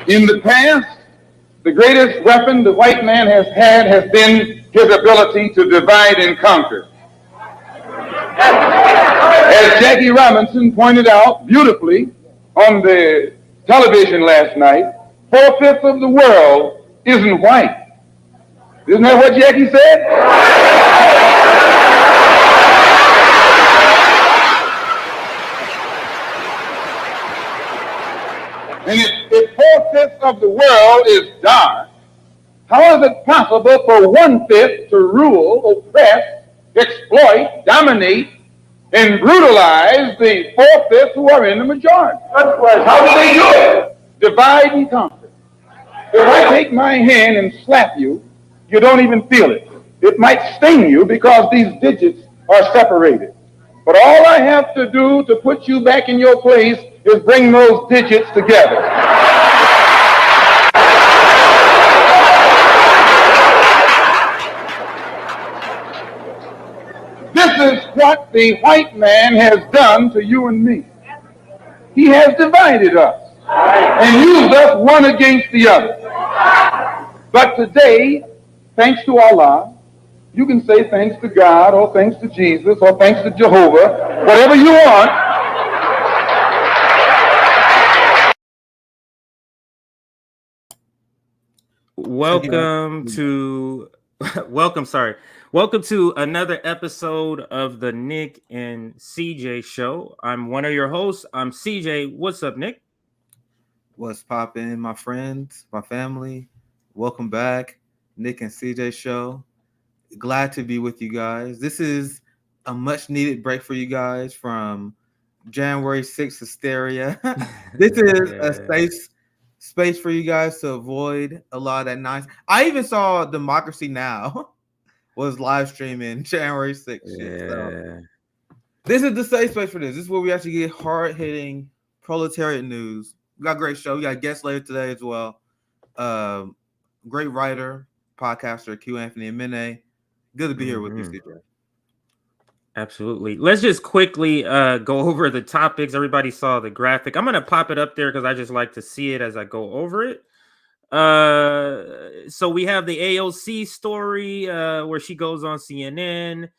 In the past, the greatest weapon the white man has had has been his ability to divide and conquer. As Jackie Robinson pointed out beautifully on the television last night, 4/5 of the world isn't white. Isn't that what Jackie said? And if 4/5 of the world is dark, how is it possible for 1/5 to rule, oppress, exploit, dominate, and brutalize the 4/5 who are in the majority? How do they do it? Divide and conquer. If I take my hand and slap you, you don't even feel it. It might sting you because these digits are separated. But all I have to do to put you back in your place is bring those digits together. This is what the white man has done to you and me. He has divided us and used us one against the other. But today, thanks to Allah, you can say thanks to God or thanks to Jesus or thanks to Jehovah, whatever you want. Welcome to another episode of the Nick and CJ show. I'm one of your hosts. I'm CJ. What's up, Nick? What's poppin', my friends, my family? Welcome back, Nick and CJ show. Glad to be with you guys. This is a much needed break for you guys from January 6th hysteria. This is a safe space for you guys to avoid a lot of that nonsense. I even saw Democracy Now! Was live streaming January 6th. Shit. So this is the safe space for this. This is where we actually get hard-hitting proletariat news. We got a great show. We got guests later today as well. Great writer, podcaster, Q Anthony and Mene. Good to be here with you, CJ. Absolutely. Let's just quickly go over the topics. Everybody saw the graphic. I'm going to pop it up there because I just like to see it as I go over it. So we have the AOC story where she goes on CNN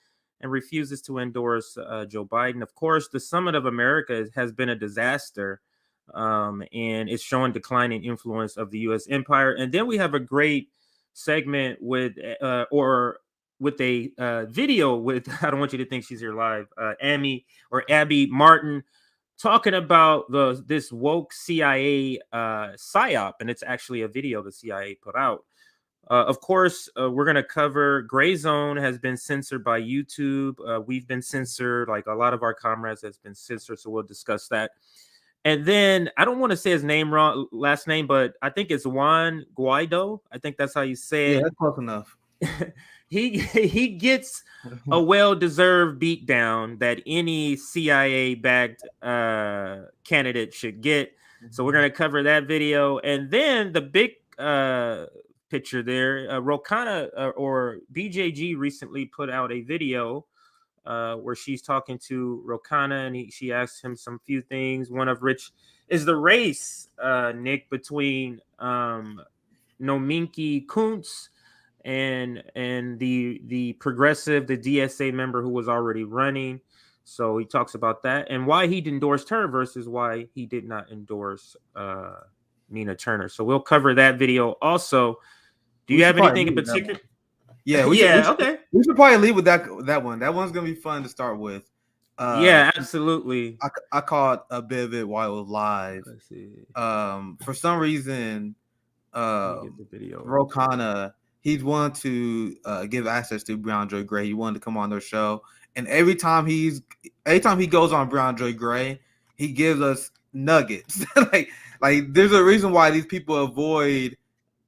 and refuses to endorse Joe Biden. Of course, the Summit of America has been a disaster, and it's showing declining influence of the U.S. empire. And then we have a great segment with a video with, I don't want you to think she's here live, Abby Martin, talking about this woke CIA PsyOp, and it's actually a video the CIA put out. Of course, we're going to cover Grayzone has been censored by YouTube. We've been censored, like a lot of our comrades has been censored, so we'll discuss that. And then, I don't want to say his last name, but I think it's Juan Guaido. I think that's how you say it. Yeah, that's close enough. He gets a well-deserved beatdown that any CIA-backed candidate should get. So we're going to cover that video. And then the big picture there, Khanna or BJG recently put out a video where she's talking to Khanna, and she asks him some few things, one of which is the race, Nick, between Nomiki Kuntz and the progressive, the DSA member who was already running. So he talks about that and why he endorsed her versus why he did not endorse Nina Turner. So we'll cover that video also. Do you have anything in particular? Yeah, okay. We should probably leave with that one. That one's gonna be fun to start with. Yeah, absolutely. I caught a bit of it while it was live. Let's see. For some reason, get the video. Khanna, he's wanted to give access to Brown Joy Gray. He wanted to come on their show, and every time he goes on Brown Joy Gray, he gives us nuggets. like there's a reason why these people avoid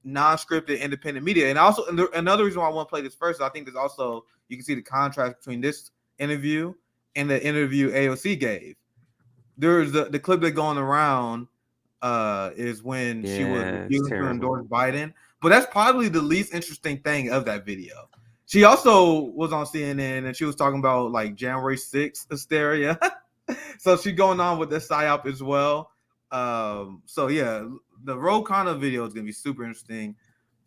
non-scripted independent media. And also another reason why I want to play this first, I think there's also, you can see the contrast between this interview and the interview AOC gave. There's the clip that's going around is when she was refusing to endorse Biden. But that's probably the least interesting thing of that video. She also was on CNN and she was talking about like January 6th hysteria. So she's going on with the PsyOp as well. So yeah, the Ro Khanna video is gonna be super interesting.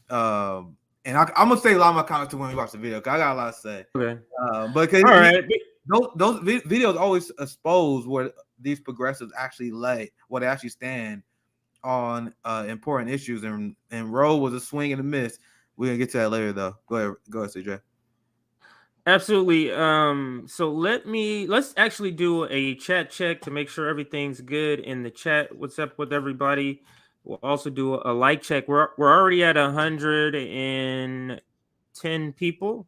And I'm gonna say a lot of my comments to when we watch the video because I got a lot to say. Okay. But All right. those videos always expose where these progressives actually lay, what they actually stand on important issues, and Ro was a swing and a miss. We're gonna get to that later, though. Go ahead, CJ. Absolutely. So let's actually do a chat check to make sure everything's good in the chat. What's up with everybody? We'll also do a like check. We're already at 110 people,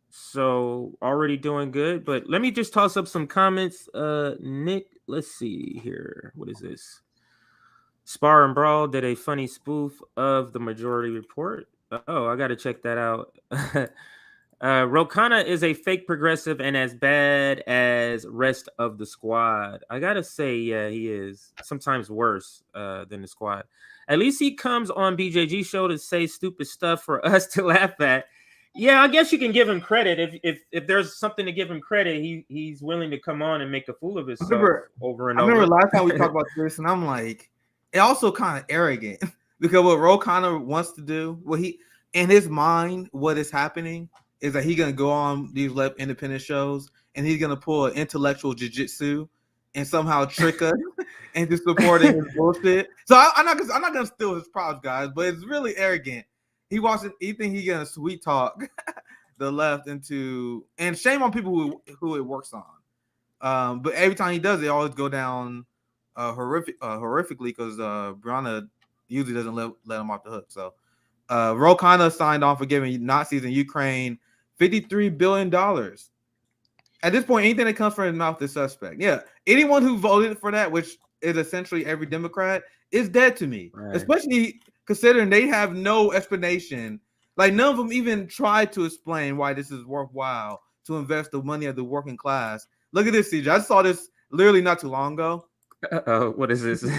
so already doing good. But let me just toss up some comments. Nick, let's see here. What is this? Spar and Brawl did a funny spoof of the Majority Report. Oh, I got to check that out. Ro Khanna is a fake progressive and as bad as rest of the squad. I gotta say, yeah, he is sometimes worse than the squad. At least he comes on BJG show to say stupid stuff for us to laugh at. Yeah, I guess you can give him credit if there's something to give him credit. He's willing to come on and make a fool of himself over and over. I remember last time we talked about this, and I'm like, it also kind of arrogant because what Ro Khanna wants to do, what he in his mind, what is happening is that he's gonna go on these left independent shows and he's gonna pull an intellectual jiu-jitsu and somehow trick us into supporting his bullshit. So I'm not gonna steal his props, guys, but it's really arrogant. He thinks he's gonna sweet talk the left into, and shame on people who it works on. But every time he does it, always go down horrifically because Brianna usually doesn't let him off the hook. So Ro Khanna signed on for giving Nazis in Ukraine $53 billion. At this point, anything that comes from his mouth is suspect. Yeah, anyone who voted for that, which is essentially every Democrat, is dead to me. Right. Especially considering they have no explanation. Like, none of them even tried to explain why this is worthwhile to invest the money of the working class. Look at this, CJ. I saw this literally not too long ago. What is this?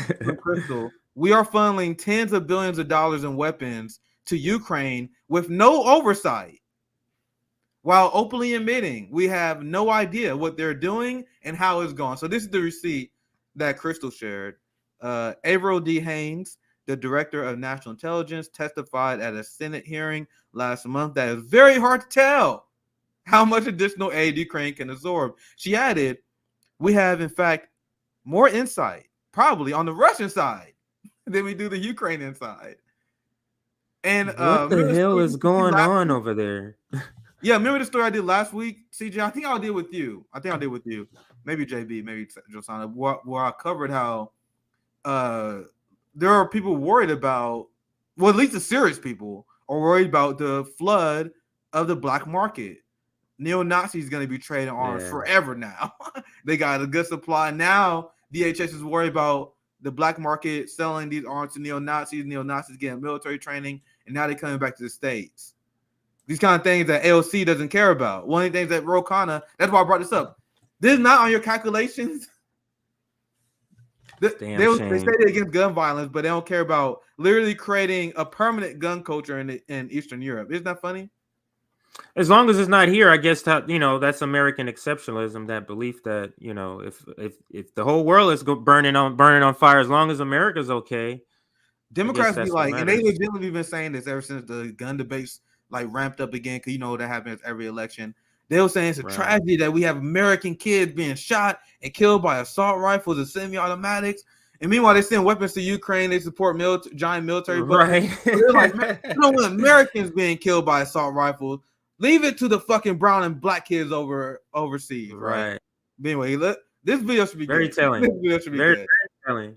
Crystal. We are funneling tens of billions of dollars in weapons to Ukraine with no oversight, while openly admitting we have no idea what they're doing and how it's going. So this is the receipt that Crystal shared. Averill D. Haynes, the director of national intelligence, testified at a Senate hearing last month that it's very hard to tell how much additional aid Ukraine can absorb. She added, we have, in fact, more insight, probably on the Russian side, than we do the Ukrainian side. And what the hell is going on over there? Yeah, remember the story I did last week, CJ? I think I did with you. Maybe JB, maybe Josana, where I covered how there are people worried about, well, at least the serious people are worried about the flood of the black market. Neo-Nazis going to be trading arms forever now. They got a good supply. Now DHS is worried about the black market selling these arms to neo-Nazis, neo-Nazis getting military training, and now they're coming back to the States. These kind of things that AOC doesn't care about. One of the things that Ro Khanna, that's why I brought this up. This is not on your calculations. They say they're against gun violence, but they don't care about literally creating a permanent gun culture in Eastern Europe. Isn't that funny? As long as it's not here, I guess that's American exceptionalism. That belief that if the whole world is burning on fire, as long as America's okay. Democrats be like, and they legitimately been saying this ever since the gun debates like ramped up again, because that happens every election. They were saying it's a tragedy that we have American kids being shot and killed by assault rifles and semi-automatics. And meanwhile, they send weapons to Ukraine. They support giant military. Right. They're like, you don't want Americans being killed by assault rifles. Leave it to the fucking brown and black kids overseas. Right. But anyway, this video should be very good. telling. This video should be very telling.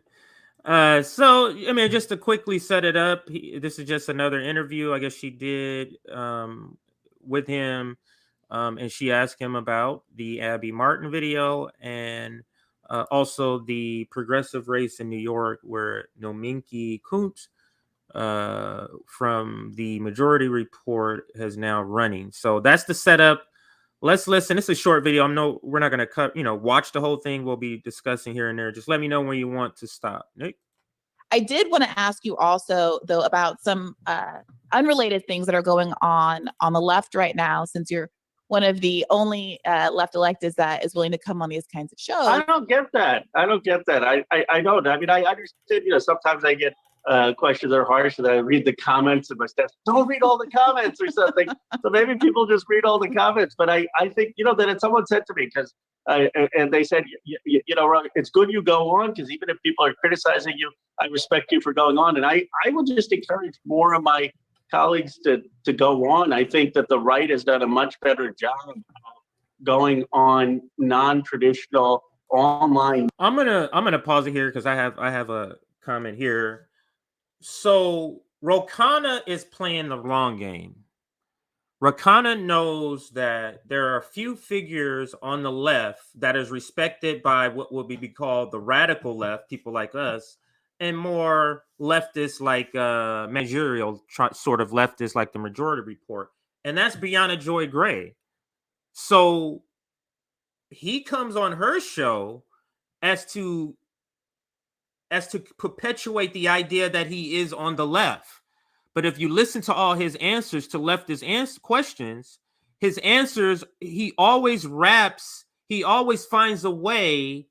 So I mean, just to quickly set it up, this is just another interview I guess she did with him, and she asked him about the Abby Martin video and also the progressive race in New York where Nomiki Kuntz from the Majority Report is now running. So that's the setup. Let's listen. It's a short video. We're not going to watch the whole thing. We'll be discussing here and there. Just let me know when you want to stop. Nick? I did want to ask you also, though, about some unrelated things that are going on the left right now, since you're one of the only left electeds that is willing to come on these kinds of shows. I don't get that. I don't. I mean, I understand, sometimes I get questions are harsh, and I read the comments, and my staff, don't read all the comments or something. So maybe people just read all the comments. But I think, that someone said to me, because and they said, it's good you go on, because even if people are criticizing you, I respect you for going on. And I will just encourage more of my colleagues to go on. I think that the right has done a much better job of going on non-traditional online. I'm gonna pause it here because I have a comment here. So Khanna is playing the long game. Khanna knows that there are a few figures on the left that is respected by what will be called the radical left, people like us, and more leftist, like managerial sort of leftist, like the Majority Report, and that's Brianna Joy Gray. So he comes on her show as to perpetuate the idea that he is on the left. But if you listen to all his answers to leftist questions, his answers, he always finds a way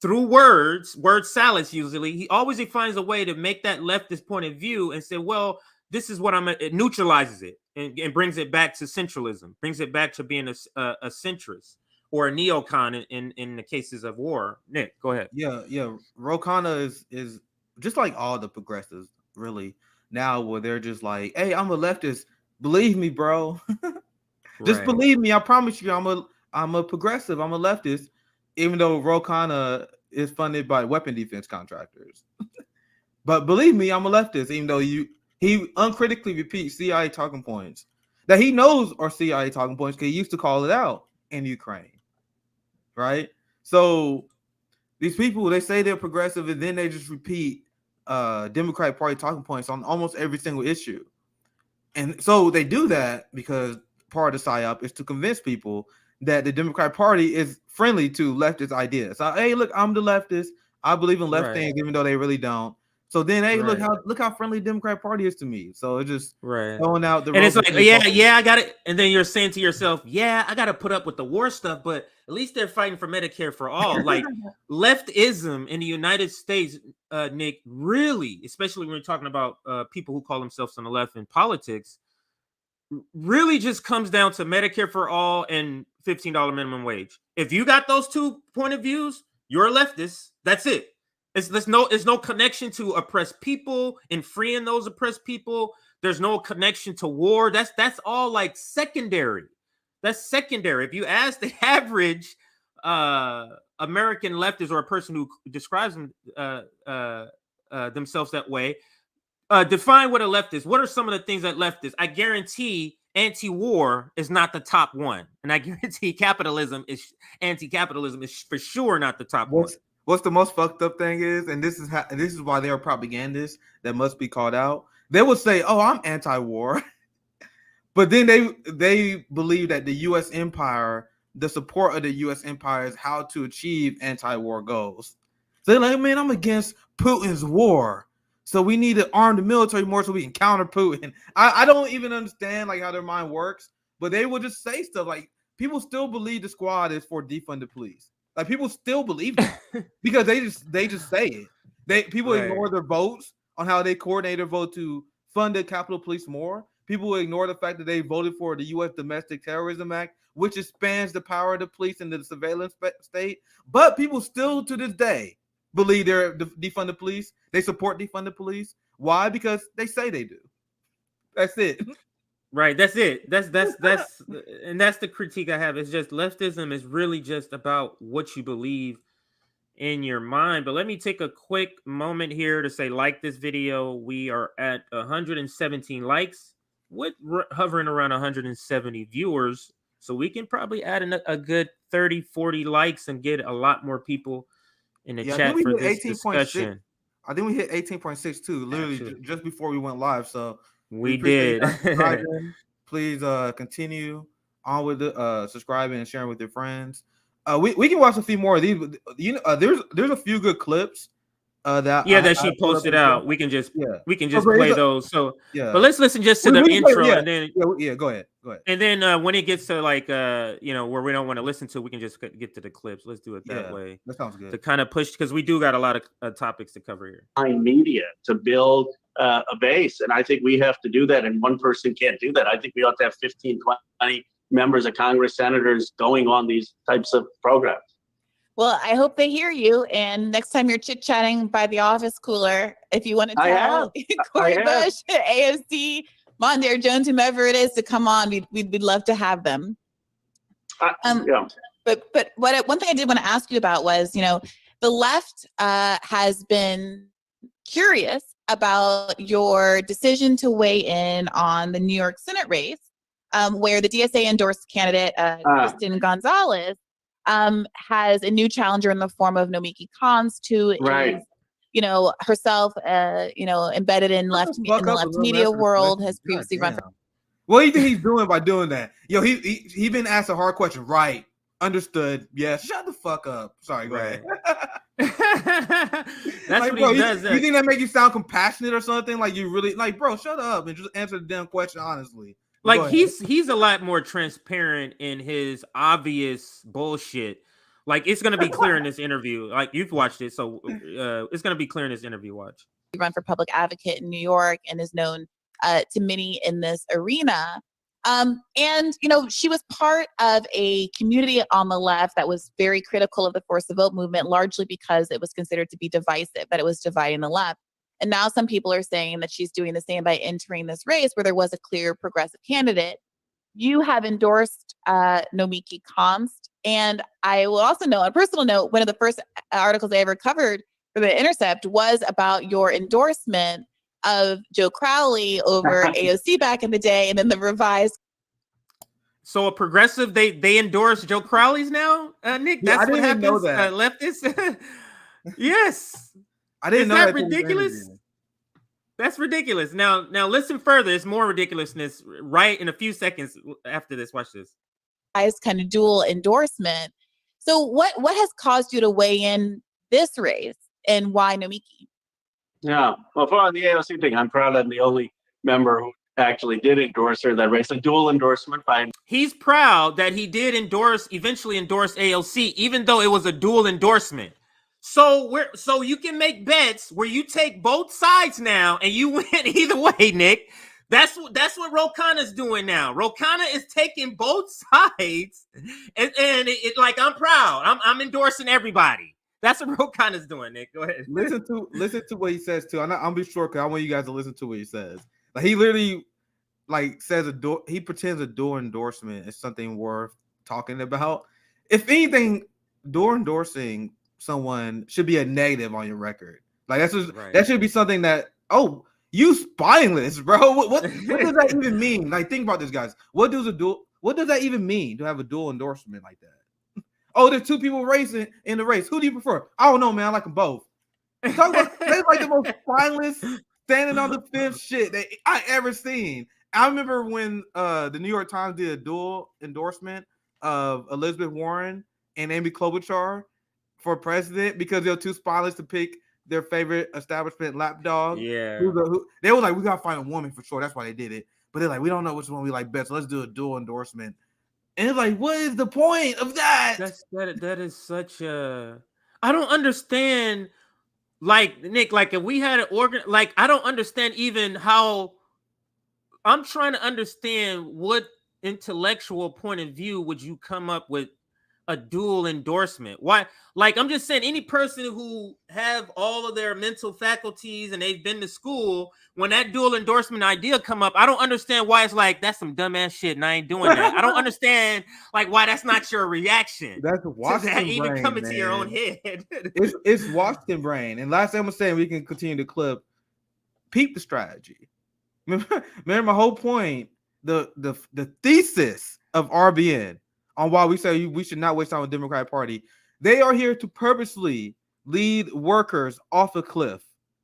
through word salads usually. He always finds a way to make that leftist point of view and say, well, this is what it neutralizes it and brings it back to centralism, brings it back to being a centrist or a neocon in the cases of war. Nick, go ahead. Yeah. Khanna is just like all the progressives, really. Now where they're just like, hey, I'm a leftist. Believe me, bro. Just believe me. I promise you, I'm a progressive. I'm a leftist. Even though Khanna is funded by weapon defense contractors. But believe me, I'm a leftist. Even though he uncritically repeats CIA talking points that he knows are CIA talking points because he used to call it out in Ukraine. Right? So these people, they say they're progressive and then they just repeat Democratic Party talking points on almost every single issue. And so they do that because part of the PsyOp is to convince people that the Democratic Party is friendly to leftist ideas. So, hey, look, I'm the leftist. I believe in left things, even though they really don't. So then, hey, look how friendly the Democratic Party is to me. So it's just throwing out the. And it's like, yeah, I got it. And then you're saying to yourself, yeah, I got to put up with the war stuff, but at least they're fighting for Medicare for all. Like leftism in the United States, Nick, really, especially when we're talking about people who call themselves on the left in politics, really just comes down to Medicare for all and $15 minimum wage. If you got those two point of views, you're a leftist. That's it. There's no connection to oppressed people and freeing those oppressed people. There's no connection to war. That's all like secondary. That's secondary. If you ask the average American leftist or a person who describes themselves that way, define what a leftist is. What are some of the things that left is? I guarantee anti-war is not the top one, and I guarantee anti-capitalism is for sure not the top one. What's the most fucked up thing is, and this is why they are propagandists that must be called out. They will say, "Oh, I'm anti-war," but then they believe that the U.S. empire, the support of the U.S. empire, is how to achieve anti-war goals. So they're like, "Man, I'm against Putin's war, so we need to arm the military more so we can counter Putin." I don't even understand like how their mind works, but they will just say stuff like, "People still believe the squad is for defund the police." Like people still believe that because they just say it. People ignore their votes on how they coordinate their vote to fund the Capitol Police more. People ignore the fact that they voted for the U.S. Domestic Terrorism Act, which expands the power of the police into the surveillance state. But people still to this day believe they're defund the police. They support defund the police. Why? Because they say they do. That's it. Right, that's it. That's and that's the critique I have. It's just leftism is really just about what you believe in your mind. But let me take a quick moment here to say, like this video. We are at 117 likes with hovering around 170 viewers. So we can probably add a good 30, 40 likes and get a lot more people in the chat for this discussion. I think we hit 18.6 too, literally just before we went live. So we did. Please continue on with the subscribing and sharing with your friends. We can watch a few more of these. There's a few good clips that she posted out. We can just play those. So but let's listen just to the intro and then go ahead. And then when it gets to like where we don't want to listen to, we can just get to the clips. Let's do it that way. That sounds good. To kind of push, because we do got a lot of topics to cover here. Media to build a base, and I think we have to do that. And one person can't do that. I think we ought to have 15, 20 members of Congress, senators going on these types of programs. Well, I hope they hear you. And next time you're chit-chatting by the office cooler, if you want to tell Corey Bush, AOC, Mondaire Jones, whomever it is, to come on, we'd love to have them. But one thing I did want to ask you about was, the left has been curious about your decision to weigh in on the New York Senate race, where the DSA endorsed candidate Kristen Gonzalez has a new challenger in the form of Nomiki Konst, who is, herself, embedded in the left media world, has previously run for. What do you think he's doing by doing that? He been asked a hard question, right? Understood. Yeah. Shut the fuck up. Sorry. Go ahead. That's like, what bro, he does. You think that make you sound compassionate or something? Like you really bro, shut up and just answer the damn question honestly. Like he's a lot more transparent in his obvious bullshit. Like it's gonna be clear in this interview. Like you've watched it, so it's gonna be clear in this interview. Watch. He ran for public advocate in New York and is known to many in this arena. And she was part of a community on the left that was very critical of the Force the Vote movement, largely because it was considered to be divisive, that it was dividing the left. And now some people are saying that she's doing the same by entering this race where there was a clear progressive candidate. You have endorsed Nomiki Konst. And I will also know, on a personal note, one of the first articles I ever covered for The Intercept was about your endorsement of Joe Crowley over AOC back in the day, and then the revised. So a progressive, they endorse Joe Crowley's now, Nick? That's what happens, leftists? Yes. I didn't know that ridiculous? That's ridiculous. Now listen further. It's more ridiculousness right in a few seconds after this. Watch this. Kind of dual endorsement. So what has caused you to weigh in this race, and why Nomiki? Yeah, well, for the AOC thing, I'm proud I'm the only member who actually did endorse her that race, a dual endorsement by. He's proud that he did eventually endorse AOC, even though it was a dual endorsement. So you can make bets where you take both sides now and you win either way, Nick. That's what Ro Khanna's doing now. Ro Khanna is taking both sides, and like I'm proud. I'm endorsing everybody. That's what Ro Khanna's doing, Nick. Go ahead. Listen to what he says too. I'll be short because I want you guys to listen to what he says. Like he literally says he pretends a dual endorsement is something worth talking about. If anything, dual endorsing someone should be a negative on your record. Like that should be something that you spineless, bro. What does that even mean? Like think about this, guys. What does that even mean to have a dual endorsement like that? There's two people racing in the race. Who do you prefer? I don't know, man. I like them both. That's like the most spineless standing on the fence shit that I ever seen. I remember when the New York Times did a dual endorsement of Elizabeth Warren and Amy Klobuchar for president because they were too spineless to pick their favorite establishment lapdog. Yeah. They were like, we gotta find a woman for sure. That's why they did it. But they're like, we don't know which one we like best. So let's do a dual endorsement. And it's like, what is the point of that? That is such a. I don't understand. Like Nick, like if we had an organ, like I don't understand even how. I'm trying to understand what intellectual point of view would you come up with a dual endorsement? Why? Like I'm just saying, any person who have all of their mental faculties and they've been to school, when that dual endorsement idea come up, I don't understand why it's like that's some dumbass shit and I ain't doing that. I don't understand like why that's not your reaction. That's Washington brain, even coming to your own head. it's Washington brain. And last time I was saying we can continue the clip. Peep the strategy. Remember my whole point. The thesis of RBN on why we say we should not waste time with the Democratic Party. They are here to purposely lead workers off a cliff.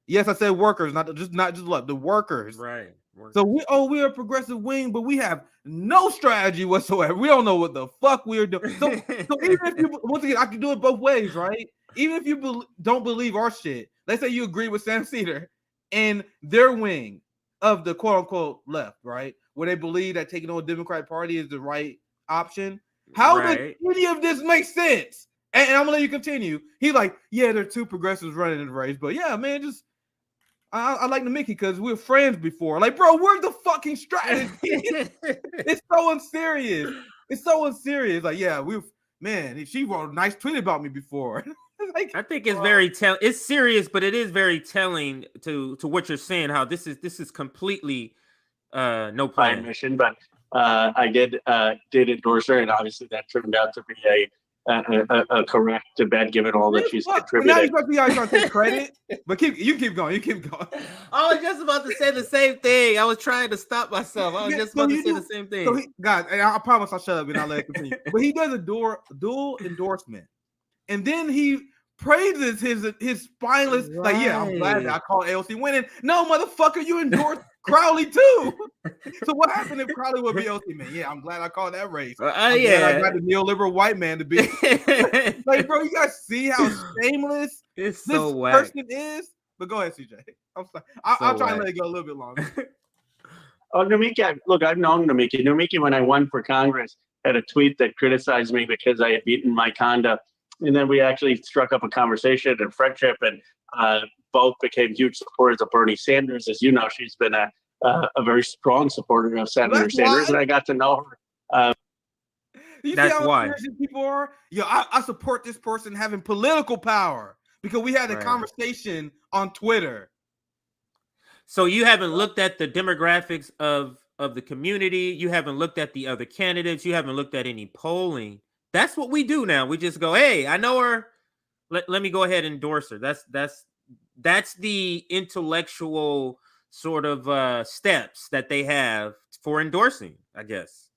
Yes, I said workers, not just love the workers. Right. So we are a progressive wing, but we have no strategy whatsoever. We don't know what the fuck we're doing. So even if you once again, I can do it both ways, right? Even if you don't believe our shit, let's say you agree with Sam Cedar and their wing of the quote unquote left, right? Where they believe that taking on the Democratic Party is the right option. How does any of this make sense? And I'm gonna let you continue. He's like, yeah, there are two progressives running in the race, but yeah, man, just I like Nomiki because we were friends before. Like, bro, where's the fucking strategy? It's so unserious. It's so unserious. Like, yeah, man, she wrote a nice tweet about me before. Like, I think it's very it's serious, but it is very telling to what you're saying. How this is completely no plan mission, but I did endorse her, and obviously that turned out to be a correct bet given all that she's contributed. Now you're trying to take credit, but you keep going. You keep going. I was just about to say the same thing. I was trying to stop myself. I was just about to say the same thing. So guys, I promise I'll shut up and I'll let it continue. But he does a dual endorsement, and then he praises his spineless. Like, yeah, I'm glad that I called AOC winning. No, motherfucker, you endorsed Crowley too. So what happened if Crowley would be AOC, man? Yeah, I'm glad I called that race. Yeah, I got the neoliberal white man to be. Like, bro, you guys see how shameless this person is? But go ahead, CJ. I'm sorry. I'll try and let it go a little bit longer. Oh, Nomiki, look, I've known Nomiki. Nomiki, when I won for Congress, had a tweet that criticized me because I had beaten my Khanna. And then we actually struck up a conversation and friendship, and both became huge supporters of Bernie Sanders. As you know, she's been a very strong supporter of Senator Sanders, and I got to know her. You see how serious people are? Yo, I support this person having political power because we had a conversation on Twitter. So you haven't looked at the demographics of the community. You haven't looked at the other candidates. You haven't looked at any polling. That's what we do now. We just go, hey, I know her. Let me go ahead and endorse her. That's the intellectual sort of steps that they have for endorsing, I guess.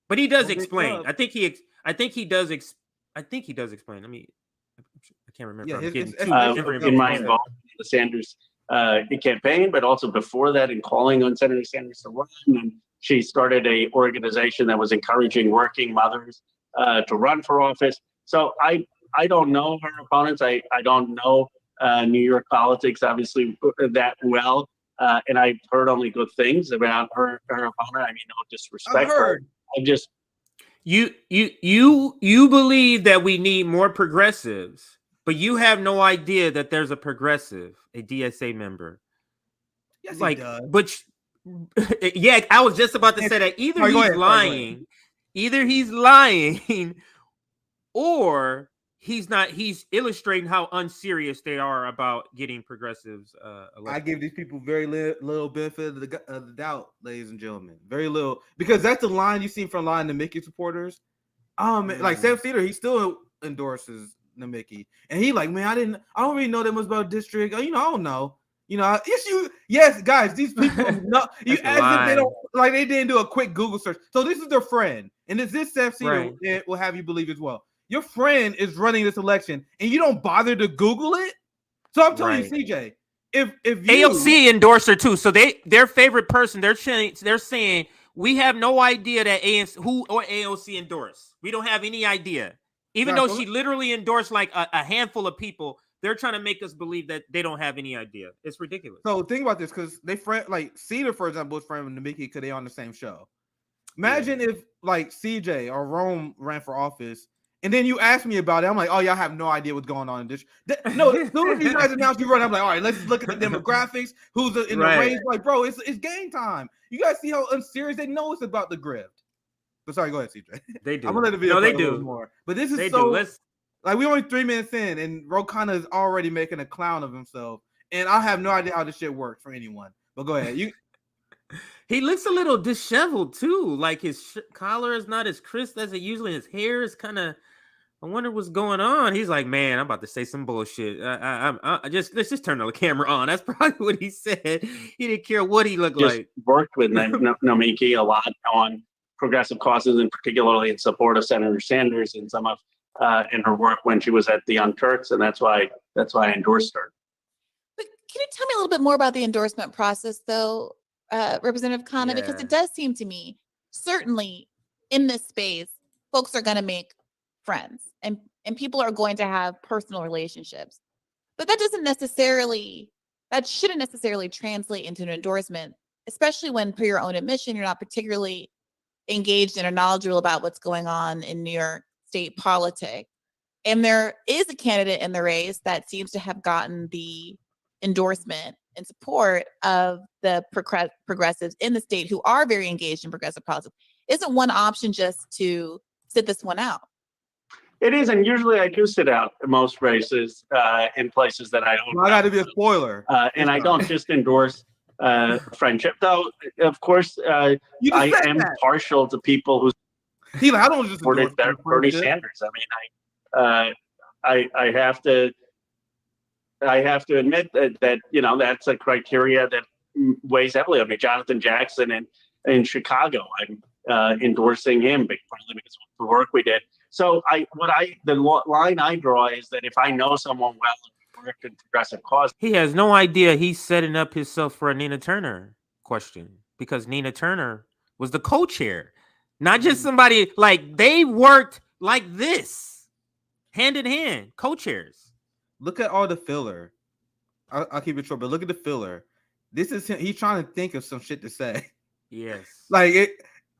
But he does explain. I think he does explain. I can't remember. In my involvement in the Sanders campaign, but also before that, in calling on Senator Sanders to run, and she started a organization that was encouraging working mothers to run for office. So I don't know her opponents. I don't know New York politics obviously that well, and I've heard only good things about her opponent. I mean, no disrespect. I'm just you believe that we need more progressives, but you have no idea that there's a progressive, a DSA member. Yes, like, he does. But yeah, I was just about to say that either he's lying, or he's not. He's illustrating how unserious they are about getting progressives elected. I give these people very little benefit of the doubt, ladies and gentlemen. Very little, because that's the line you see from a lot of Nomiki supporters. Like Sam Cedar, he still endorses Nomiki, and he like, man, I don't really know that much about district. I don't know. Yes, guys, these people know you as if they don't, like, they didn't do a quick Google search. So this is their friend, and this Sam Cedar will have you believe as well. Your friend is running this election, and you don't bother to Google it. So I'm telling you, CJ, if you AOC endorsed her too, so their favorite person, they're saying we have no idea that AOC endorsed. We don't have any idea, even though she literally endorsed like a handful of people. They're trying to make us believe that they don't have any idea. It's ridiculous. So think about this, because they friend, like Cedar, for example, is friend with Nomiki because they on the same show. Imagine if like CJ or Rome ran for office, and then you ask me about it. I'm like, oh, y'all have no idea what's going on in this. No, as soon as you guys announce you run, I'm like, all right, let's look at the demographics. Who's in the race? Like, bro, it's game time. You guys see how unserious they know it's about the grift. But sorry, go ahead, CJ. They do. I'm gonna let the video. No, they do more. But this is so. Like, we only 3 minutes in, and Khanna is already making a clown of himself, and I have no idea how this shit works for anyone. But go ahead. He looks a little disheveled too. Like his collar is not as crisp as it usually. His hair is kind of. I wonder what's going on. He's like, man, I'm about to say some bullshit. Let's just turn the camera on. That's probably what he said. He didn't care what he looked like. Worked with Nomiki a lot on progressive causes, and particularly in support of Senator Sanders and some of. In her work when she was at the Young Turks, and that's why I endorsed her. But can you tell me a little bit more about the endorsement process, though, Representative Khanna? Yeah. Because it does seem to me, certainly in this space, folks are going to make friends, and people are going to have personal relationships. But that shouldn't necessarily translate into an endorsement, especially when, per your own admission, you're not particularly engaged and are knowledgeable about what's going on in New York state politics. And there is a candidate in the race that seems to have gotten the endorsement and support of the progressives in the state who are very engaged in progressive politics. Isn't one option just to sit this one out? It is, and usually I do sit out in most races in places that I don't. I got to be a spoiler, and I don't just endorse friendship, though. Of course, I am partial to people who I don't just supported Bernie Sanders. I mean, I have to admit that that's a criteria that weighs heavily on me. Jonathan Jackson in Chicago, I'm endorsing him partly because of the work we did. So the line I draw is that if I know someone well and worked in progressive cause, he has no idea he's setting up himself for a Nina Turner question, because Nina Turner was the co-chair, not just somebody. Like, they worked like this, hand in hand, co-chairs. Look at all the filler. I'll keep it short, but look at the filler. This is him. He's trying to think of some shit to say. Yes.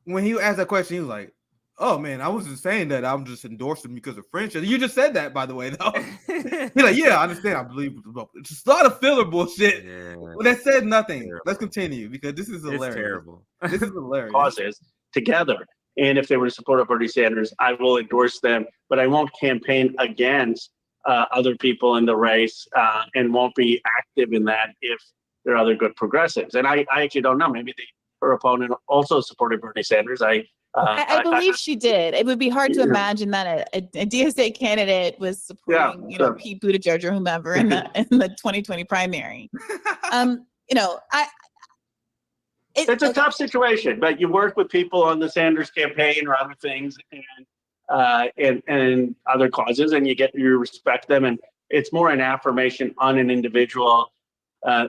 When he asked that question, he was like, "Oh man, I wasn't saying that. I'm just endorsing because of friendship." You just said that, by the way, though. He's like, "Yeah, I understand. I believe it's just a lot of filler bullshit." Yeah. Well, that said nothing. Terrible. Let's continue, because this is hilarious. It's terrible. This is hilarious. Causes together, and if they were to support Bernie Sanders, I will endorse them, but I won't campaign against other people in the race, and won't be active in that if there are other good progressives. And I actually don't know. Maybe her opponent also supported Bernie Sanders. I believe she did. It would be hard to imagine that a DSA candidate was supporting, Pete Buttigieg or whomever in the 2020 primary. It's a tough situation, but you work with people on the Sanders campaign or other things, and other causes, and you respect them, and it's more an affirmation on an individual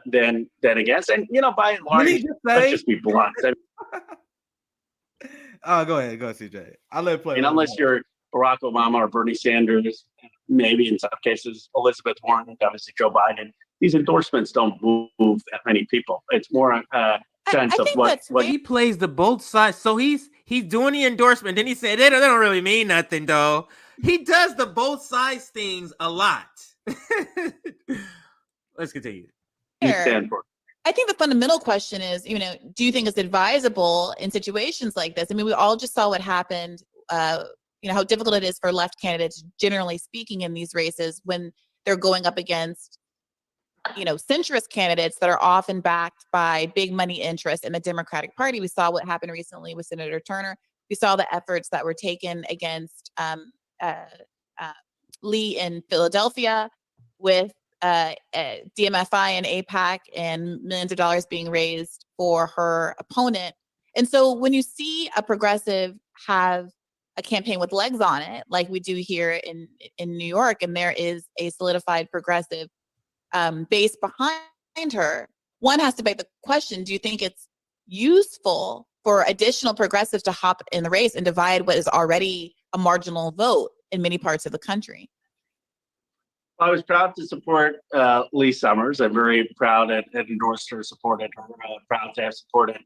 than against. And by and large, let's just be blunt. Go ahead, CJ. I'll let it play. And unless you're Barack Obama or Bernie Sanders, maybe in some cases Elizabeth Warren, obviously Joe Biden, these endorsements don't move that many people. It's more a sense of what he plays the both sides. So he's doing the endorsement. Then he said they don't really mean nothing, though. He does the both sides things a lot. Let's continue. I think the fundamental question is, do you think it's advisable in situations like this? I mean, we all just saw what happened, how difficult it is for left candidates, generally speaking, in these races when they're going up against, centrist candidates that are often backed by big money interests in the Democratic Party. We saw what happened recently with Senator Turner. We saw the efforts that were taken against Lee in Philadelphia with DMFI and AIPAC, and millions of dollars being raised for her opponent. And so when you see a progressive have a campaign with legs on it, like we do here in New York, and there is a solidified progressive base behind her, one has to make the question, do you think it's useful for additional progressives to hop in the race and divide what is already a marginal vote in many parts of the country? I was proud to support Lee Summers. I'm very proud and endorsed her, supported her. Proud to have supported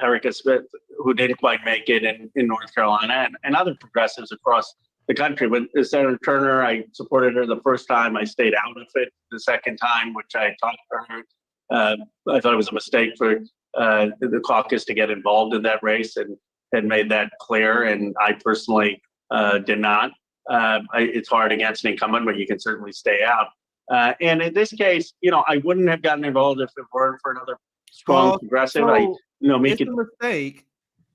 Erica Smith, who didn't quite make it in North Carolina, and other progressives across the country. With Senator Turner, I supported her the first time. I stayed out of it the second time, which I talked to her. I thought it was a mistake for the caucus to get involved in that race, and had made that clear. And I personally did not. It's hard against an incumbent, but you can certainly stay out. And in this case, I wouldn't have gotten involved if it weren't for another strong progressive. It's a mistake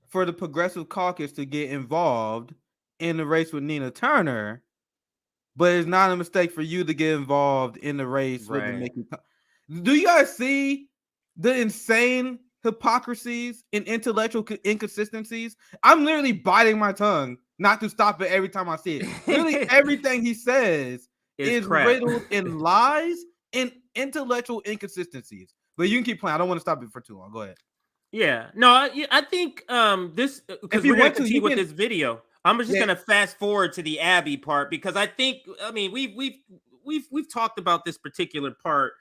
for the Progressive Caucus to get involved in the race with Nina Turner, but it's not a mistake for you to get involved in the race with the Mickey. Do you guys see the insane hypocrisies and intellectual inconsistencies? I'm literally biting my tongue not to stop it every time I see it. Really, everything he says is riddled in lies and intellectual inconsistencies. But you can keep playing. I don't want to stop it for too long. Go ahead. Yeah. No, I think this, because we're going to continue with this video. I'm just going to fast forward to the Abby part, because I think, we've we've talked about this particular part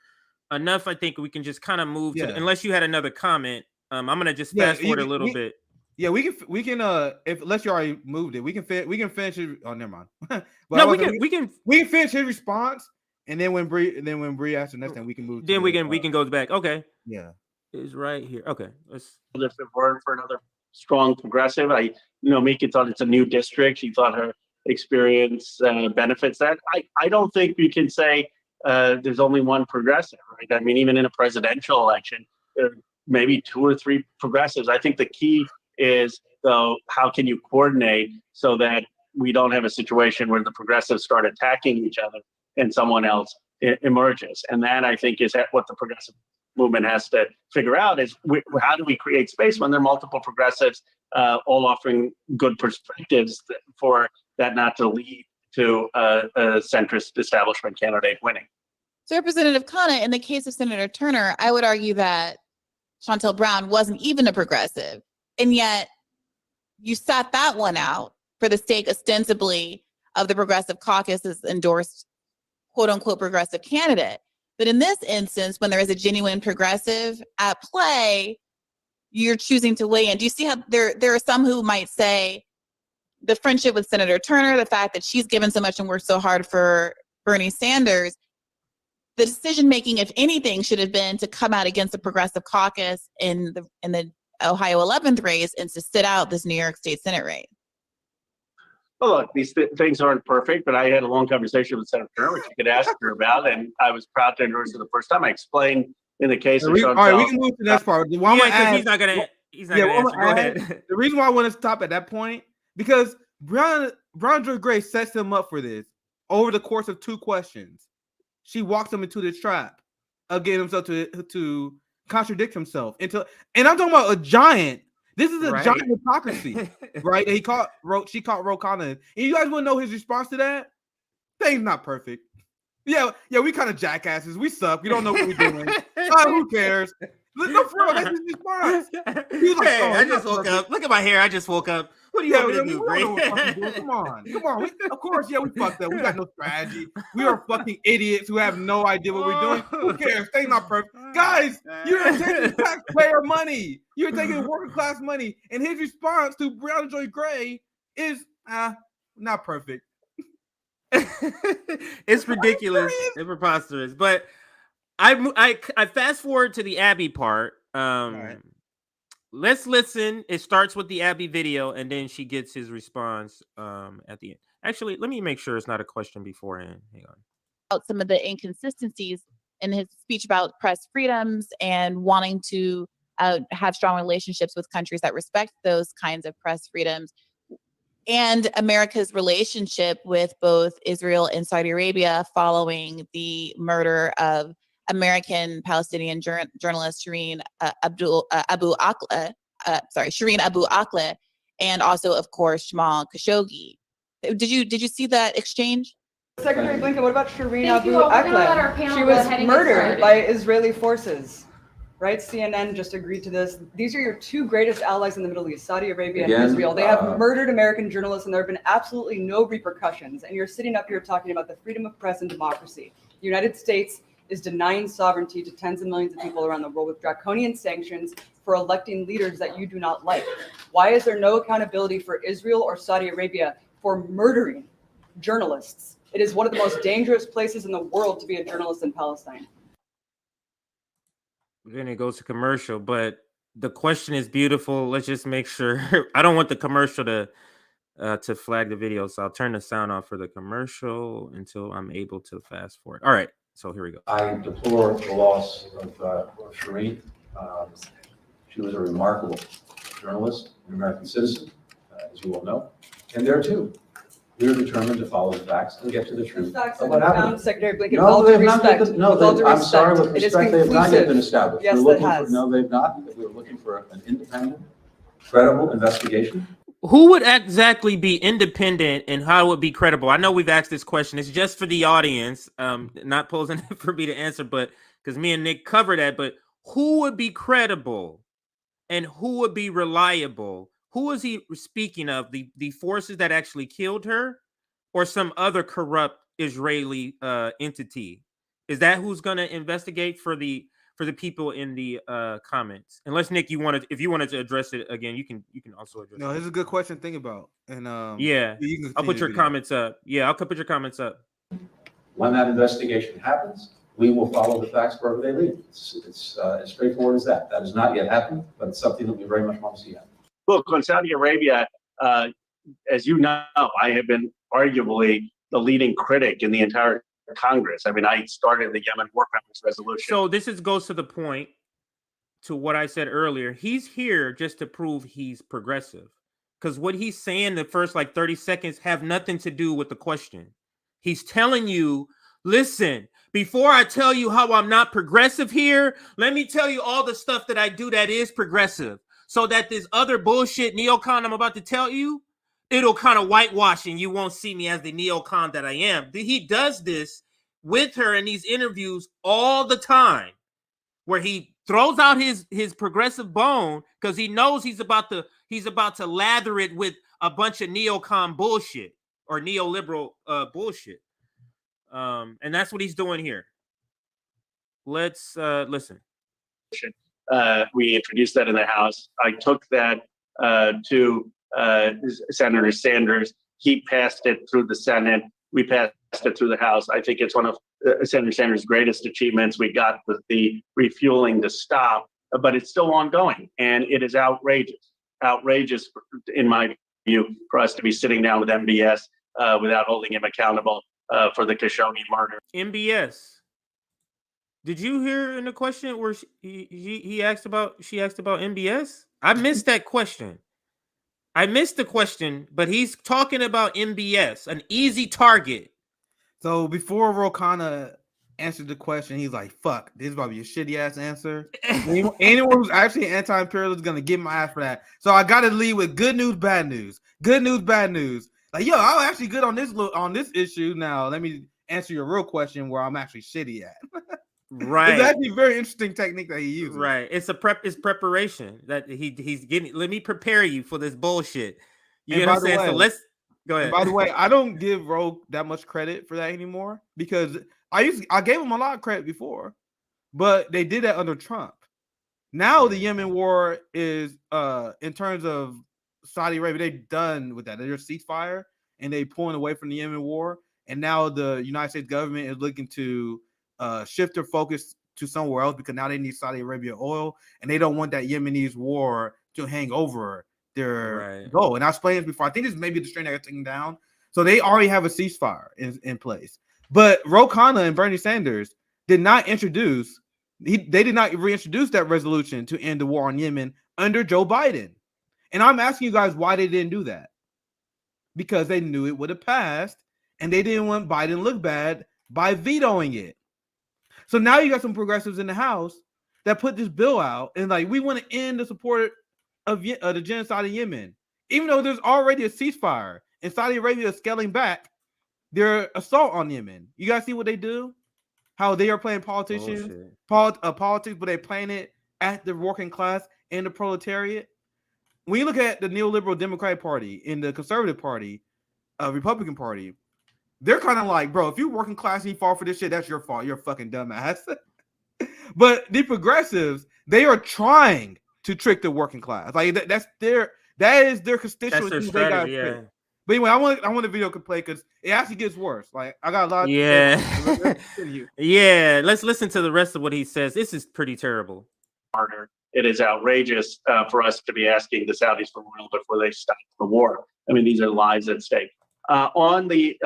enough. I think we can just kind of move to unless you had another comment. I'm gonna just fast forward a little bit. Yeah, we can if unless you already moved it, we can finish it. Oh, never mind. But no, we can finish his response, and then when Bree asks the next time, we can move. Then we can go back. Okay. Yeah, is right here. Okay, let's. If it weren't for another strong progressive, Nomiki thought it's a new district. She thought her experience benefits that. I don't think you can say there's only one progressive, right? I mean, even in a presidential election, there are maybe 2 or 3 progressives. I think the key is, though, how can you coordinate so that we don't have a situation where the progressives start attacking each other and someone else emerges. And that, I think, is what the progressive movement has to figure out is how do we create space when there are multiple progressives all offering good perspectives for that not to lead to a centrist establishment candidate winning. So Representative Khanna, in the case of Senator Turner, I would argue that Shontel Brown wasn't even a progressive. And yet you sat that one out for the sake ostensibly of the Progressive Caucus's endorsed quote unquote progressive candidate. But in this instance, when there is a genuine progressive at play, you're choosing to weigh in. Do you see how there are some who might say the friendship with Senator Turner, the fact that she's given so much and worked so hard for Bernie Sanders, the decision-making, if anything, should have been to come out against the Progressive Caucus in the Ohio 11th race and to sit out this New York State Senate race? Well, look, these things aren't perfect, but I had a long conversation with Senator Turner, which you could ask her about, and I was proud to endorse her the first time. I explained in the case of Shontel. All right, we can move to the next part. He's not going to answer. Go ahead. The reason why I want to stop at that point, because Brown Joy Gray sets him up for this over the course of 2 questions. She walks him into the trap of getting himself to contradict himself. And I'm talking about a giant. This is a giant hypocrisy, right? And she caught Ro Khanna. And you guys want to know his response to that? Things not perfect. Yeah, we kind of jackasses. We suck. We don't know what we're doing. Who cares? No, for real, that's his response. He's like, hey, I just woke up. Look at my hair. I just woke up. What do you want me to do, Gray? Come on. Of course, we fucked up. We got no strategy. We are fucking idiots who have no idea what we're doing. Who cares? Things not perfect. Guys, you're taking taxpayer money. You're taking working class money. And his response to Brown Joy Gray is, not perfect. It's ridiculous and preposterous. But I fast forward to the Abby part. Right. Let's listen. It starts with the Abby video, and then she gets his response at the end. Actually, let me make sure it's not a question beforehand. Hang on. About some of the inconsistencies in his speech about press freedoms and wanting to have strong relationships with countries that respect those kinds of press freedoms, and America's relationship with both Israel and Saudi Arabia following the murder of American Palestinian journalist Shireen Abu Akleh, and also, of course, Jamal Khashoggi. Did you see that exchange? Secretary Blinken, what about Shireen Abu Akleh? She was murdered by Israeli forces, right? CNN just agreed to this. These are your 2 greatest allies in the Middle East, Saudi Arabia and Israel. They have murdered American journalists, and there have been absolutely no repercussions. And you're sitting up here talking about the freedom of press and democracy. The United States is denying sovereignty to tens of millions of people around the world with draconian sanctions for electing leaders that you do not like. Why is there no accountability for Israel or Saudi Arabia for murdering journalists? It is one of the most dangerous places in the world to be a journalist in Palestine. Then it goes to commercial, but the question is beautiful. Let's just make sure. I don't want the commercial to flag the video, so I'll turn the sound off for the commercial until I'm able to fast forward. All right. So here we go. I deplore the loss of Shireen. She was a remarkable journalist, an American citizen, as you all know. And there too, we are determined to follow the facts and get to the truth of what happened. Secretary Blinken, with all due respect. I'm sorry, with respect, they have not yet been established. Yes, it has. No, they've not. We're looking for an independent, credible investigation. Who would exactly be independent and how it would be credible? I know we've asked this question. It's just for the audience, not posing for me to answer, but because me and Nick covered that. But who would be credible and who would be reliable? Who is he speaking of? The forces that actually killed her, or some other corrupt Israeli entity. Is that who's going to investigate for the people in the comments? Unless Nick, if you wanted to address it again, you can also address No, it. it's a good question to think about. And Yeah, I'll put your comments up. Yeah, I'll put your comments up. When that investigation happens, we will follow the facts wherever they lead. It's as straightforward as that. That has not yet happened, but it's something that we very much want to see happen. Look, on Saudi Arabia, as you know, I have been arguably the leading critic in the entire Congress. I mean, I started the Yemen War Powers Resolution. So this goes to the point to what I said earlier. He's here just to prove he's progressive, because what he's saying the first like 30 seconds have nothing to do with the question. He's telling you, listen, before I tell you how I'm not progressive here, let me tell you all the stuff that I do that is progressive, so that this other bullshit neocon I'm about to tell you, it'll kind of whitewash and you won't see me as the neocon that I am. He does this with her in these interviews all the time, where he throws out his progressive bone because he knows he's about to lather it with a bunch of neocon bullshit or neoliberal bullshit. And that's what he's doing here. Let's listen. We introduced that in the House. I took that to Senator Sanders. He passed it through the Senate. We passed it through the House. I think it's one of Senator Sanders' greatest achievements. We got the refueling to stop, but it's still ongoing, and it is outrageous in my view for us to be sitting down with MBS without holding him accountable for the Khashoggi murder. MBS. Did you hear in the question where she asked about MBS? I missed that question. I missed the question, but he's talking about MBS, an easy target. So before Khanna answered the question, he's like, fuck, this is probably a shitty ass answer. Anyone who's actually anti-imperialist is gonna get my ass for that. So I gotta lead with good news, bad news. Good news, bad news. Like, yo, I'm actually good on this issue. Now let me answer your real question where I'm actually shitty at. Right. It's actually a very interesting technique that he uses. Right. It's preparation that he's getting. Let me prepare you for this bullshit. You get what I'm saying? So let's go ahead. By the way, I don't give Rogue that much credit for that anymore, because I gave him a lot of credit before, but they did that under Trump. Now the Yemen war is in terms of Saudi Arabia, they're done with that. They're ceasefire and they pulling away from the Yemen war. And now the United States government is looking to shift their focus to somewhere else, because now they need Saudi Arabia oil and they don't want that Yemenis war to hang over their goal. And I explained this before. I think this may be the strain they're taking down. So they already have a ceasefire in place. But Khanna and Bernie Sanders did not introduce, they did not reintroduce that resolution to end the war on Yemen under Joe Biden. And I'm asking you guys why they didn't do that. Because they knew it would have passed and they didn't want Biden to look bad by vetoing it. So now you got some progressives in the House that put this bill out and like, we want to end the support of the genocide in Yemen, even though there's already a ceasefire and Saudi Arabia is scaling back their assault on Yemen. You guys see what they do? How they are playing politics, but they're playing it at the working class and the proletariat. When you look at the neoliberal Democratic Party and the Conservative Party, Republican Party, they're kind of like, bro, if you're working class and you fall for this shit, that's your fault. You're a fucking dumbass. But the progressives, they are trying to trick the working class. Like that is their constituency. That's their strategy, yeah. But anyway, I want the video to play because it actually gets worse. Like I got a lot. Yeah. Let's listen to the rest of what he says. This is pretty terrible. It is outrageous for us to be asking the Saudis for oil before they stop the war. I mean, these are lives at stake. On the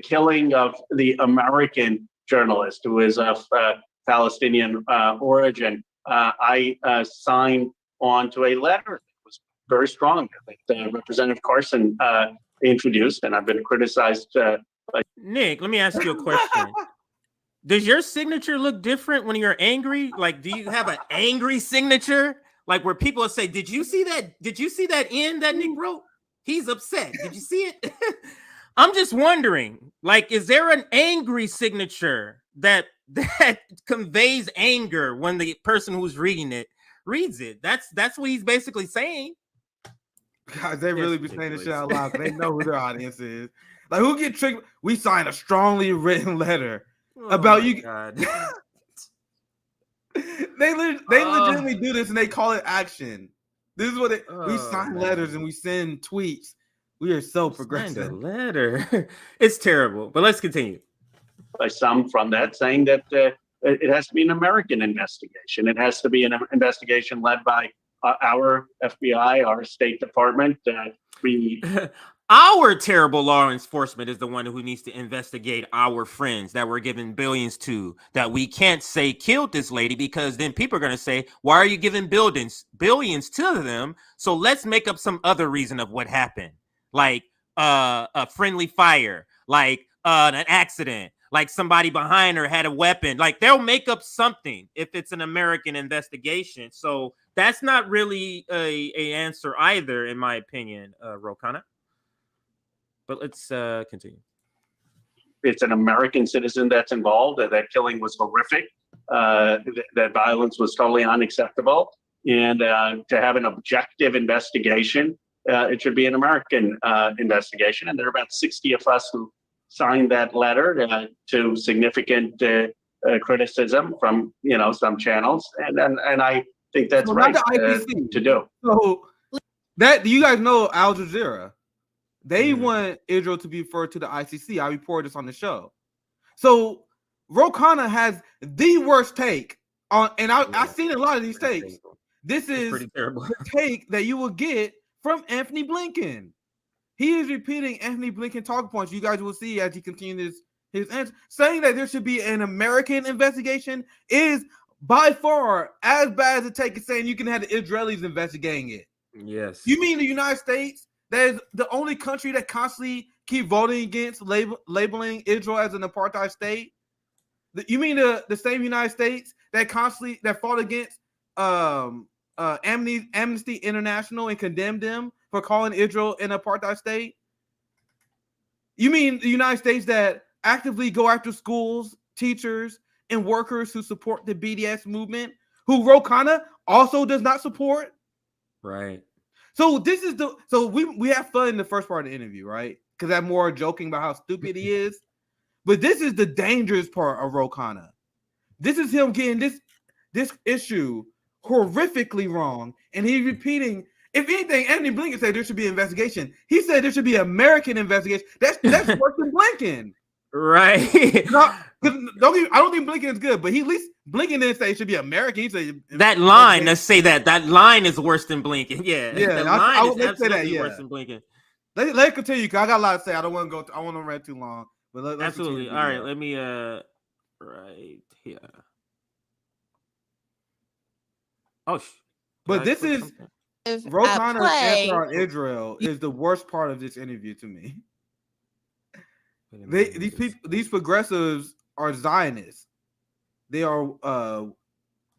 killing of the American journalist who is of Palestinian origin, I signed on to a letter that was very strong that Representative Carson introduced, and I've been criticized. Nick, let me ask you a question. Does your signature look different when you're angry? Like, do you have an angry signature? Like where people will say, did you see that? Did you see that end that Nick wrote? He's upset. Did you see it? I'm just wondering, like, is there an angry signature that conveys anger when the person who's reading it reads it? That's what he's basically saying. God, they really be saying this shit out loud because they know who their audience is. Like, who get triggered? We signed a strongly written letter Oh about my you. God. They legitimately do this and they call it action. This is what we sign letters man. and we send tweets. We are so Signed a progressive. letter. It's terrible, but let's continue. By some from that, saying that it has to be an American investigation. It has to be an investigation led by our FBI, our State Department. Our terrible law enforcement is the one who needs to investigate our friends that we're giving billions to, that we can't say killed this lady, because then people are going to say, why are you giving billions to them? So let's make up some other reason of what happened. Like a friendly fire, like an accident, like somebody behind her had a weapon. Like they'll make up something if it's an American investigation. So that's not really a answer either, in my opinion, Rokana. But let's continue. It's an American citizen that's involved. That killing was horrific. That violence was totally unacceptable. And to have an objective investigation, it should be an American investigation. And there are about 60 of us who signed that letter to significant criticism from some channels. And I think that's right to do. So that, do you guys know Al Jazeera? They want Israel to be referred to the ICC. I reported this on the show. So Khanna has the worst take on, and I've seen a lot of these takes. This is pretty terrible. The take that you will get from Anthony Blinken. He is repeating Anthony Blinken talking points. You guys will see as he continues his answer, saying that there should be an American investigation is by far as bad as a take as saying you can have the Israelis investigating it. Yes. You mean the United States? That is the only country that constantly keep voting against labeling Israel as an apartheid state. You mean the same United States that constantly fought against Amnesty International and condemned them for calling Israel an apartheid state? You mean the United States that actively go after schools, teachers, and workers who support the BDS movement, who Khanna also does not support? Right. So this is we have fun in the first part of the interview, right? Because I'm more joking about how stupid he is. But this is the dangerous part of Khanna. This is him getting this issue horrifically wrong, and he's repeating. If anything, Anthony Blinken said there should be an investigation. He said there should be an American investigation. That's worse than Blinken. Right. I don't think Blinken is good, but at least Blinken didn't say it should be American. He said that line. Let's say that line is worse than Blinken. Yeah, yeah. I would say that. Yeah, worse than Blinken. Let's continue because I got a lot to say. I don't want to go. I want to rant too long. But let's absolutely. All right, let me right here. Oh, but this is Khanna's answer on Israel is the worst part of this interview to me. These progressives are Zionists. They are.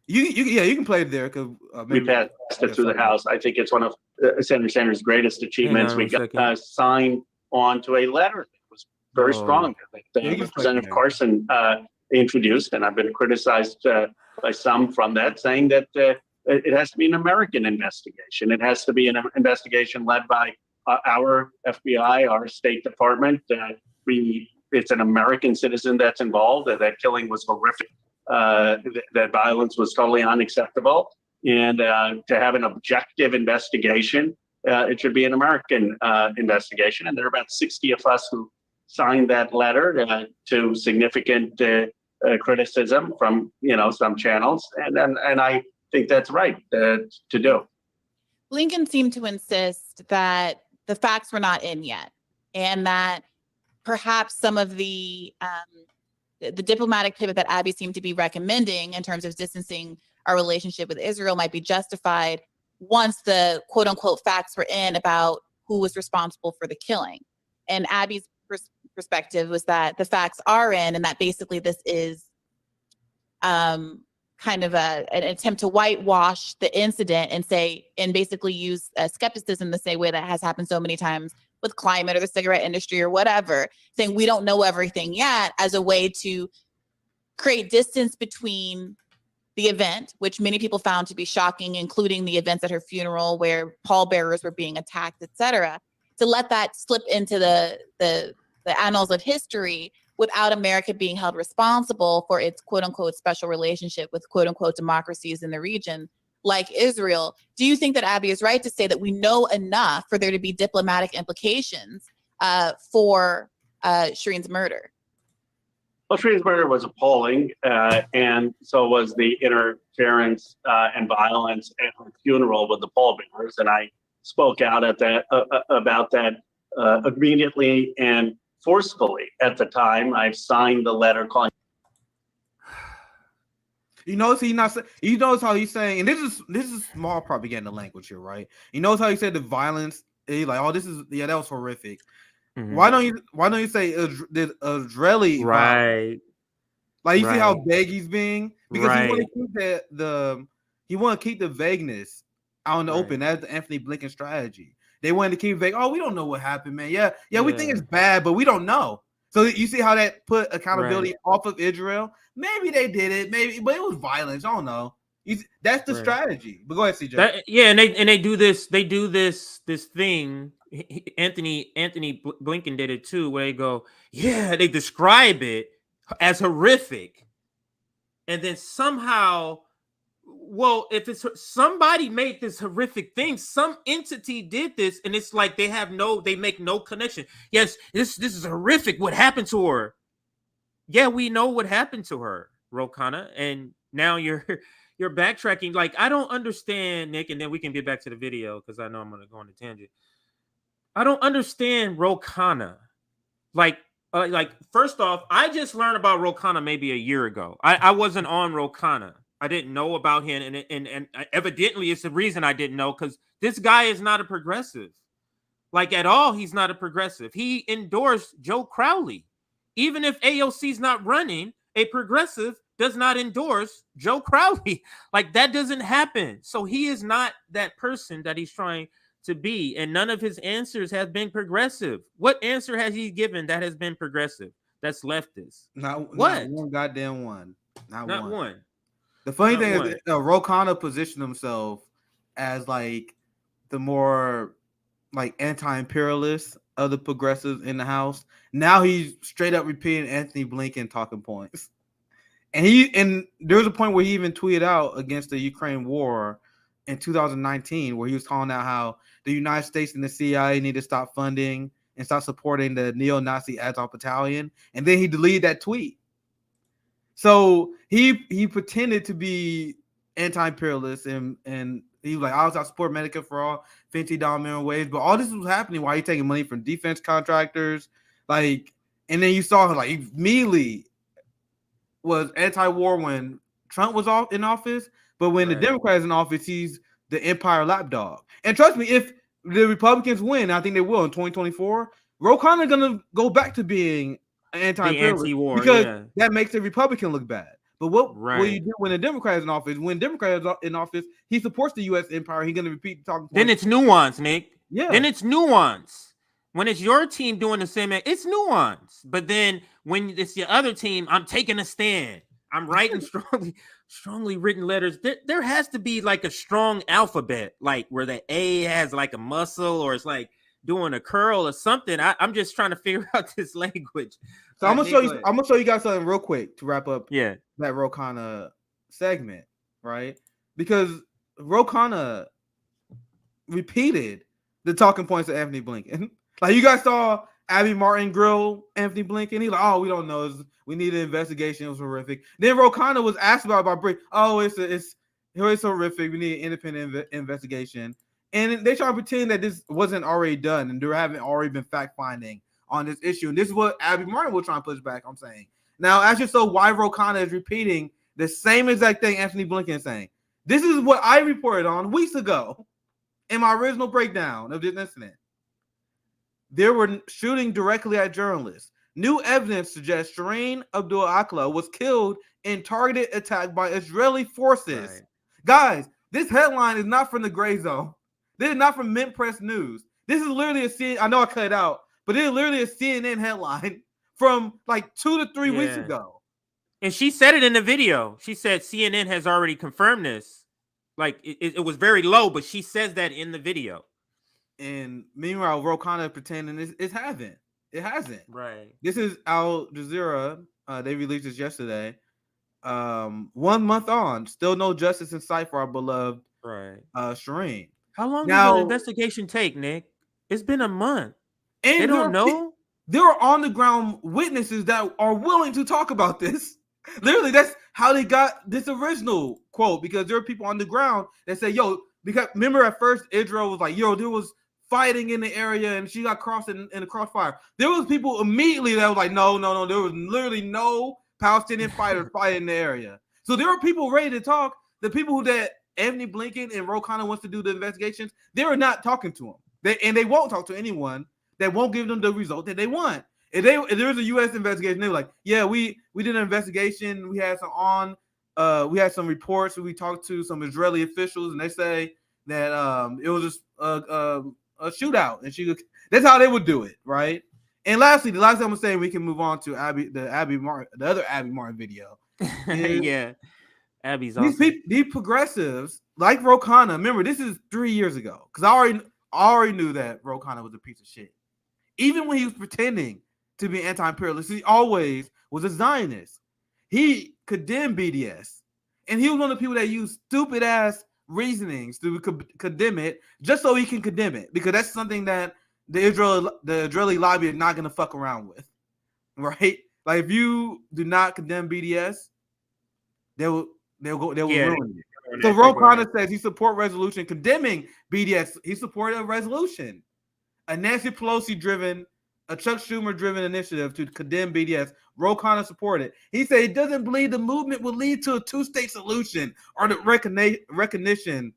You can play it there because we passed it through the House. I think it's one of Senator Sanders' greatest achievements. We got signed on to a letter that was very strong. That Representative Carson introduced, and I've been criticized by some from that, saying that it has to be an American investigation. It has to be an investigation led by our FBI, our State Department. It's an American citizen that's involved. That killing was horrific. That violence was totally unacceptable. And to have an objective investigation, it should be an American investigation. And there are about 60 of us who signed that letter to significant criticism from some channels. And I think that's right to do. Blinken seemed to insist that the facts were not in yet, and that perhaps some of the diplomatic pivot that Abby seemed to be recommending in terms of distancing our relationship with Israel might be justified once the quote unquote facts were in about who was responsible for the killing. And Abby's perspective was that the facts are in, and that basically this is kind of an attempt to whitewash the incident and basically use skepticism the same way that has happened so many times with climate or the cigarette industry or whatever, saying we don't know everything yet, as a way to create distance between the event, which many people found to be shocking, including the events at her funeral where pallbearers were being attacked, etc., to let that slip into the the annals of history without America being held responsible for its quote unquote special relationship with quote unquote democracies in the region like Israel. Do you think that Abby is right to say that we know enough for there to be diplomatic implications for Shireen's murder? Well, Shireen's murder was appalling, and so was the interference and violence at her funeral with the pallbearers. And I spoke out at that about that immediately and forcefully at the time. I've signed the letter calling. You notice he's not. You notice how he's saying, and this is small propaganda language here, right? You notice how he said the violence. He's like, oh, this is that was horrific. Mm-hmm. Why don't you say Israeli? Right. Like you see how vague he's being because right. he want to keep the vagueness out in the open. That's the Anthony Blinken strategy. They wanted to keep vague. Oh, we don't know what happened, man. Yeah, we think it's bad, but we don't know. So you see how that put accountability off of Israel. Maybe they did it, maybe, but it was violence. I don't know. That's the strategy. But go ahead, CJ. And they do this. They do this thing. Anthony Blinken did it too, where they go, they describe it as horrific, and then somehow, well, if it's somebody made this horrific thing, some entity did this, and it's like they make no connection. Yes, this is horrific. What happened to her? Yeah, we know what happened to her, Khanna, and now you're backtracking. Like, I don't understand, Nick, and then we can get back to the video because I know I'm going to go on a tangent. I don't understand Khanna. Like, first off, I just learned about Khanna maybe a year ago. I wasn't on Khanna. I didn't know about him, and evidently it's the reason I didn't know, because this guy is not a progressive. Like, at all, he's not a progressive. He endorsed Joe Crowley. Even if AOC's not running, a progressive does not endorse Joe Crowley. Like, that doesn't happen. So he is not that person that he's trying to be, and none of his answers have been progressive. What answer has he given that has been progressive? That's leftist. Not one goddamn one. Not one. The funny thing is, Khanna positioned himself as like the more like anti-imperialist of the progressives in the House. Now he's straight up repeating Anthony Blinken talking points, and there was a point where he even tweeted out against the Ukraine war in 2019, where he was calling out how the United States and the CIA need to stop funding and stop supporting the neo-Nazi Azov Battalion, and then he deleted that tweet. So he pretended to be anti-imperialist, and he was like, I support Medicare for all, $50 minimum wage, but all this was happening while he's taking money from defense contractors, like, and then you saw him like immediately was anti-war when Trump was in office, but when the Democrats in office, he's the empire lapdog. And trust me, if the Republicans win, I think they will in 2024, Khanna gonna go back to being anti-imperialist, anti-war, because that makes the Republican look bad. But what will you do when the Democrats in office? When Democrats are in office, he supports the U.S. empire. He's gonna repeat the talking points. Then it's nuance, Nick. Yeah. Then it's nuance. When it's your team doing the same, it's nuance. But then when it's the other team, I'm taking a stand. I'm writing strongly written letters. There has to be like a strong alphabet, like where the A has like a muscle, or it's like doing a curl or something. I'm just trying to figure out this language. So I'm gonna show you guys something real quick to wrap up. Yeah, that Khanna segment, right? Because Khanna repeated the talking points of Anthony Blinken. Like, you guys saw Abby Martin grill Anthony Blinken. He's like, oh, we don't know. We need an investigation. It was horrific. Then Khanna was asked about Brick. Oh, it's horrific. We need an independent investigation. And they try to pretend that this wasn't already done and there haven't already been fact finding on this issue. And this is what Abby Martin will try and push back. I'm saying. Now, as you saw, why Khanna is repeating the same exact thing Anthony Blinken is saying. This is what I reported on weeks ago in my original breakdown of this incident. There were shooting directly at journalists. New evidence suggests Shireen Abdul-Akleh was killed in targeted attack by Israeli forces. Right. Guys, this headline is not from the Grayzone. This is not from Mint Press News. This is literally a CNN. I know I cut it out, but it is literally a CNN headline from like 2 to 3 weeks ago. And she said it in the video. She said CNN has already confirmed this. Like, it was very low, but she says that in the video. And meanwhile, Khanna pretending it haven't. It hasn't. Right. This is Al Jazeera. They released this yesterday. 1 month on, still no justice in sight for our beloved Shireen. How long does Now, an investigation take, Nick? It's been a month. and They don't know. There are on the ground witnesses that are willing to talk about this. Literally, that's how they got this original quote, because there are people on the ground that say, yo, because remember at first Israel was like, yo, there was fighting in the area and she got crossed in the crossfire. There was people immediately that was like, no, there was literally no Palestinian fighters fighting in the area. So there are people ready to talk. The people that Anthony Blinken and Ro Khanna wants to do the investigations, they are not talking to them. They won't talk to anyone that won't give them the result that they want. If there's a U.S. investigation, they were like, yeah, we did an investigation. We had we had some reports. We talked to some Israeli officials, and they say that it was just a shootout, and that's how they would do it, right? And lastly, the last thing I'm saying, we can move on to the other Abby Martin video. Yeah, Abby's awesome. These progressives, like Ro Khanna, remember this is 3 years ago, because I already knew that Ro Khanna was a piece of shit. Even when he was pretending to be anti-imperialist, he always was a Zionist. He condemned BDS, and he was one of the people that used stupid ass reasonings to condemn it, just so he can condemn it, because that's something that the Israeli lobby is not going to fuck around with, right? Like if you do not condemn BDS, they'll ruin it. So Ro Khanna says he support resolution condemning BDS. He supported a resolution, a Nancy Pelosi driven, a Chuck Schumer driven initiative to condemn BDS. Ro Khanna supported. He said he doesn't believe the movement will lead to a two-state solution or the recognition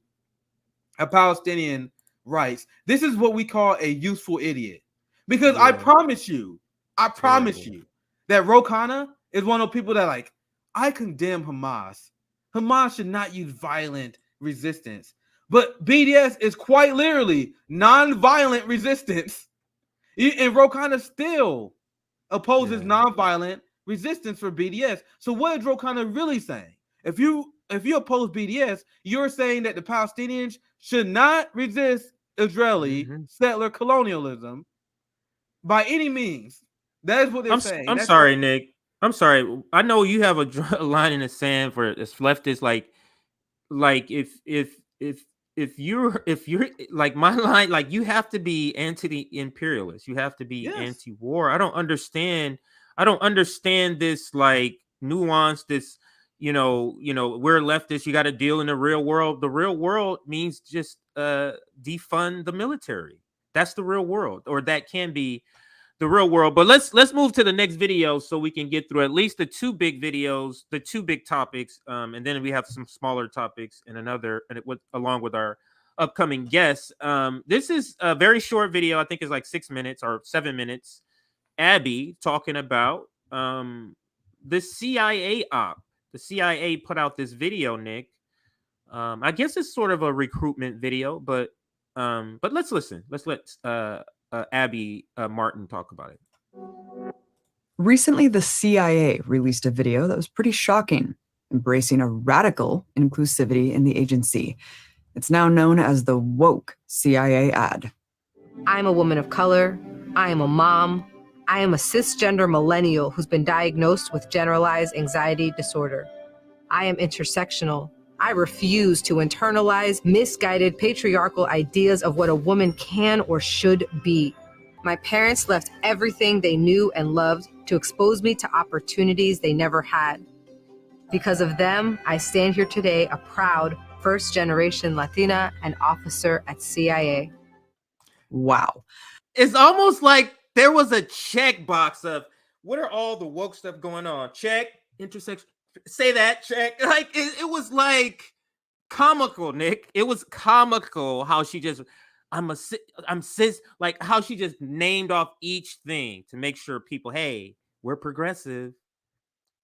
of Palestinian rights. This is what we call a useful idiot. Because I promise you that Ro Khanna is one of the people that like, I condemn Hamas. Hamas should not use violent resistance. But BDS is quite literally non-violent resistance. And Ro Khanna still opposes non-violent resistance for BDS. So what is Ro Khanna really saying? If you oppose BDS, you're saying that the Palestinians should not resist Israeli settler colonialism by any means. That is what they're saying. I'm sorry, Nick. I'm sorry. I know you have a line in the sand for this leftist. Like if you're like my line, like you have to be anti-imperialist. You have to be anti-war. I don't understand this like nuance. This we're leftists. You got to deal in the real world. The real world means just defund the military. That's the real world, or that can be the real world. But let's move to the next video so we can get through at least the two big videos, the two big topics, and then we have some smaller topics and along with our upcoming guests. This is a very short video. I think it's like 6 minutes or 7 minutes. Abby talking about the CIA op. The CIA put out this video, Nick. I guess it's sort of a recruitment video, but let's listen. Let's let Abby Martin talk about it. Recently, the CIA released a video that was pretty shocking, embracing a radical inclusivity in the agency. It's now known as the woke CIA ad. I'm a woman of color. I am a mom. I am a cisgender millennial who's been diagnosed with generalized anxiety disorder. I am intersectional. I refuse to internalize misguided patriarchal ideas of what a woman can or should be. My parents left everything they knew and loved to expose me to opportunities they never had. Because of them, I stand here today a proud first-generation Latina and officer at CIA. Wow. It's almost like there was a checkbox of what are all the woke stuff going on? Check, intersection, say that, check. Like it was like comical, Nick. It was comical how she just, I'm cis, like how she just named off each thing to make sure people, hey, we're progressive.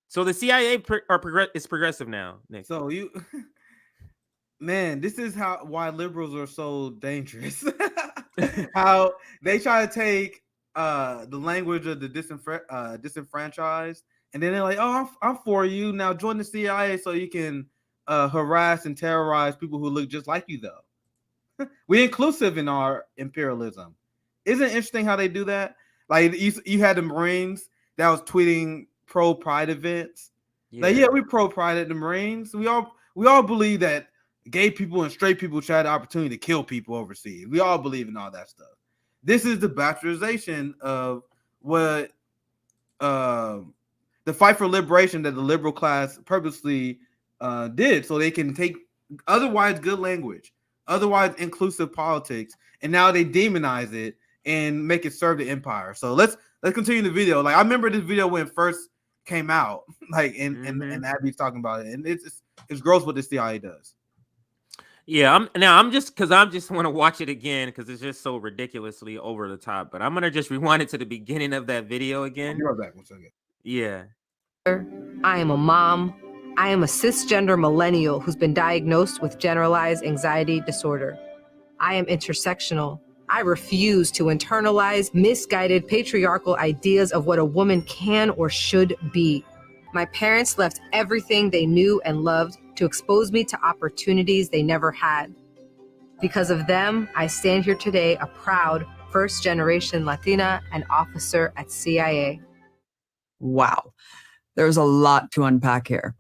So the CIA is progressive now, Nick. So man, this is why liberals are so dangerous. How they try to take the language of the disenfranchised, and then they're like, "Oh, I'm for you now. Join the CIA so you can harass and terrorize people who look just like you." Though we're inclusive in our imperialism. Isn't it interesting how they do that? Like you had the Marines that was tweeting pro Pride events. Like, yeah, we pro Pride at the Marines. We all believe that gay people and straight people should have the opportunity to kill people overseas. We all believe in all that stuff. This is the bastardization of what the fight for liberation that the liberal class purposely did, so they can take otherwise good language, otherwise inclusive politics, and now they demonize it and make it serve the empire. So let's continue the video. Like, I remember this video when it first came out, like, and Abby's talking about it, and it's gross what the CIA does. Yeah, I'm just want to watch it again because it's just so ridiculously over the top. But I'm gonna just rewind it to the beginning of that video again. I'll be right back. 1 second. Yeah. I am a mom. I am a cisgender millennial who's been diagnosed with generalized anxiety disorder. I am intersectional. I refuse to internalize misguided patriarchal ideas of what a woman can or should be. My parents left everything they knew and loved to expose me to opportunities they never had. Because of them, I stand here today a proud first-generation Latina and officer at CIA. Wow. There's a lot to unpack here.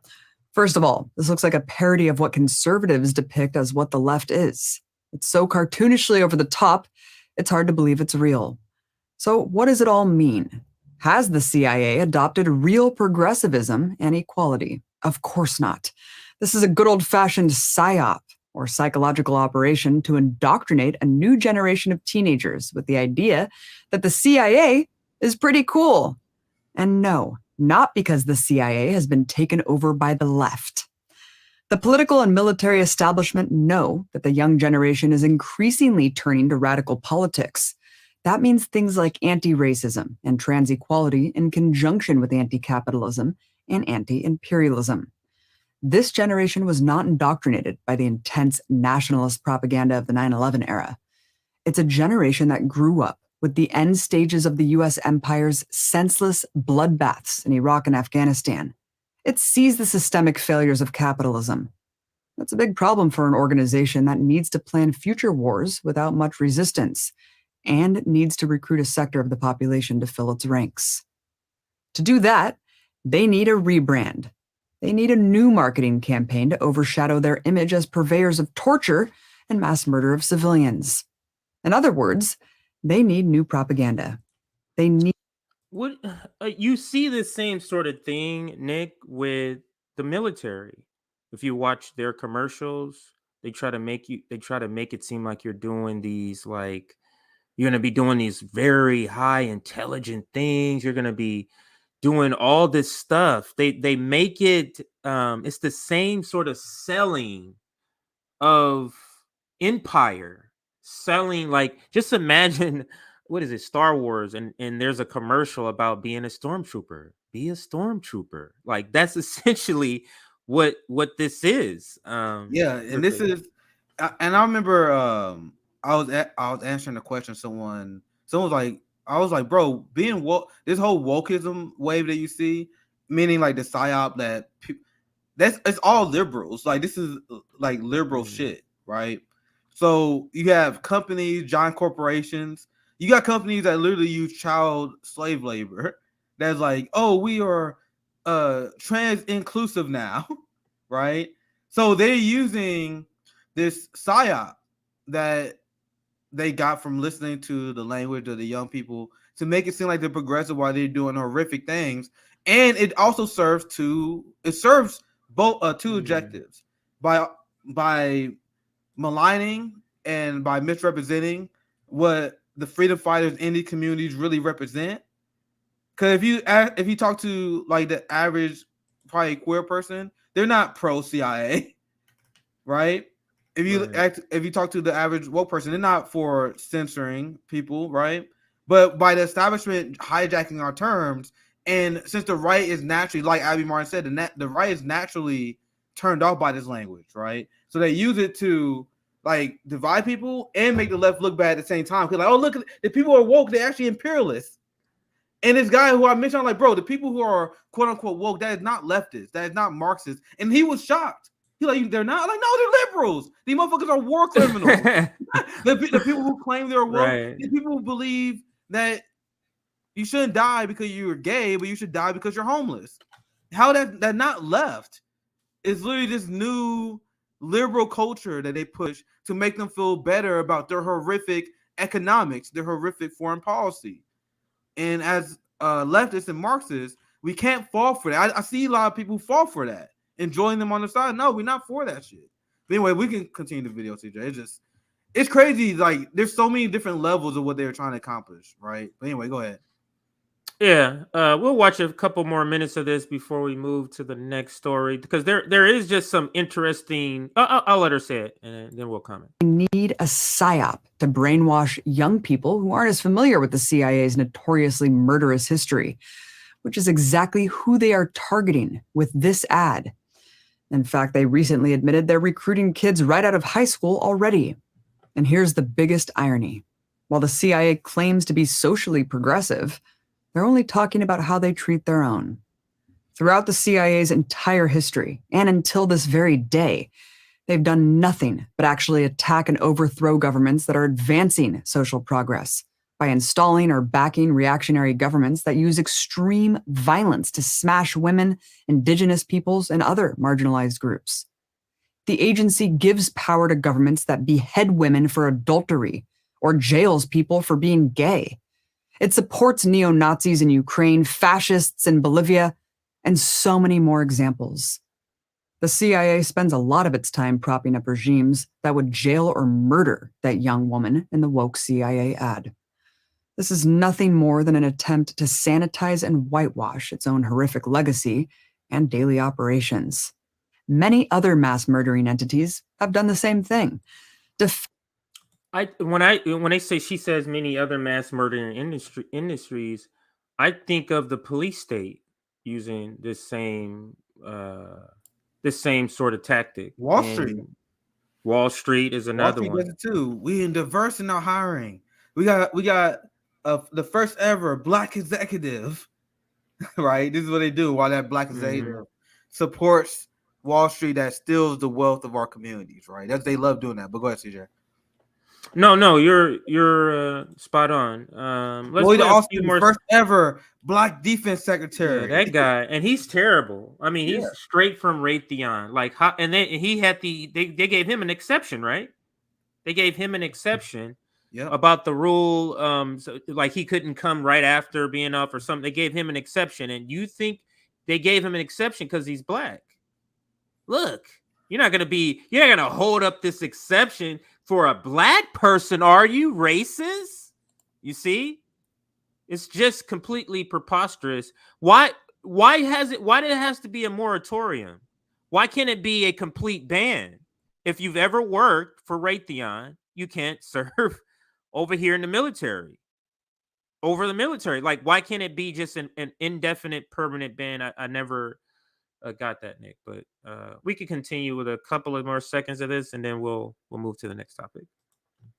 First of all, this looks like a parody of what conservatives depict as what the left is. It's so cartoonishly over the top, it's hard to believe it's real. So what does it all mean? Has the CIA adopted real progressivism and equality? Of course not. This is a good old-fashioned PsyOp, or psychological operation, to indoctrinate a new generation of teenagers with the idea that the CIA is pretty cool. And no, not because the CIA has been taken over by the left. The political and military establishment know that the young generation is increasingly turning to radical politics. That means things like anti-racism and trans equality in conjunction with anti-capitalism and anti-imperialism. This generation was not indoctrinated by the intense nationalist propaganda of the 9/11 era. It's a generation that grew up with the end stages of the US empire's senseless bloodbaths in Iraq and Afghanistan. It sees the systemic failures of capitalism. That's a big problem for an organization that needs to plan future wars without much resistance and needs to recruit a sector of the population to fill its ranks. To do that, they need a rebrand. They need a new marketing campaign to overshadow their image as purveyors of torture and mass murder of civilians. In other words, they need new propaganda. They need... What you see the same sort of thing, Nick, with the military. If you watch their commercials, they try to make it seem like you're doing these, like, you're going to be doing these very high intelligent things. You're going to be doing all this stuff. They make it it's the same sort of selling of empire, selling, like, just imagine, what is it, Star Wars, and there's a commercial about being a stormtrooper. Be a stormtrooper. Like, that's essentially what this is. Yeah, and this is, and I remember I was answering a question. Someone was like, I was like, bro, being woke, this whole wokeism wave that you see, meaning like the PsyOp that it's all liberals. Like, this is like liberal shit, right? So you have companies, giant corporations. You got companies that literally use child slave labor. That's like, oh, we are trans inclusive now, right? So they're using this PsyOp that they got from listening to the language of the young people to make it seem like they're progressive while they're doing horrific things. And it also serves both two objectives by maligning and by misrepresenting what the freedom fighters in these communities really represent. Because if you talk to like the average probably queer person, they're not pro CIA, right? If you talk to the average woke person, they're not for censoring people, right? But by the establishment hijacking our terms, and since the right is naturally, like Abby Martin said, the right is naturally turned off by this language, right? So they use it to like divide people and make the left look bad at the same time. Because like, oh, look, the people who are woke, they're actually imperialists. And this guy who I mentioned, I'm like, bro, the people who are quote unquote woke, that is not leftist, that is not Marxist. And he was shocked. He's like, they're not. I'm like, no, they're liberals. These motherfuckers are war criminals. the people who claim they're woke, right. The people who believe that You shouldn't die because you're gay, but you should die because you're homeless. How that not left? It's literally this new liberal culture that they push to make them feel better about their horrific economics, their horrific foreign policy. And as leftists and Marxists, we can't fall for that. I see a lot of people fall for that and join them on the side. No, we're not for that shit. But anyway, we can continue the video, CJ. It's crazy. Like, there's so many different levels of what they're trying to accomplish, right? But anyway, go ahead. Yeah, we'll watch a couple more minutes of this before we move to the next story, because there is just some interesting. I'll let her say it, and then we'll comment. We need a PsyOp to brainwash young people who aren't as familiar with the CIA's notoriously murderous history, which is exactly who they are targeting with this ad. In fact, they recently admitted they're recruiting kids right out of high school already. And here's the biggest irony. While the CIA claims to be socially progressive, they're only talking about how they treat their own. Throughout the CIA's entire history, and until this very day, they've done nothing but actually attack and overthrow governments that are advancing social progress by installing or backing reactionary governments that use extreme violence to smash women, indigenous peoples, and other marginalized groups. The agency gives power to governments that behead women for adultery or jails people for being gay. It supports neo-Nazis in Ukraine, fascists in Bolivia, and so many more examples. The CIA spends a lot of its time propping up regimes that would jail or murder that young woman in the woke CIA ad. This is nothing more than an attempt to sanitize and whitewash its own horrific legacy and daily operations. Many other mass murdering entities have done the same thing. When they say, she says many other mass murdering industries, I think of the police state using this same sort of tactic. Wall Street. Wall Street is another one. Does it too. We in diverse in our hiring. We got the first ever Black executive, right? This is what they do. While that Black executive supports Wall Street, that steals the wealth of our communities, right? They love doing that. But go ahead, CJ. No, you're spot on. Let's Lloyd Austin, first ever Black defense secretary. Yeah, that guy, and he's terrible. I mean, he's straight from Raytheon. Like, and then he had they gave him an exception, right? They gave him an exception about the rule. So, like, he couldn't come right after being off or something. They gave him an exception, and you think they gave him an exception because he's Black? Look, you're not gonna hold up this exception for a Black person, are you? Racist? You see, it's just completely preposterous. Why did it has to be a moratorium? Why can't it be a complete ban? If you've ever worked for Raytheon, you can't serve over here in the military. Over the military, like, why can't it be just an indefinite permanent ban? I never got that, Nick, but we could continue with a couple of more seconds of this, and then we'll move to the next topic.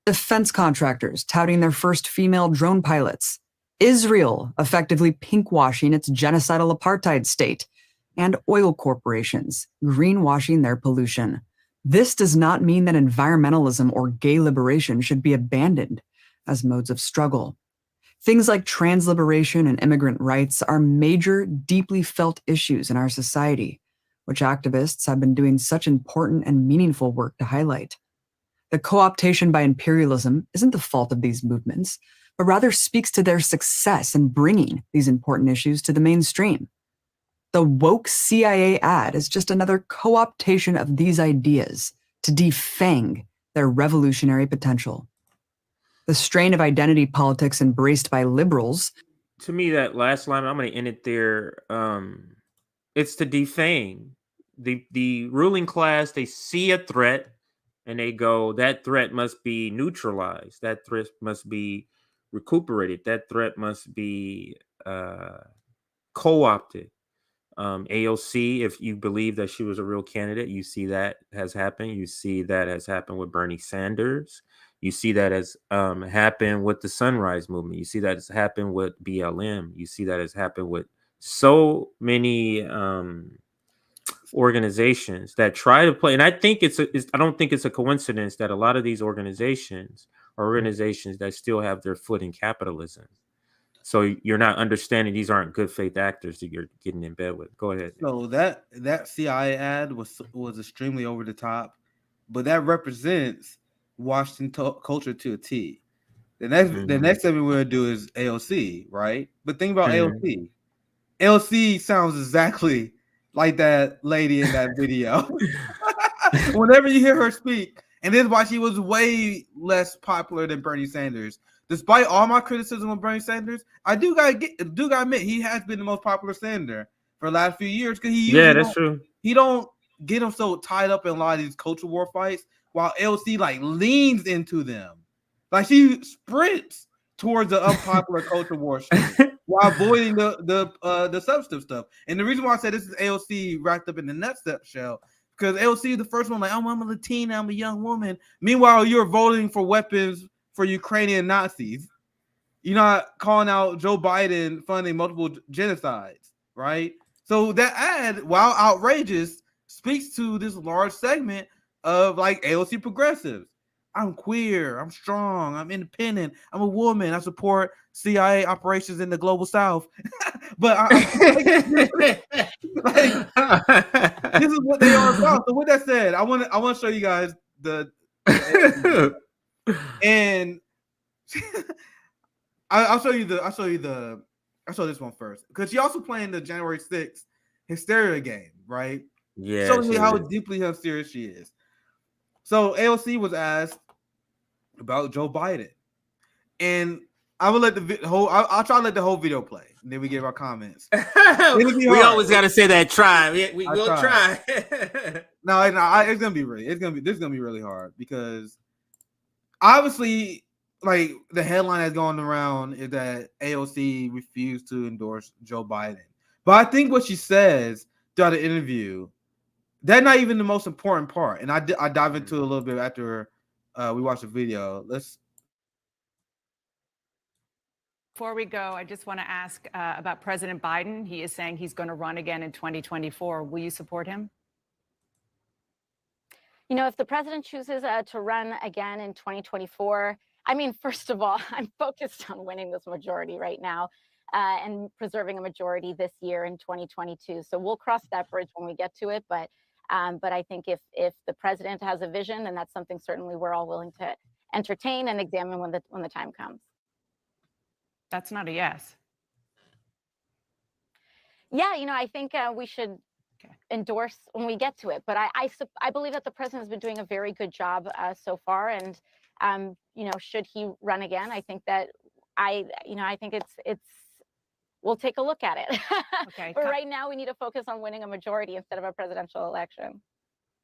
Defense contractors touting their first female drone pilots, Israel effectively pinkwashing its genocidal apartheid state, and oil corporations greenwashing their pollution. This does not mean that environmentalism or gay liberation should be abandoned as modes of struggle. Things like trans liberation and immigrant rights are major, deeply felt issues in our society, which activists have been doing such important and meaningful work to highlight. The co-optation by imperialism isn't the fault of these movements, but rather speaks to their success in bringing these important issues to the mainstream. The woke CIA ad is just another co-optation of these ideas to defang their revolutionary potential. The strain of identity politics embraced by liberals. To me, that last line, I'm going to end it there. It's to defang the ruling class. They see a threat and they go, that threat must be neutralized. That threat must be recuperated. That threat must be co-opted. AOC, if you believe that she was a real candidate, you see that has happened. You see that has happened with Bernie Sanders. You see that has happened with the Sunrise Movement. You see that has happened with BLM. You see that has happened with so many organizations that try to play. And I think I don't think it's a coincidence that a lot of these organizations are organizations that still have their foot in capitalism. So you're not understanding these aren't good faith actors that you're getting in bed with. Go ahead. So that CIA ad was extremely over the top, but that represents Washington culture to a T. The next thing we're gonna do is AOC, right? But think about AOC. AOC sounds exactly like that lady in that video. Whenever you hear her speak, and this is why she was way less popular than Bernie Sanders. Despite all my criticism of Bernie Sanders, I do gotta admit he has been the most popular senator for the last few years because that's true. He don't get him so tied up in a lot of these culture war fights, while AOC like leans into them, like she sprints towards the unpopular culture war shit while avoiding the substantive stuff. And the reason why I said this is AOC wrapped up in the nutshell, because AOC is the first one like, oh, I'm a Latina, I'm a young woman. Meanwhile, you're voting for weapons for Ukrainian Nazis. You're not calling out Joe Biden funding multiple genocides, right? So that ad, while outrageous, speaks to this large segment of like AOC progressives. I'm queer, I'm strong, I'm independent, I'm a woman, I support CIA operations in the global South. But this is what they are about. So with that said, I want to show you guys the and I'll show this one first, because she also playing the January 6th hysteria game, right? Yeah, showing me how deeply serious she is. So AOC was asked about Joe Biden, and I will let I'll try to let the whole video play, and then we give our comments. We always got to say that. Try. We will try. No, it's gonna be really hard, because obviously, like, the headline that's going around is that AOC refused to endorse Joe Biden. But I think what she says throughout the interview, that's not even the most important part. And I dive into it a little bit after we watch the video. Before we go, I just want to ask about President Biden. He is saying he's going to run again in 2024. Will you support him? You know, if the president chooses to run again in 2024, I mean, first of all, I'm focused on winning this majority right now and preserving a majority this year in 2022. So we'll cross that bridge when we get to it. But I think if the president has a vision, then that's something certainly we're all willing to entertain and examine when the time comes. That's not a yes. Yeah, you know, I think we should endorse when we get to it. But I believe that the president has been doing a very good job so far. And, you know, should he run again, I think that I think it's we'll take a look at it. Okay. But right now we need to focus on winning a majority instead of a presidential election.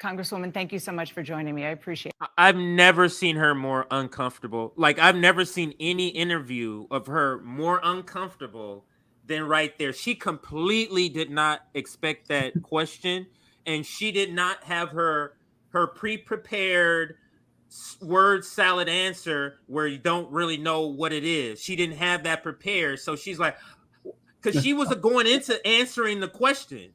Congresswoman, thank you so much for joining me. I appreciate it. I've never seen her more uncomfortable. Like, I've never seen any interview of her more uncomfortable than right there. She completely did not expect that question, and she did not have her pre-prepared word salad answer where you don't really know what it is. She didn't have that prepared, so she's like, because she was going into answering the question.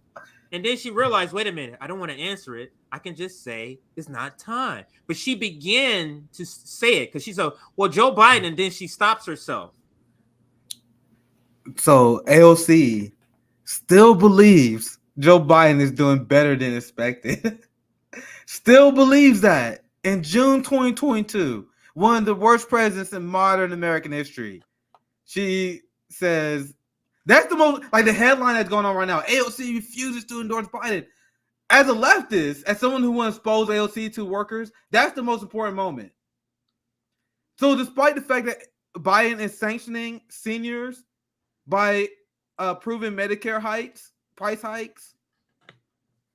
And then she realized, wait a minute, I don't want to answer it. I can just say it's not time. But she began to say it because she's well, Joe Biden, and then she stops herself. So AOC still believes Joe Biden is doing better than expected. Still believes that in June 2022, one of the worst presidents in modern American history. She says, that's the most, like, the headline that's going on right now. AOC refuses to endorse Biden. As a leftist, as someone who wants to expose AOC to workers, that's the most important moment. So despite the fact that Biden is sanctioning seniors by approving Medicare price hikes,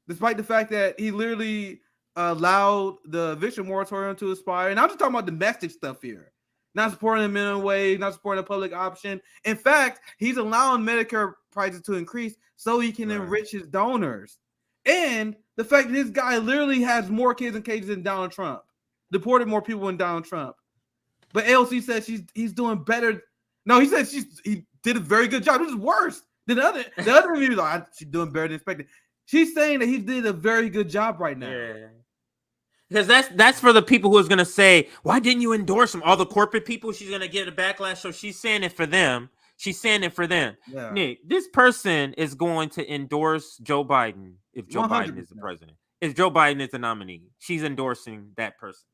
despite the fact that he literally allowed the eviction moratorium to expire, and I'm just talking about domestic stuff here. Not supporting the minimum wage, not supporting a public option. In fact, he's allowing Medicare prices to increase so he can enrich his donors. And the fact that this guy literally has more kids in cages than Donald Trump, deported more people than Donald Trump. But AOC says he's doing better. No, he said he did a very good job. This is worse than the other interviews. Like, she's doing better than expected. She's saying that he did a very good job right now. Yeah. Because that's for the people who is going to say, why didn't you endorse him? All the corporate people, she's going to get a backlash. So she's saying it for them. She's saying it for them. Yeah. Nick, this person is going to endorse Joe Biden if Joe 100%. Biden is the president. If Joe Biden is the nominee, she's endorsing that person.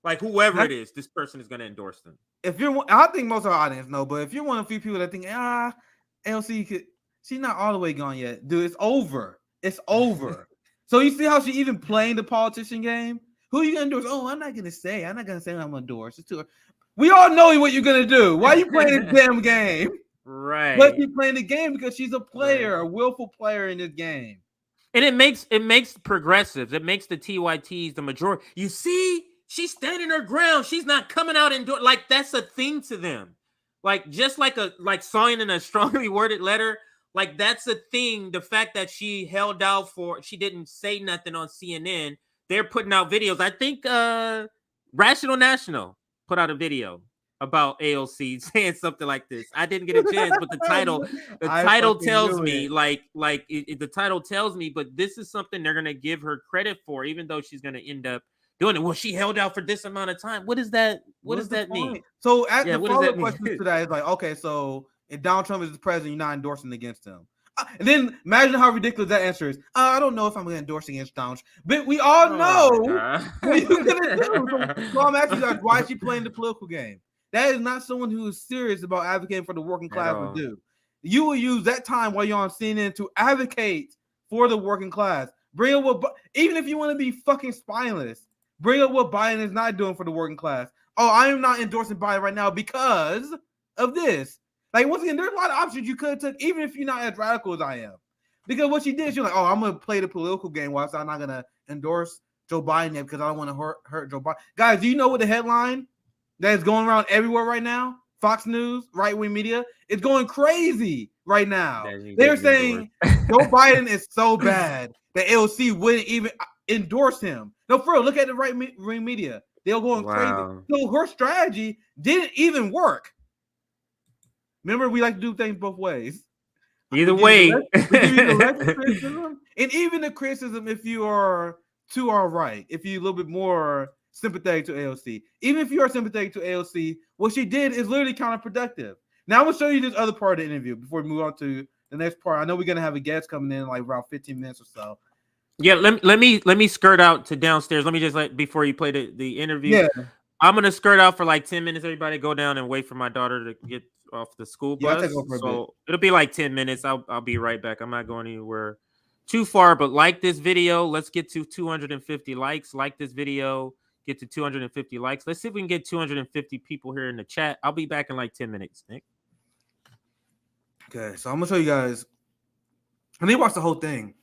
Like whoever it is, this person is going to endorse them. If you're, I think most of our audience know, but if you're one of the few people that think, AOC could, she's not all the way gone yet, dude. It's over. It's over. So you see how she even playing the politician game? Who are you gonna endorse? Oh, I'm not gonna say I'm gonna endorse. It's too. We all know what you're gonna do. Why are you playing this damn game? Right. But she's playing the game because she's a player, a willful player in this game. And it makes progressives, it makes the TYTs the majority. You see, she's standing her ground. She's not coming out and doing like that's a thing to them. Like just like signing a strongly worded letter, like that's a thing. The fact that she held out she didn't say nothing on CNN. They're putting out videos. I think Rational National put out a video about AOC saying something like this. I didn't get a chance, but the title tells me the title tells me, but this is something they're gonna give her credit for, even though she's gonna end up doing it. Well, she held out for this amount of time. What does that mean? So the follow-up question to that is like, okay, so if Donald Trump is the president, you're not endorsing against him. And then imagine how ridiculous that answer is. I don't know if I'm going to endorse against Donald Trump, but we all know what you're going to do. So I'm asking you guys, why is she playing the political game? That is not someone who is serious about advocating for the working class would do. You will use that time while you're on CNN to advocate for the working class. Bring up what, even if you want to be fucking spineless, bring up what Biden is not doing for the working class. Oh, I am not endorsing Biden right now because of this. Like, once again, there's a lot of options you could have took, even if you're not as radical as I am. Because what she did, she's like, oh, I'm going to play the political game whilst I'm not going to endorse Joe Biden because I don't want to hurt Joe Biden. Guys, do you know what the headline that is going around everywhere right now? Fox News, right-wing media, it's going crazy right now. They're saying Joe Biden is so bad that AOC wouldn't even endorse him. No, for real, look at the right-wing media. They're going crazy. So her strategy didn't even work. Remember, we like to do things both ways. Either way. We give you the left criticism, and even the criticism if you are to our right, if you're a little bit more sympathetic to AOC. Even if you are sympathetic to AOC, what she did is literally counterproductive. Now I'm going to show you this other part of the interview before we move on to the next part. I know we're going to have a guest coming in like around 15 minutes or so. Yeah, let me skirt out to downstairs. Let me just before you play the interview. Yeah. I'm gonna skirt out for like 10 minutes. Everybody go down and wait for my daughter to get off the school bus. So it'll be like 10 minutes. I'll be right back. I'm not going anywhere too far, but like this video. Let's get to 250 likes. Like this video, get to 250 likes. Let's see if we can get 250 people here in the chat. I'll be back in like 10 minutes, Nick. Okay, so I'm gonna show you guys. I need to watch the whole thing.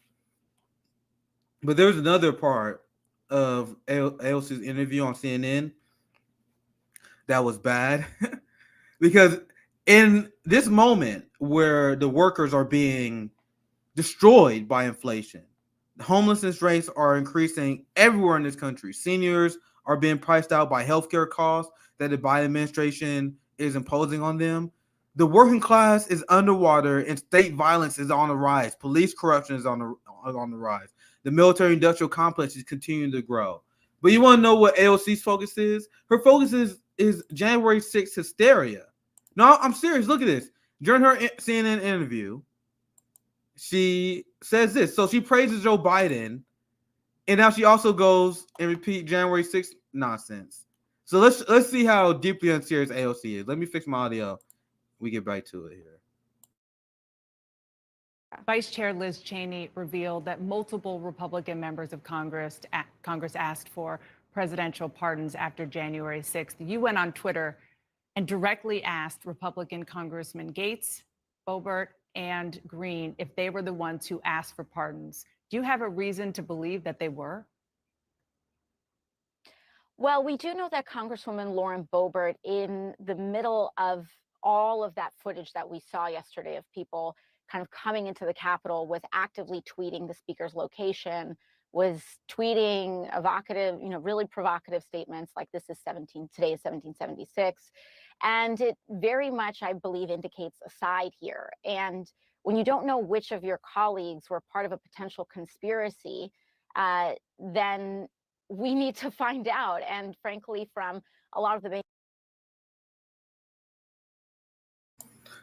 But there's another part of AOC's interview on CNN that was bad because in this moment where the workers are being destroyed by inflation, the homelessness rates are increasing everywhere in this country. Seniors are being priced out by healthcare costs that the Biden administration is imposing on them. The working class is underwater and state violence is on the rise. Police corruption is on the rise. The military-industrial complex is continuing to grow. But you want to know what AOC's focus is? Her focus is January 6th hysteria. No, I'm serious. Look at this. During her CNN interview, she says this. So she praises Joe Biden, and now she also goes and repeats January 6th nonsense. So let's see how deeply unserious AOC is. Let me fix my audio. We get back to it here. Vice Chair Liz Cheney revealed that multiple Republican members of Congress asked for presidential pardons after January 6th. You went on Twitter and directly asked Republican Congressman Gates, Boebert, and Green if they were the ones who asked for pardons. Do you have a reason to believe that they were? Well, we do know that Congresswoman Lauren Boebert, in the middle of all of that footage that we saw yesterday of people kind of coming into the Capitol, was actively tweeting the speaker's location, was tweeting evocative, really provocative statements like today is 1776. And it very much, I believe, indicates a side here. And when you don't know which of your colleagues were part of a potential conspiracy, then we need to find out. And frankly, from a lot of the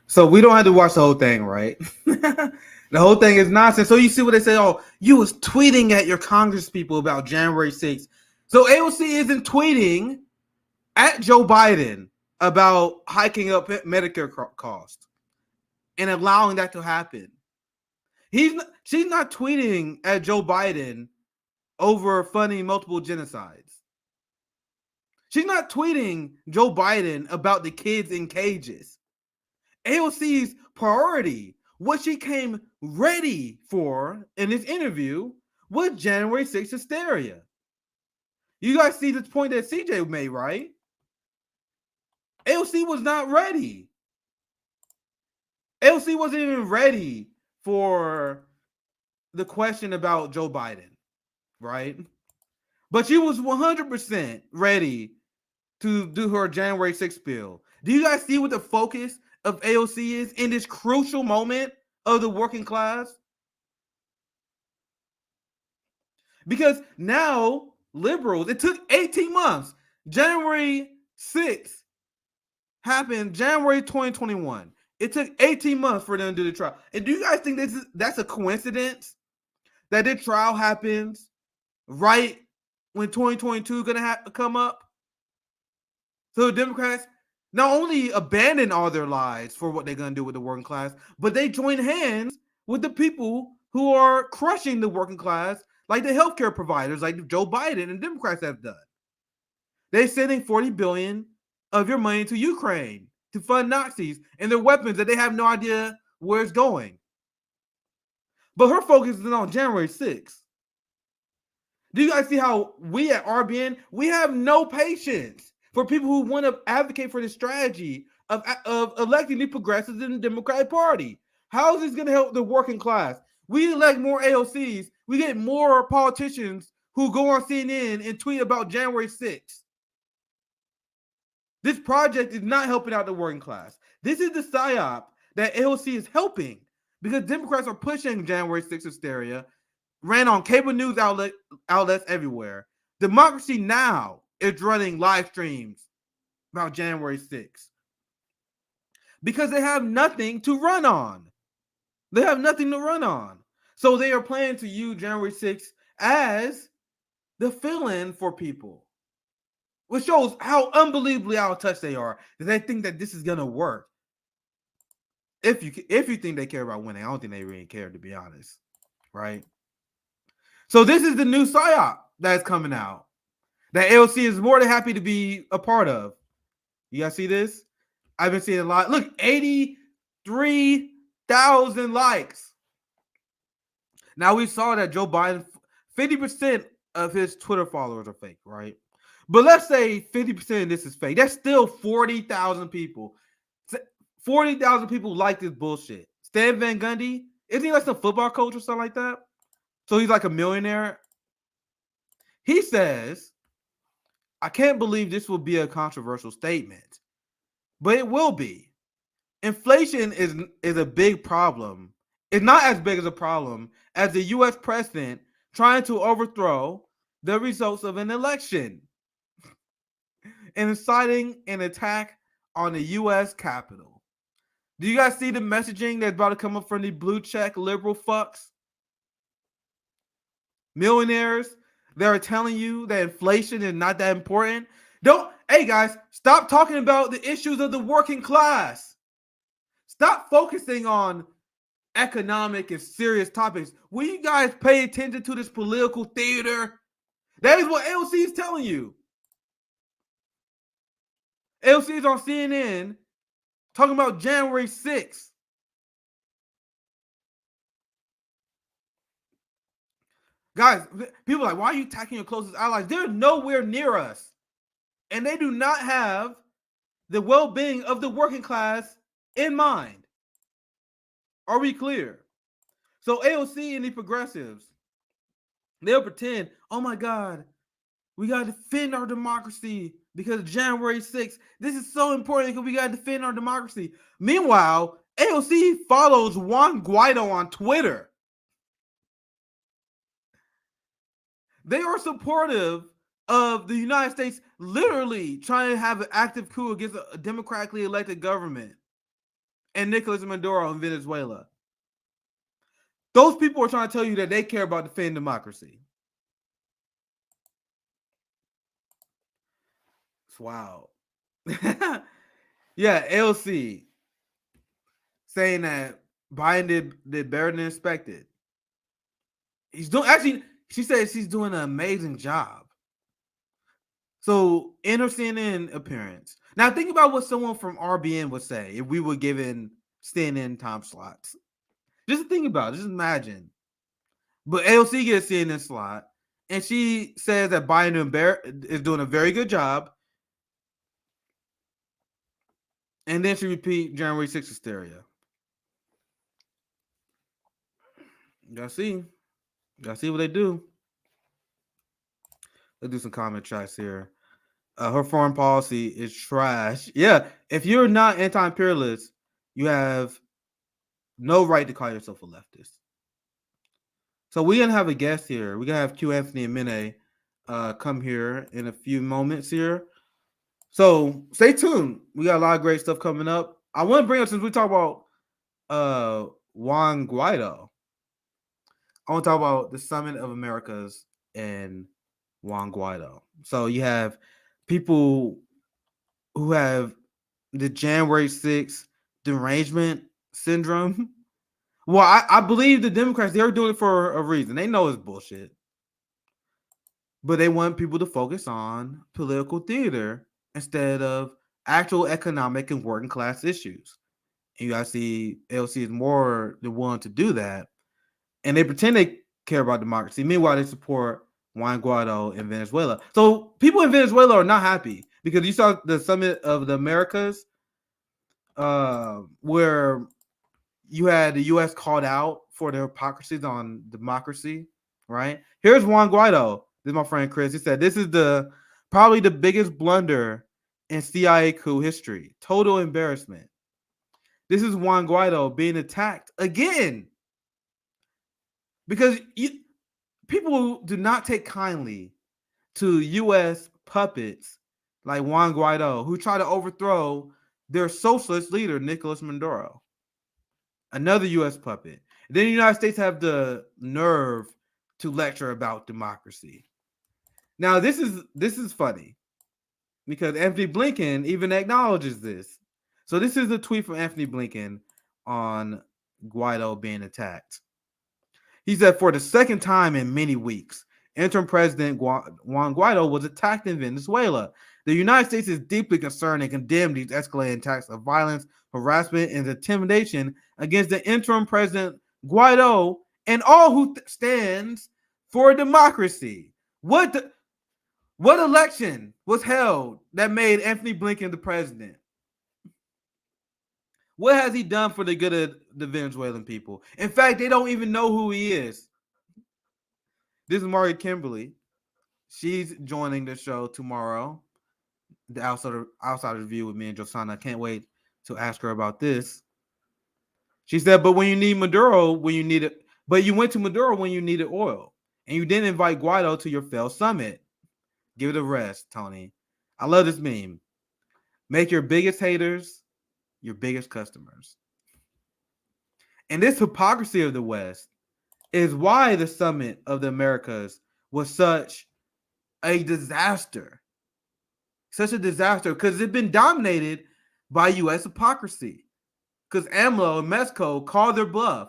So we don't have to watch the whole thing, right? The whole thing is nonsense. So you see what they say, oh, you was tweeting at your Congress people about January 6th. So AOC isn't tweeting at Joe Biden about hiking up Medicare cost and allowing that to happen. She's not tweeting at Joe Biden over funding multiple genocides. She's not tweeting Joe Biden about the kids in cages. AOC's priority, what she came ready for in this interview, was January 6th hysteria. You guys see this point that CJ made, right? AOC was not ready. AOC wasn't even ready for the question about Joe Biden, right? But she was 100% ready to do her January 6th bill. Do you guys see what the focus of AOC is in this crucial moment of the working class? Because now liberals, it took 18 months. January 6th happened January 2021. It took 18 months for them to do the trial. And do you guys think that's a coincidence that the trial happens right when 2022 is going to come up? So the Democrats not only abandon all their lies for what they're going to do with the working class, but they join hands with the people who are crushing the working class, like the healthcare providers, like Joe Biden and Democrats have done. They're sending $40 billion of your money to Ukraine to fund Nazis and their weapons that they have no idea where it's going. But her focus is on January 6th. Do you guys see how we at RBN, we have no patience for people who want to advocate for the strategy of electing the progressives in the Democratic Party? How is this going to help the working class? We elect more AOCs. We get more politicians who go on CNN and tweet about January 6th. This project is not helping out the working class. This is the PsyOp that AOC is helping because Democrats are pushing January 6th hysteria, ran on cable news outlets everywhere. Democracy Now! Is running live streams about January 6th because they have nothing to run on. They have nothing to run on. So they are planning to use January 6th as the fill-in for people, which shows how unbelievably out of touch they are. That they think that this is going to work. If you think they care about winning, I don't think they really care, to be honest, right? So this is the new PsyOp that's coming out that AOC is more than happy to be a part of. You guys see this? I've been seeing a lot. Look, 83,000 likes. Now we saw that Joe Biden, 50% of his Twitter followers are fake, right? But let's say 50% of this is fake. That's still 40,000 people. 40,000 people like this bullshit. Stan Van Gundy, isn't he like some football coach or something like that? So he's like a millionaire. He says, I can't believe this will be a controversial statement, but it will be. Inflation is a big problem. It's not as big as a problem as the U.S. president trying to overthrow the results of an election and inciting an attack on the U.S. Capitol. Do you guys see the messaging that's about to come up from the blue check liberal fucks? Millionaires, they're telling you that inflation is not that important. Hey guys, stop talking about the issues of the working class. Stop focusing on economic and serious topics. Will you guys pay attention to this political theater? That is what AOC is telling you. AOC is on CNN talking about January 6th. Guys, people are like, why are you attacking your closest allies? They're nowhere near us. And they do not have the well-being of the working class in mind. Are we clear? So AOC and the progressives, they'll pretend, oh my God, we got to defend our democracy because January 6th, this is so important because we got to defend our democracy. Meanwhile, AOC follows Juan Guaido on Twitter. They are supportive of the United States literally trying to have an active coup against a democratically elected government. and Nicolas Maduro in Venezuela. Those people are trying to tell you that they care about defending democracy. It's wild. Yeah, AOC saying that Biden did better than expected. He's doing, actually, she says she's doing an amazing job. So in her CNN appearance. Now think about what someone from RBN would say if we were given CNN time slots. Just think about it. Just imagine. But AOC gets a CNN slot, and she says that Biden is doing a very good job. And then she repeat January 6th hysteria. Y'all see what they do. Let's do some comment tracks here. Her foreign policy is trash. Yeah, if you're not anti-imperialist, you have no right to call yourself a leftist. So we're gonna have a guest here. We're gonna have Q Anthony and Mene come here in a few moments here. So stay tuned. We got a lot of great stuff coming up. I want to bring up, since we talk about Juan Guaido, I want to talk about the Summit of Americas and Juan Guaido. So you have people who have the January 6th derangement syndrome. Well, I believe the Democrats, they're doing it for a reason. They know it's bullshit. But they want people to focus on political theater instead of actual economic and working class issues. And you guys see AOC is more than willing to do that. And they pretend they care about democracy. Meanwhile, they support Juan Guaido in Venezuela. So people in Venezuela are not happy because you saw the Summit of the Americas where you had the U.S. called out for their hypocrisies on democracy, right? Here's Juan Guaido. This is my friend Chris. He said, this is probably the biggest blunder in CIA coup history. Total embarrassment. This is Juan Guaido being attacked again. Because people do not take kindly to U.S. puppets like Juan Guaido, who try to overthrow their socialist leader, Nicolas Maduro. Another U.S. puppet. Then the United States have the nerve to lecture about democracy. Now, this is funny because Anthony Blinken even acknowledges this. So this is a tweet from Anthony Blinken on Guaido being attacked. He said, for the second time in many weeks, interim President Juan Guaido was attacked in Venezuela. The United States is deeply concerned and condemned these escalating attacks of violence, harassment, and intimidation against the interim President Guaido and all who stands for democracy. What election was held that made Anthony Blinken the president? What has he done for the good of the Venezuelan people? In fact, they don't even know who he is. This is Margaret Kimberly. She's joining the show tomorrow. The outside review with me and Josana. I can't wait to ask her about this. She said, but when you need Maduro, when you need it, but you went to Maduro when you needed oil, and you didn't invite Guaido to your failed summit. Give it a rest, Tony. I love this meme. Make your biggest haters your biggest customers. And this hypocrisy of the West is why the Summit of the Americas was such a disaster. Such a disaster because it's been dominated by U.S. hypocrisy. Because AMLO and Mexico called their bluff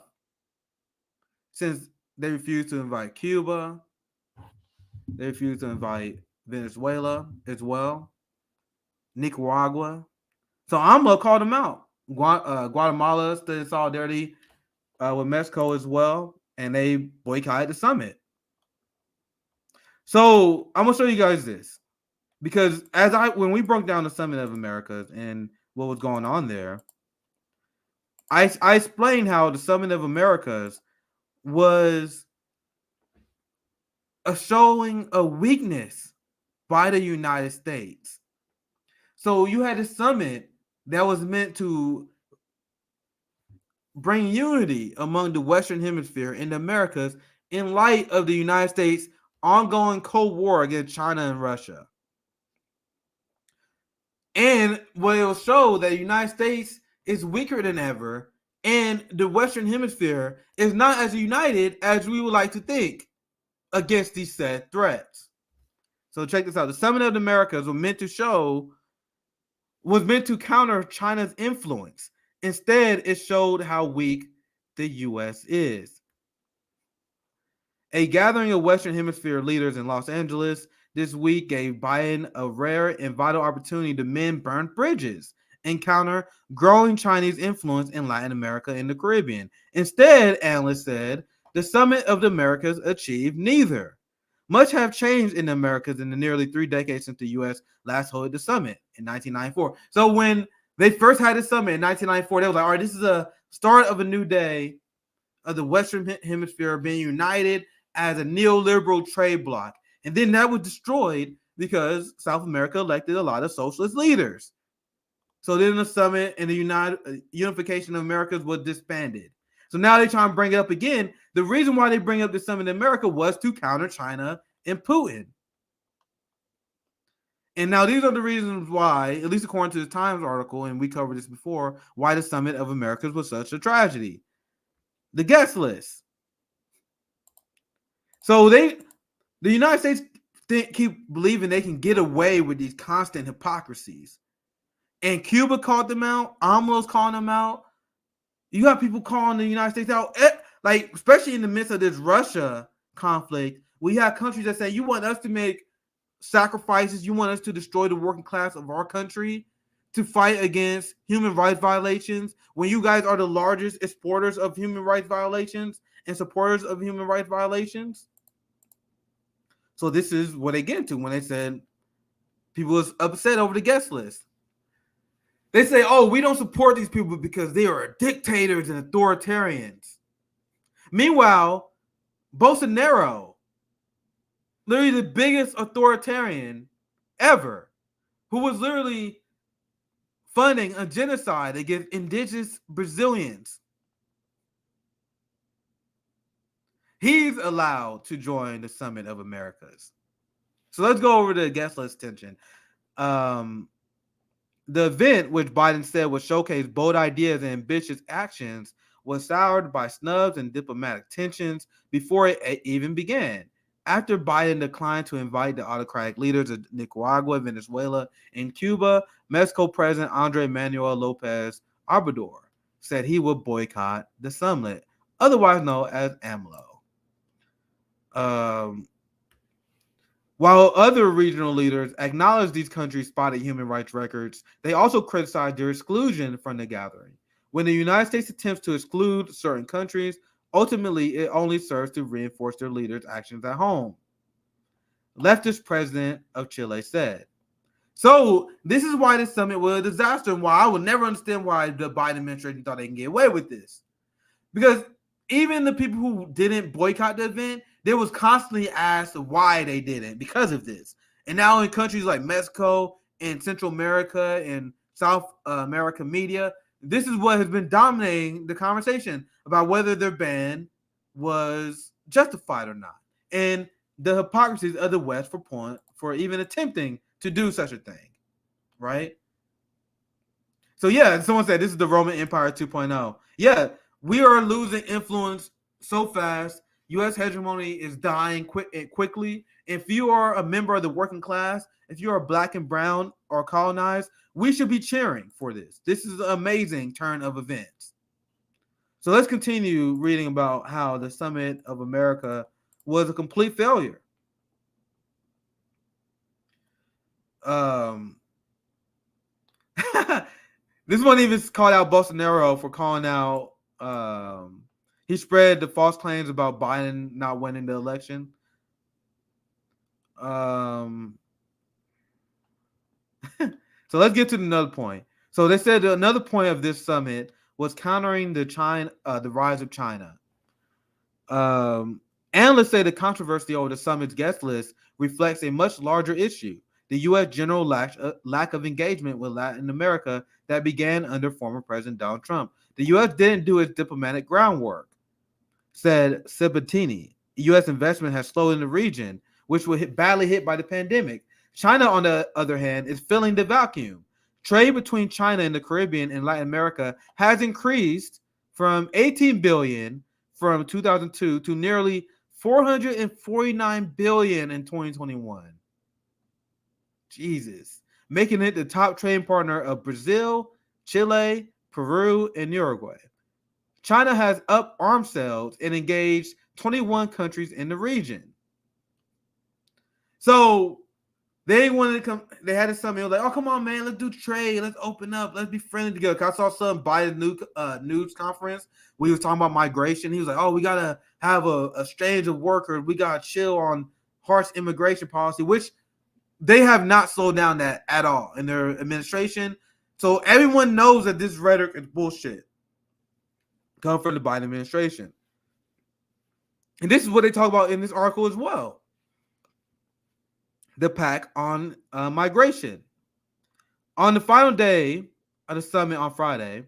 since they refused to invite Cuba. They refused to invite Venezuela as well. Nicaragua. So AMLO called them out. Guatemala stood in solidarity with Mexico as well, and they boycotted the summit. So I'm gonna show you guys this because when we broke down the Summit of Americas and what was going on there, I explained how the Summit of Americas was showing a weakness by the United States. So you had a summit that was meant to bring unity among the Western Hemisphere and the Americas in light of the United States' ongoing Cold War against China and Russia. And what it will show that the United States is weaker than ever, and the Western Hemisphere is not as united as we would like to think against these said threats. So check this out. The Summit of the Americas was meant to counter China's influence. Instead, it showed how weak the U.S. is. A gathering of Western Hemisphere leaders in Los Angeles this week gave Biden a rare and vital opportunity to mend burnt bridges and counter growing Chinese influence in Latin America and the Caribbean. Instead, analysts said, the Summit of the Americas achieved neither. Much have changed in the Americas in the nearly 3 decades since the U.S. last held the summit in 1994. So when they first had the summit in 1994, they were like, all right, this is a start of a new day of the Western Hemisphere being united as a neoliberal trade bloc. And then that was destroyed because South America elected a lot of socialist leaders. So then the summit and the unification of Americas was disbanded. So now they're trying to bring it up again. The reason why they bring up the summit in America was to counter China and Putin. And now these are the reasons why, at least according to the Times article, and we covered this before, why the Summit of Americas was such a tragedy. The guest list. So the United States keep believing they can get away with these constant hypocrisies. And Cuba called them out. AMLO's calling them out. You have people calling the United States out, like especially in the midst of this Russia conflict. We have countries that say, you want us to make sacrifices, you want us to destroy the working class of our country to fight against human rights violations when you guys are the largest exporters of human rights violations and supporters of human rights violations. So this is what they get into when they said people was upset over the guest list. They say, oh, we don't support these people because they are dictators and authoritarians. Meanwhile, Bolsonaro, literally the biggest authoritarian ever, who was literally funding a genocide against indigenous Brazilians, he's allowed to join the Summit of Americas. So let's go over the guest list tension. The event, which Biden said would showcase bold ideas and ambitious actions, was soured by snubs and diplomatic tensions before it even began. After Biden declined to invite the autocratic leaders of Nicaragua, Venezuela, and Cuba, Mexico President Andrés Manuel López Obrador said he would boycott the summit, otherwise known as AMLO. While other regional leaders acknowledged these countries' spotty human rights records, they also criticized their exclusion from the gathering. When the United States attempts to exclude certain countries, ultimately it only serves to reinforce their leaders' actions at home. Leftist president of Chile said. So this is why this summit was a disaster, and why I will never understand why the Biden administration thought they can get away with this. Because even the people who didn't boycott the event, they was constantly asked why they didn't because of this. And now in countries like Mexico and Central America and South America media, this is what has been dominating the conversation about whether their ban was justified or not. And the hypocrisies of the West for even attempting to do such a thing, right? So yeah, someone said this is the Roman Empire 2.0. Yeah, we are losing influence so fast. U.S. hegemony is dying quickly. If you are a member of the working class, if you are black and brown or colonized, we should be cheering for this. This is an amazing turn of events. So let's continue reading about how the Summit of America was a complete failure. This one even called out Bolsonaro for calling out he spread the false claims about Biden not winning the election. So let's get to another point. So they said another point of this summit was countering the rise of China. Analysts say the controversy over the summit's guest list reflects a much larger issue: the U.S. general lack of engagement with Latin America that began under former President Donald Trump. The U.S. didn't do its diplomatic groundwork, said Sabatini. U.S. investment has slowed in the region, which was badly hit by the pandemic. China, on the other hand, is filling the vacuum. trade between China and the Caribbean and Latin America has increased from 18 billion from 2002 to nearly 449 billion in 2021. Jesus. Making it the top trading partner of Brazil, Chile, Peru, and Uruguay. China has upped arms sales and engaged 21 countries in the region. So they wanted to come. They had a summit. Like, oh, come on, man, let's do trade. Let's open up. Let's be friendly together. I saw some Biden news conference where he was talking about migration. He was like, oh, we gotta have a exchange of workers. We gotta chill on harsh immigration policy, which they have not slowed down that at all in their administration. So everyone knows that this rhetoric is bullshit. Come from the Biden administration. And this is what they talk about in this article as well. The pact on migration. On the final day of the summit on Friday,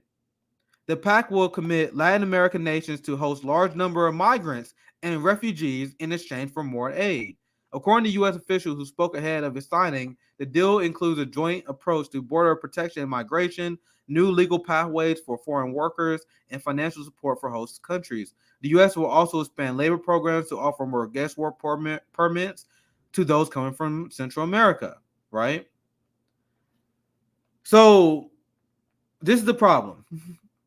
the pact will commit Latin American nations to host large number of migrants and refugees in exchange for more aid. According to U.S. officials who spoke ahead of its signing, the deal includes a joint approach to border protection and migration, new legal pathways for foreign workers, and financial support for host countries. The U.S. will also expand labor programs to offer more guest work permits to those coming from Central America, right? So this is the problem.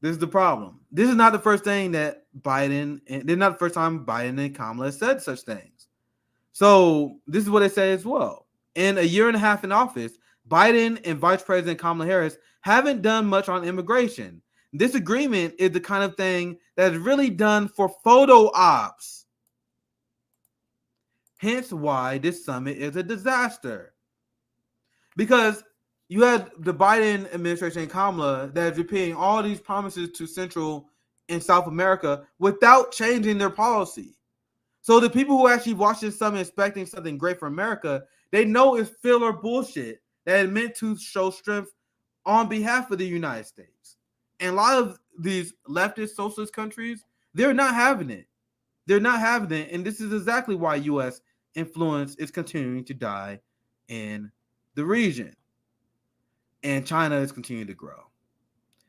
This is the problem. This is not the first thing that Biden, and this is not the first time Biden and Kamala said such things. So this is what they say as well. In a year and a half in office, Biden and Vice President Kamala Harris haven't done much on immigration. This agreement is the kind of thing that is really done for photo ops. Hence why this summit is a disaster. Because you had the Biden administration and Kamala that is repeating all these promises to Central and South America without changing their policy. So the people who actually watch this summit expecting something great for America, they know it's filler bullshit that is meant to show strength on behalf of the United States. And a lot of these leftist socialist countries, they're not having it. They're not having it. And this is exactly why U.S. influence is continuing to die in the region. And China is continuing to grow.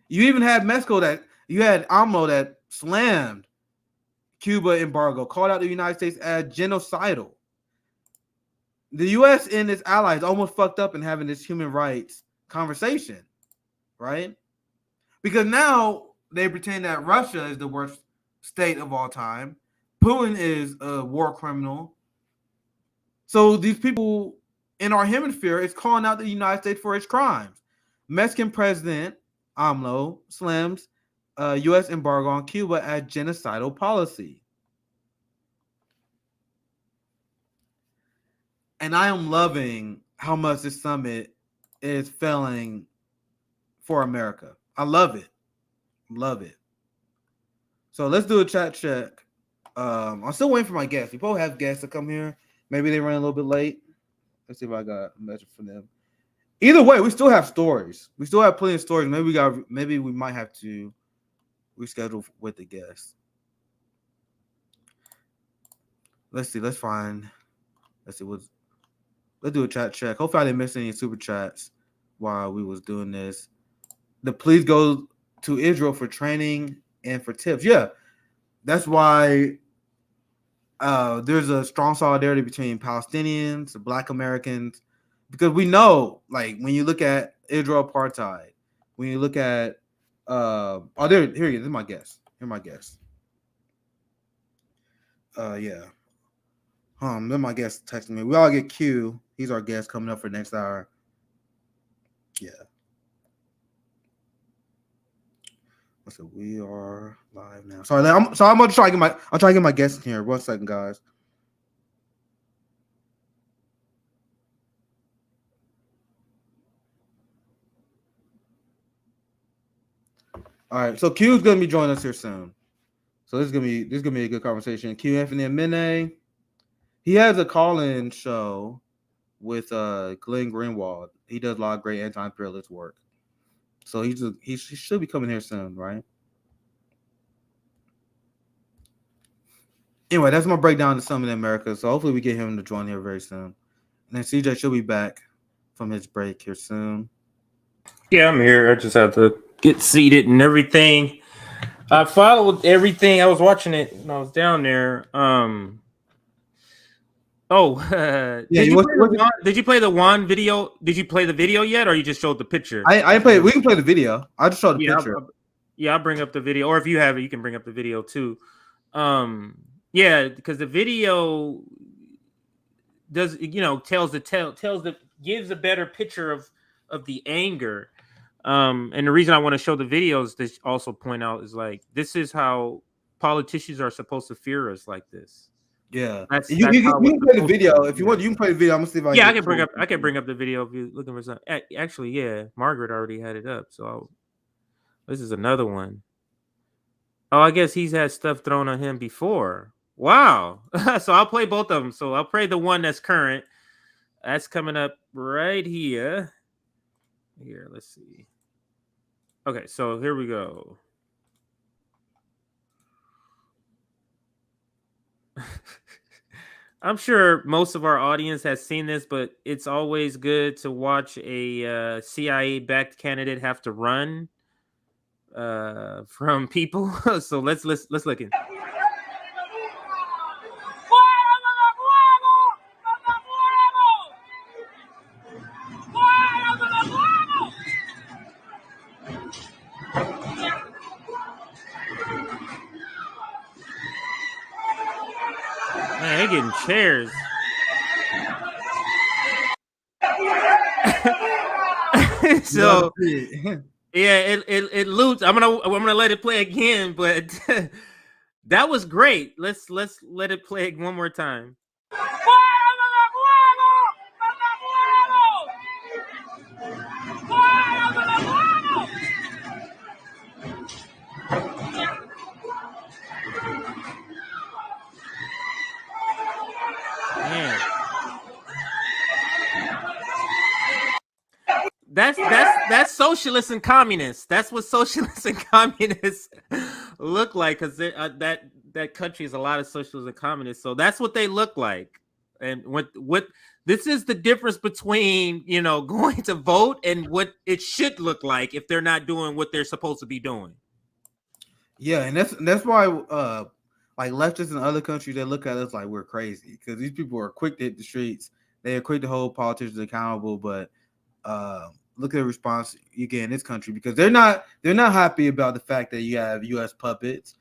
You even had Mexico you had AMLO that slammed Cuba embargo, called out the United States as genocidal. The U.S. and its allies almost fucked up in having this human rights conversation, right? Because now they pretend that Russia is the worst state of all time. Putin is a war criminal. So these people in our hemisphere is calling out the United States for its crimes. Mexican President AMLO slams U.S. embargo on Cuba as genocidal policy. And I am loving how much this summit is failing for America. I love it. Love it. So let's do a chat check. I'm still waiting for my guests. We both have guests to come here. Maybe they run a little bit late. Let's see if I got a message from them. Either way, we still have stories. We still have plenty of stories. Maybe we might have to reschedule with the guests. Let's see. Let's do a chat check. Hopefully I didn't miss any super chats while we was doing this. Please go to Israel for training and for tips. Yeah, that's why there's a strong solidarity between Palestinians, Black Americans, because we know, like, when you look at Israel apartheid, when you look at here he is. This is my guest. Here's my guest. Yeah. Then my guest texting me. We all get Q. He's our guest coming up for next hour. Yeah. So we are live now. Sorry, I'm gonna try to get my guest in here. 1 second, guys. All right, so Q is gonna be joining us here soon. So this is gonna be a good conversation. Q Anthony and Mene. He has a call-in show with Glenn Greenwald. He does a lot of great anti-imperialist work. So he should be coming here soon, right? Anyway, that's my breakdown of Summit in America. So hopefully we get him to join here very soon. And then CJ should be back from his break here soon. Yeah, I'm here. I just have to get seated and everything. I followed everything. I was watching it when I was down there. Yeah, Did you play the Juan video? Did you play the video yet, or you just showed the picture? I play. We can play the video. I just saw the picture. I'll bring up the video, or if you have it, you can bring up the video too. Yeah, because the video does gives a better picture of the anger. And the reason I want to show the videos to also point out is like this is how politicians are supposed to fear us like this. Yeah, that's you can play the video if you want. You can play the video. I'm gonna see if I I can bring up the video if you're looking for something. Actually, yeah, Margaret already had it up, so this is another one. Oh, I guess he's had stuff thrown on him before. Wow. So I'll play both of them. So I'll play the one that's current. That's coming up right here. Here, let's see. Okay, so here we go. I'm sure most of our audience has seen this, but it's always good to watch a CIA-backed candidate have to run from people. So let's look in. Man, they're getting chairs. So yeah, it loops. I'm gonna let it play again, but that was great. Let's let it play one more time. Man. That's socialists and communists. That's what socialists and communists look like, because that country is a lot of socialists and communists. So that's what they look like. And what this is the difference between going to vote and what it should look like if they're not doing what they're supposed to be doing. Yeah, and that's why like leftists in other countries, they look at us like we're crazy, because these people are quick to hit the streets. They are quick to hold politicians accountable, but look at the response you get in this country, because they're not happy about the fact that you have U.S. puppets.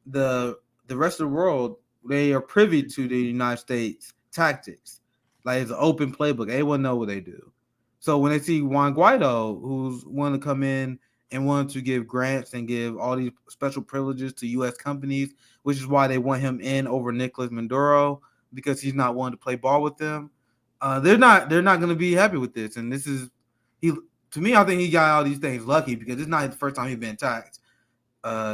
The rest of the world, they are privy to the United States tactics. Like, it's an open playbook. Everyone know what they do. So when they see Juan Guaido, who's wanting to come in and wanted to give grants and give all these special privileges to U.S. companies, which is why they want him in over Nicolas Maduro, because he's not wanting to play ball with them. They're not going to be happy with this. And this is, to me, I think he got all these things lucky, because it's not the first time he's been attacked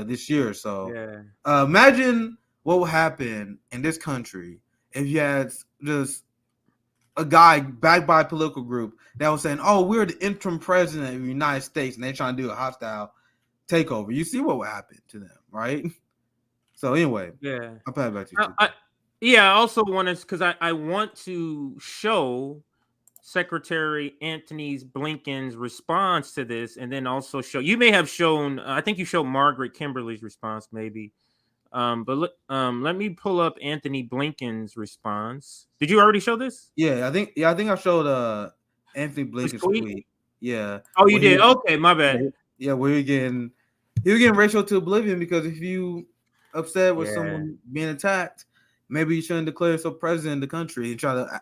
this year. So yeah. Imagine what would happen in this country if you had just a guy backed by a political group that was saying, "Oh, we're the interim president of the United States," and they're trying to do a hostile takeover. You see what would happen to them, right? So anyway, yeah, I'll pass it back to you. Yeah, I also want to, because I want to show Secretary Antony Blinken's response to this, and then also show, you may have shown, I think you showed Margaret Kimberly's response maybe, but let me pull up Antony Blinken's response. Did you already show this? Yeah, I think I showed Antony Blinken's tweet. Yeah. Oh, you did? Okay, my bad. Yeah, he was getting racial to oblivion, because if you upset with someone being attacked, maybe you shouldn't declare yourself president of the country and try to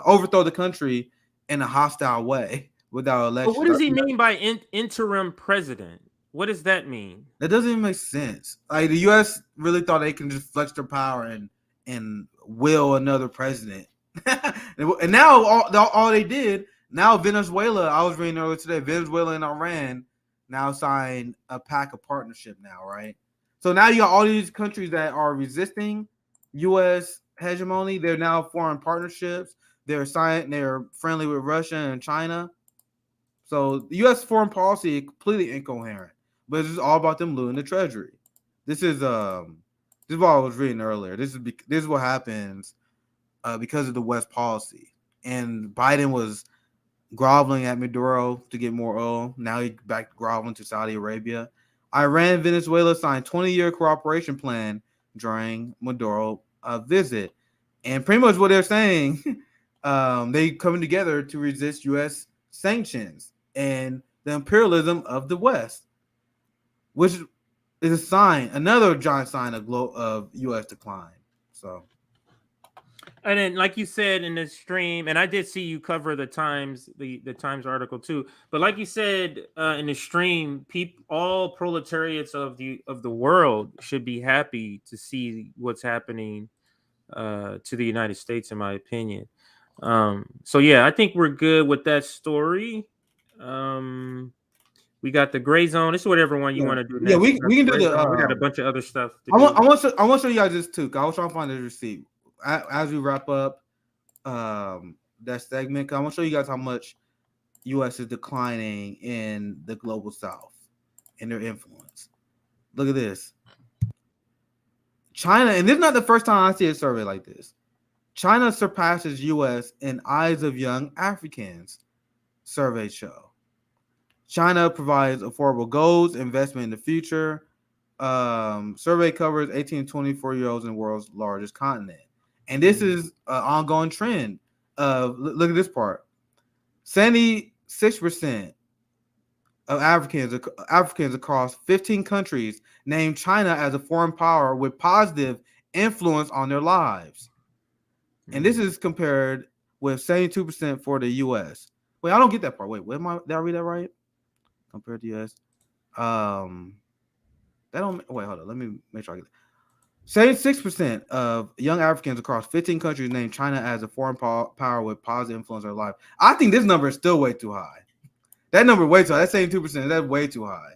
overthrow the country in a hostile way without election. But what does he mean by interim president? What does that mean? That doesn't even make sense. Like, the U.S. really thought they can just flex their power and will another president. And now all they did, now Venezuela, I was reading earlier today, Venezuela and Iran now signed a pact of partnership now, right? So now you got all these countries that are resisting U.S. hegemony. They're now forming partnerships. They're friendly with Russia and China. So the U.S. foreign policy is completely incoherent. But it's just all about them looting the treasury. This is what I was reading earlier. This is what happens because of the West policy. And Biden was groveling at Maduro to get more oil. Now he back groveling to Saudi Arabia. Iran and Venezuela signed 20-year cooperation plan during Maduro visit. And pretty much what they're saying, they coming together to resist U.S. sanctions and the imperialism of the West, which is a sign, another giant sign of U.S. decline. So, and then, like you said in the stream, and I did see you cover the Times, the Times article too. But like you said in the stream, all proletariats of the world should be happy to see what's happening to the United States, in my opinion. So yeah, I think we're good with that story. We got the Grayzone. This is what everyone you want to do next. Yeah, we can do the. We got a bunch of other stuff. I want to show you guys this too. I was trying to find the receipt as we wrap up that segment. I want to show you guys how much U.S. is declining in the global South and their influence. Look at this. China, and this is not the first time I see a survey like this. China surpasses U.S. in eyes of young Africans, surveys show. China provides affordable goals, investment in the future. Survey covers 18 to 24-year-olds in the world's largest continent. And this is an ongoing trend. Look at this part. 76% of Africans across 15 countries name China as a foreign power with positive influence on their lives. And this is compared with 72% for the U.S. Wait, I don't get that part. Wait, did I read that right? Compared to U.S. Wait, hold on. Let me make sure I get it. 76% of young Africans across 15 countries name China as a foreign power with positive influence on their life. I think this number is still way too high. That number is way too high. That's 72%. That's way too high.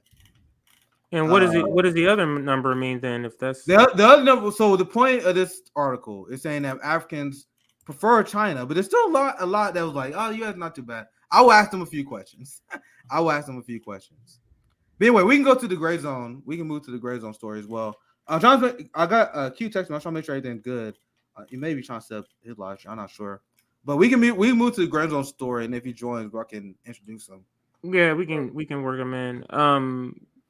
And what is it? What does the other number mean then? If that's the other number, so the point of this article is saying that Africans prefer China, but there's still a lot that was like, oh, U.S. not too bad. I will ask them a few questions. But anyway, we can go to the Grayzone. We can move to the Grayzone story as well. Jonathan, I got a Q text. I'm trying to make sure everything's good. He may be trying to set up his live stream. I'm not sure, but we can move to the Grayzone story, and if he joins, I can introduce him. Yeah, we can work him in.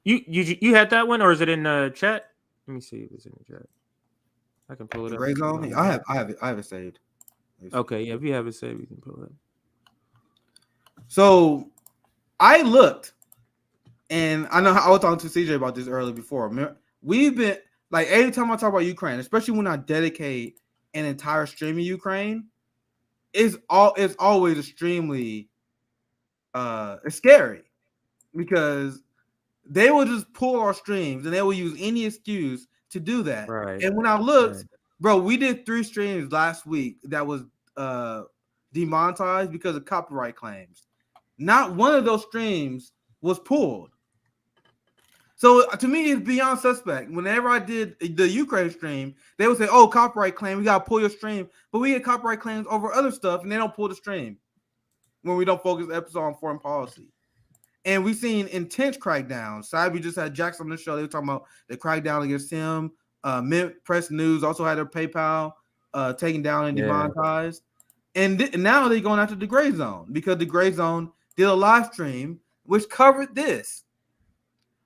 You had that one, or is it in the chat? Let me see if it's in the chat. I can pull it up. Grayzone. Yeah, I have it saved. Okay, yeah, if you have it saved, you can pull it up. So I looked, and I know I was talking to CJ about this earlier before. We've been like, every time I talk about Ukraine, especially when I dedicate an entire stream of Ukraine, it's always extremely it's scary, because they will just pull our streams and they will use any excuse to do that. Right. And when I looked, bro, we did 3 streams last week that was demonetized because of copyright claims. Not one of those streams was pulled. So to me, it's beyond suspect. Whenever I did the Ukraine stream, they would say, oh, copyright claim, we got to pull your stream. But we get copyright claims over other stuff, and they don't pull the stream when we don't focus the episode on foreign policy. And we've seen intense crackdowns. Sabi just had Jackson on the show. They were talking about the crackdown against him. Mint Press News also had their PayPal taken down and demonetized. And now they're going after the Grayzone, because the Grayzone did a live stream which covered this.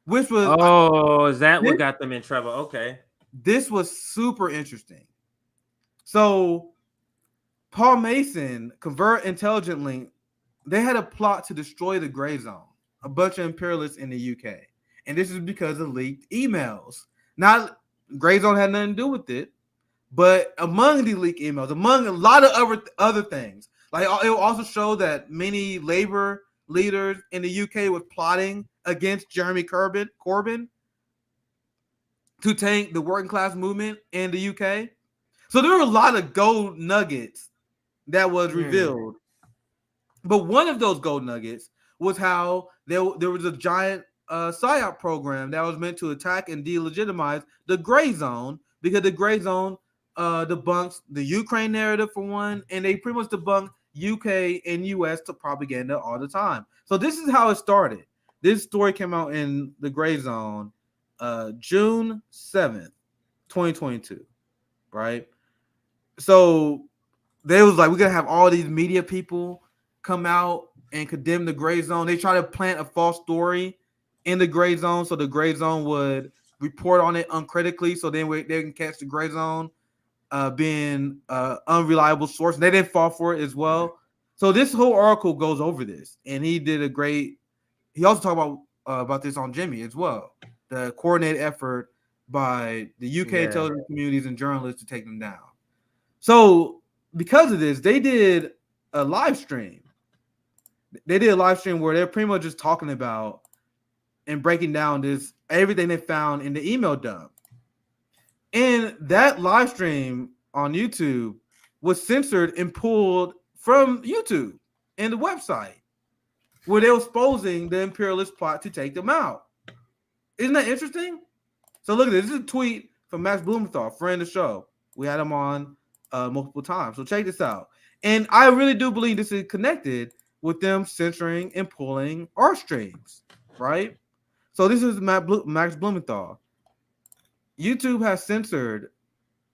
Which was is that what got them in trouble? Okay. This was super interesting. So Paul Mason, Convert Intelligent Link, they had a plot to destroy the Grayzone, a bunch of imperialists in the UK. And this is because of leaked emails. Not Grayzone had nothing to do with it, but among the leaked emails, among a lot of other things, like it will also show that many labor leaders in the UK was plotting against Jeremy Corbyn to tank the working class movement in the UK. So there were a lot of gold nuggets that was revealed. But one of those gold nuggets was how there was a giant PsyOp program that was meant to attack and delegitimize the Grayzone, because the Grayzone debunks the Ukraine narrative for one, and they pretty much debunk UK and US to propaganda all the time. So this is how it started. This story came out in the Grayzone June 7th, 2022, right? So they was like, we're going to have all these media people come out and condemn the Grayzone. They try to plant a false story in the Grayzone so the Grayzone would report on it uncritically, so then they can catch the Grayzone being unreliable source. They didn't fall for it as well. So this whole article goes over this, and he did a great. He also talked about this on Jimmy as well. The coordinated effort by the UK intelligence communities and journalists to take them down. So because of this, they did a live stream. They did a live stream where they're pretty much just talking about and breaking down this everything they found in the email dump. And that live stream on YouTube was censored and pulled from YouTube and the website where they were exposing the imperialist plot to take them out. Isn't that interesting? So look at this. This is a tweet from Max Blumenthal, friend of the show. We had him on multiple times. So check this out. And I really do believe this is connected with them censoring and pulling our streams, right? So this is Max Blumenthal. YouTube has censored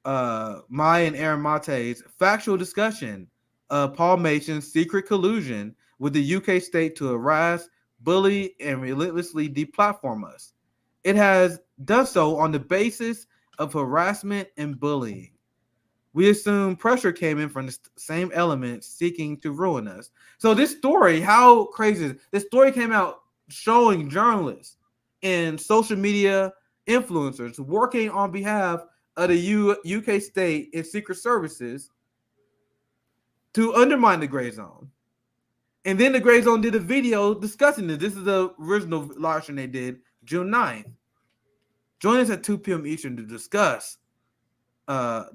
Maya and Aaron Mate's factual discussion of Paul Mason's secret collusion with the UK state to harass, bully, and relentlessly deplatform us. It has done so on the basis of harassment and bullying. We assume pressure came in from the same elements seeking to ruin us. So this story, how crazy is it? This story came out showing journalists and social media influencers working on behalf of the UK state and secret services to undermine the Grayzone. And then the Grayzone did a video discussing this. This is the original live stream they did June 9th. Join us at 2 p.m. Eastern to discuss Clint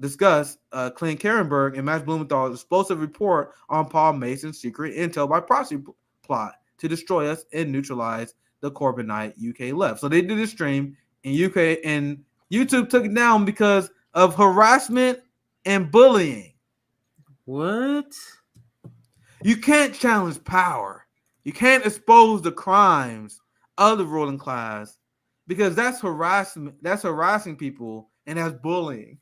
Karenberg and Max Blumenthal's explosive report on Paul Mason's secret intel by proxy plot to destroy us and neutralize the Corbynite UK left. So they did a stream in UK, and YouTube took it down because of harassment and bullying. What? You can't challenge power. You can't expose the crimes of the ruling class because that's harassment. That's harassing people, and that's bullying.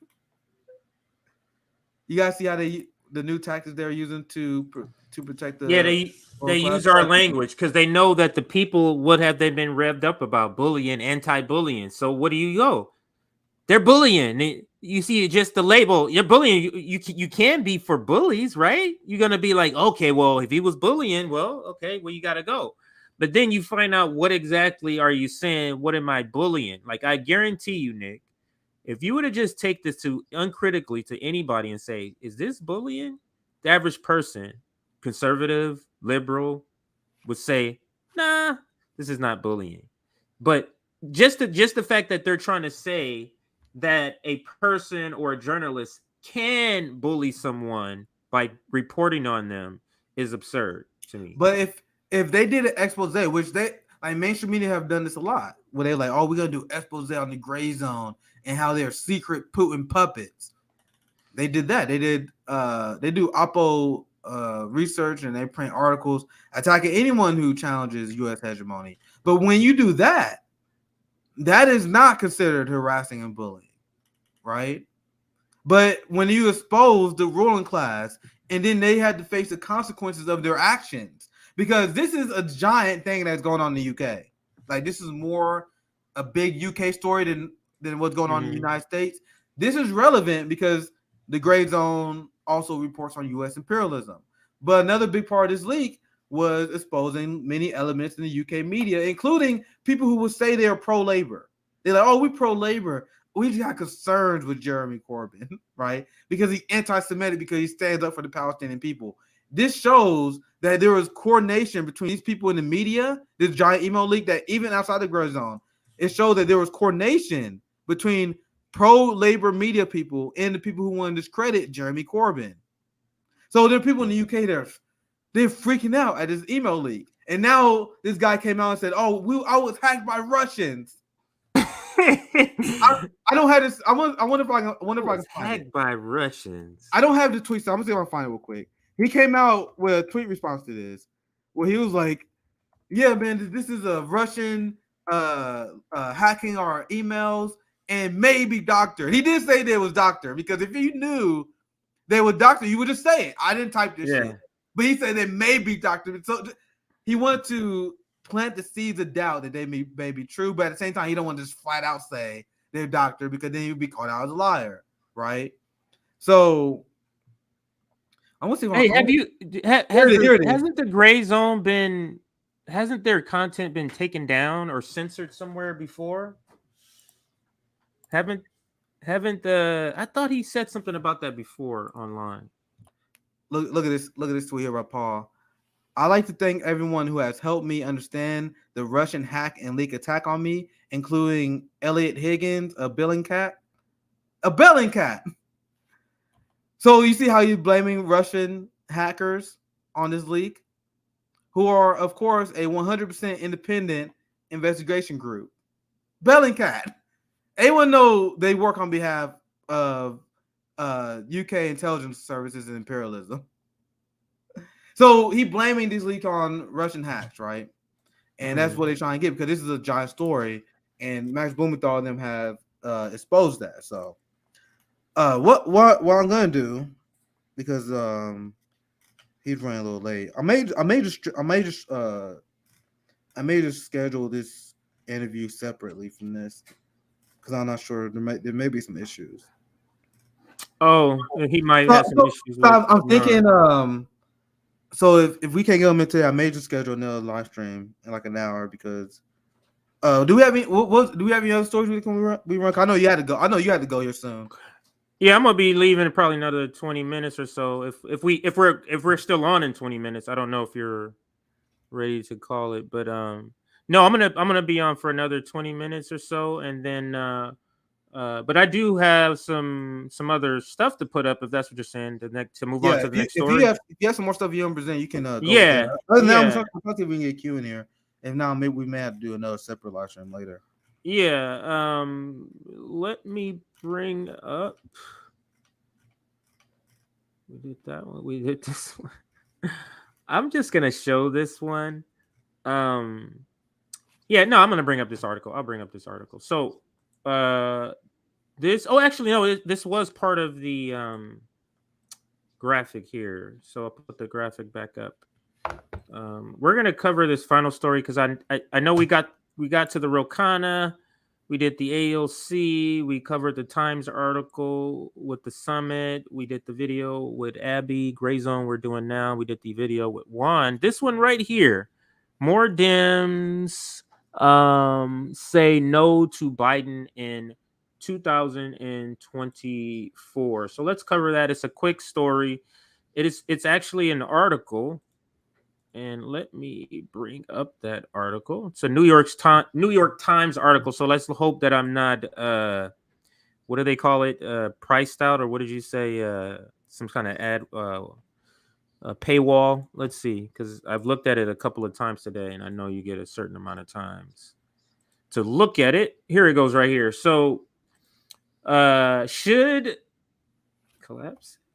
You guys see how the new tactics they're using to protect the they use our language because they know that the people would have they been revved up about bullying, anti-bullying. So what do you go? They're bullying. You see, just the label. You're bullying. You can be for bullies, right? You're gonna be like, okay, well, if he was bullying, well, okay, well, you gotta go. But then you find out what exactly are you saying? What am I bullying? Like, I guarantee you, Nick, if you were to just take this to uncritically to anybody and say, is this bullying? The average person, conservative, liberal, would say, nah, this is not bullying. But just the fact that they're trying to say that a person or a journalist can bully someone by reporting on them is absurd to me. But if they did an expose, which they like mainstream media have done this a lot, where they're like, oh, we're gonna do expose on the Grayzone and how they're secret Putin puppets. They did that. They did they do Oppo research, and they print articles attacking anyone who challenges US hegemony. But when you do that, that is not considered harassing and bullying, right? But when you expose the ruling class, and then they had to face the consequences of their actions, because this is a giant thing that's going on in the UK. Like, this is more a big UK story than what's going on in the United States. This is relevant because the Grayzone also reports on US imperialism. But another big part of this leak was exposing many elements in the UK media, including people who would say they're pro-labor. They're like, oh, we pro-labor. We just got concerns with Jeremy Corbyn, right? Because he's anti-Semitic, because he stands up for the Palestinian people. This shows that there was coordination between these people in the media, this giant email leak, that even outside the Grayzone, it showed that there was coordination between pro-labor media people and the people who want to discredit Jeremy Corbyn. So there are people in the UK they're freaking out at this email leak. And now this guy came out and said, oh, I was hacked by Russians. I don't have this. I wonder if I can find hacked it. By Russians. I don't have the tweet, so I'm gonna see if I can find it real quick. He came out with a tweet response to this, where he was like, yeah, man, this is a Russian hacking our emails and maybe doctor. He did say there was doctor, because if you knew they were doctor, you would just say it. I didn't type this shit. But he said they may be doctor. So he wanted to plant the seeds of doubt that they may be true, but at the same time, he don't want to just flat out say they're doctor because then he'd be called out as a liar, right? So I want to see. Hey, have you? Hasn't the Grayzone been? Hasn't their content been taken down or censored somewhere before? Haven't the? I thought he said something about that before online. Look at this. Look at this tweet here by Paul. I'd like to thank everyone who has helped me understand the Russian hack and leak attack on me, including Elliot Higgins, a Bellingcat. So you see how you're blaming Russian hackers on this leak, who are, of course, a 100% independent investigation group. Bellingcat. Anyone know they work on behalf of UK intelligence services and imperialism? So he blaming these leaks on Russian hacks, right? And that's what they're trying to get because this is a giant story, and Max Blumenthal and them have exposed that. So what I'm gonna do, because he's running a little late. I may just schedule this interview separately from this because I'm not sure there may be some issues. Oh, he might have some issues. I'm thinking so if we can't get them in today, I may just schedule another live stream in like an hour because do we have any other stories we run? I know you had to go. I know you had to go here soon. Yeah, I'm gonna be leaving in probably another 20 minutes or so. If we're still on in 20 minutes, I don't know if you're ready to call it, but no, I'm gonna be on for another 20 minutes or so, and then but I do have some other stuff to put up if that's what you're saying. To move on to the next story. If you have some more stuff you want to present, you can. Go yeah. Other than that, I'm trying to see if we can get Q in here. If not, maybe we may have to do another separate live stream later. Yeah. Let me bring up. We did that one. We did this one. I'm just gonna show this one. Yeah, no, I'm gonna bring up this article. I'll bring up this article. So, this. Oh, actually, no. This was part of the graphic here. So I'll put the graphic back up. We're gonna cover this final story because I know we got to the Khanna. We did the AOC. We covered the Times article with the summit. We did the video with Abby. Grayzone we're doing now. We did the video with Juan. This one right here. More Dems say no to Biden in 2024. So let's cover that. It's a quick story. It's actually an article. And let me bring up that article. It's a New York Times article. So let's hope that I'm not what do they call it? Priced out, or what did you say? Some kind of ad paywall. Let's see, because I've looked at it a couple of times today, and I know you get a certain amount of times to look at it. Here it goes right here. So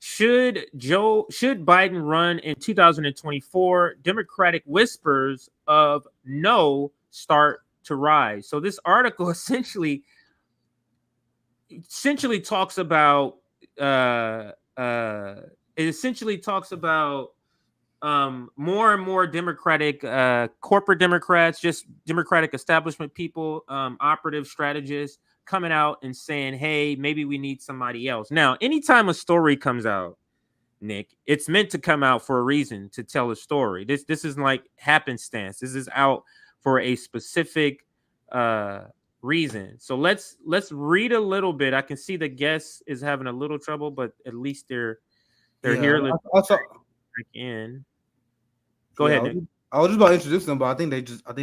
should Biden run in 2024? Democratic whispers of no start to rise. So this article essentially talks about more and more Democratic corporate Democrats, just Democratic establishment people, operative strategists coming out and saying, hey, maybe we need somebody else. Now, anytime a story comes out, Nick, it's meant to come out for a reason, to tell a story. This isn't like happenstance. This is out for a specific reason. So let's read a little bit. I can see the guest is having a little trouble, but at least they're here. In. Go ahead, Nick. I was just about to introduce them, but I think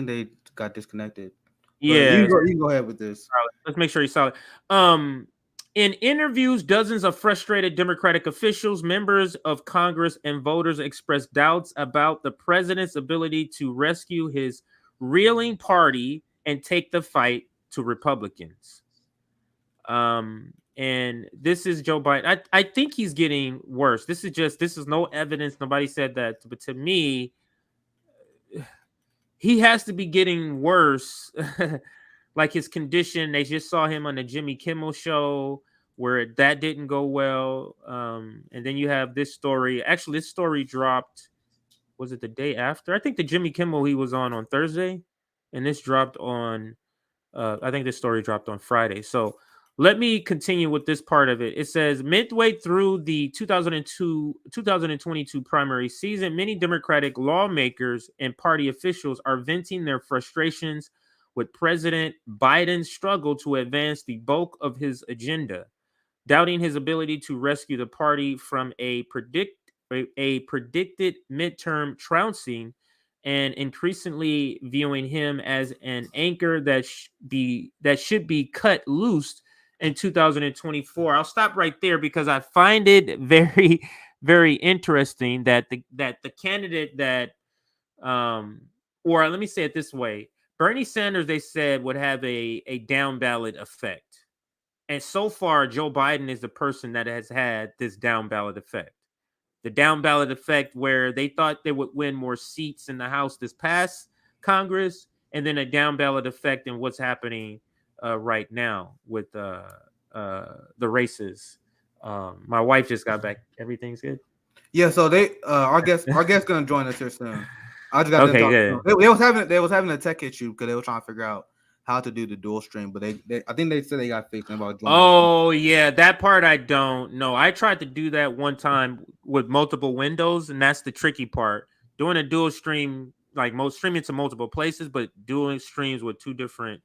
they got disconnected. Yeah, you can go ahead with this. Let's make sure he's solid. In interviews, dozens of frustrated Democratic officials, members of Congress, and voters expressed doubts about the president's ability to rescue his reeling party and take the fight to Republicans. And this is Joe Biden. I think he's getting worse. This is no evidence. Nobody said that. But to me, he has to be getting worse. Like his condition, they just saw him on the Jimmy Kimmel show where that didn't go well. And then you have this story. Actually, this story dropped was it the day after? I think the Jimmy Kimmel he was on Thursday, and this dropped on. I think this story dropped on Friday. So let me continue with this part of it. It says midway through the 2022 primary season, many Democratic lawmakers and party officials are venting their frustrations with President Biden's struggle to advance the bulk of his agenda, doubting his ability to rescue the party from a predicted midterm trouncing, and increasingly viewing him as an anchor that should be cut loose in 2024. I'll stop right there because I find it very, very interesting that the candidate that or let me say it this way, Bernie Sanders, they said, would have a down ballot effect. And so far, Joe Biden is the person that has had this down ballot effect. The down ballot effect where they thought they would win more seats in the House this past Congress, and then a down ballot effect in what's happening right now with the races. My wife just got back. Everything's good? Yeah, so they our guest gonna join us here soon. I just got okay, them good. They was having a tech issue because they were trying to figure out how to do the dual stream, but they I think they said they got fixed about joining. Oh yeah, that part I don't know. I tried to do that one time with multiple windows, and that's the tricky part. Doing a dual stream, like streaming to multiple places, but doing streams with two different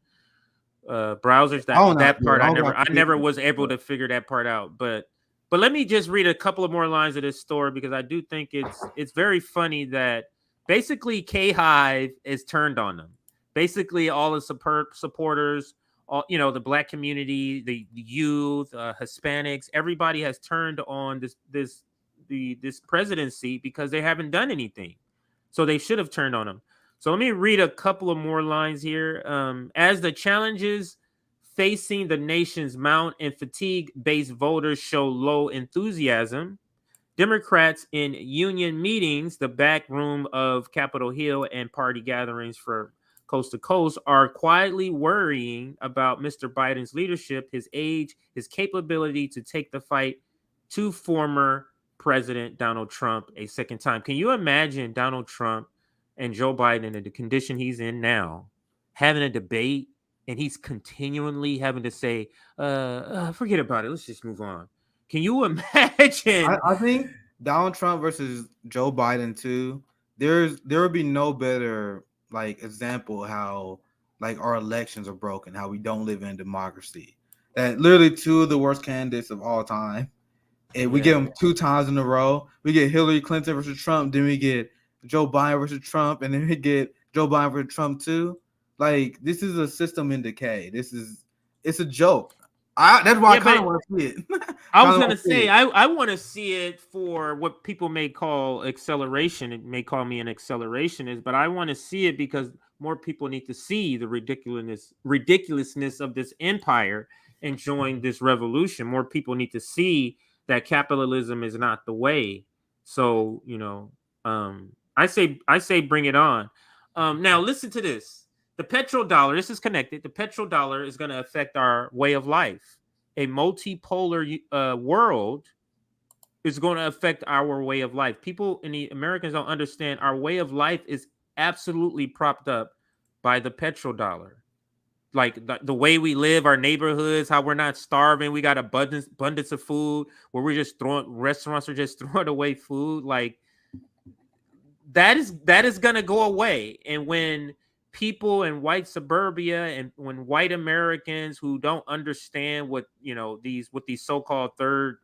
browsers. I never was able to figure that part out. But let me just read a couple of more lines of this story because I do think it's very funny that basically K-Hive is turned on them. Basically, all the supporters, all the Black community, the youth, Hispanics, everybody has turned on this presidency because they haven't done anything. So they should have turned on him. So let me read a couple of more lines here. As the challenges facing the nation's mount and fatigue-based voters show low enthusiasm, Democrats in union meetings, the back room of Capitol Hill, and party gatherings for coast to coast are quietly worrying about Mr. Biden's leadership, his age, his capability to take the fight to former President Donald Trump a second time. Can you imagine Donald Trump and Joe Biden in the condition he's in now, having a debate, and he's continually having to say, forget about it, let's just move on. Can you imagine? I think Donald Trump versus Joe Biden too, there would be no better example how our elections are broken, how we don't live in a democracy. That literally two of the worst candidates of all time. And we get them 2 times in a row. We get Hillary Clinton versus Trump, then we get Joe Biden versus Trump, and then we get Joe Biden versus Trump too. This is a system in decay. It's a joke. That's why I kind of want to see it. I was gonna say I want to see it for what people may call acceleration. It may call me an accelerationist, but I want to see it because more people need to see the ridiculousness of this empire and join this revolution. More people need to see that capitalism is not the way. So I say bring it on. Now listen to this. The petrodollar, this is connected. The petrodollar is going to affect our way of life. A multipolar world is going to affect our way of life. People in the Americans don't understand our way of life is absolutely propped up by the petrodollar. Like the way we live, our neighborhoods, how we're not starving. We got abundance of food where we're just restaurants are just throwing away food. Like that is going to go away. And when people in white suburbia and when white Americans who don't understand what these so-called third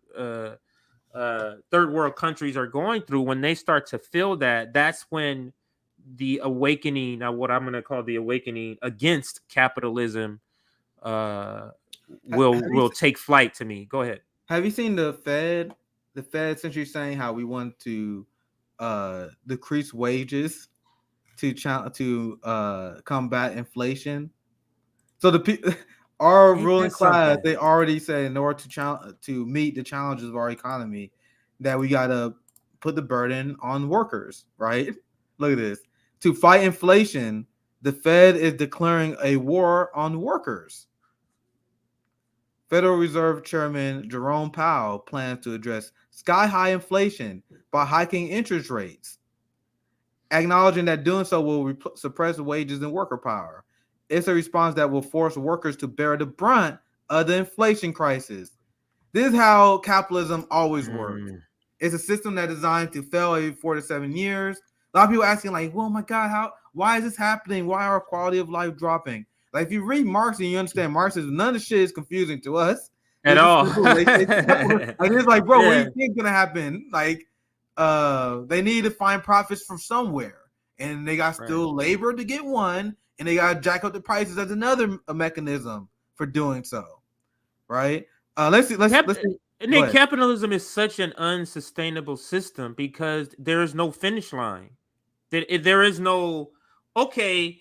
world countries are going through, when they start to feel that's when the awakening, what I'm going to call the awakening against capitalism, will take flight. To me, go ahead. Have you seen the Fed? The Fed, since you're saying how we want to decrease wages to combat inflation. So our ruling class, they already said in order to meet the challenges of our economy, that we gotta put the burden on workers, right? Look at this. To fight inflation, the Fed is declaring a war on workers. Federal Reserve Chairman Jerome Powell plans to address sky-high inflation by hiking interest rates. acknowledging that doing so will suppress wages and worker power. It's a response that will force workers to bear the brunt of the inflation crisis. This is how capitalism always works. It's a system that's designed to fail every 4 to 7 years. A lot of people asking, like, well, my God, why is this happening? Why are our quality of life dropping? Like, if you read Marx and you understand Marxism, none of the shit is confusing to us. At all. It's like, bro, what do you think is gonna happen? Like, they need to find profits from somewhere, and they got still labor to get one, and they got to jack up the prices as another mechanism for doing so, right? Let's see. Nick, capitalism is such an unsustainable system because there is no finish line. There is no, okay,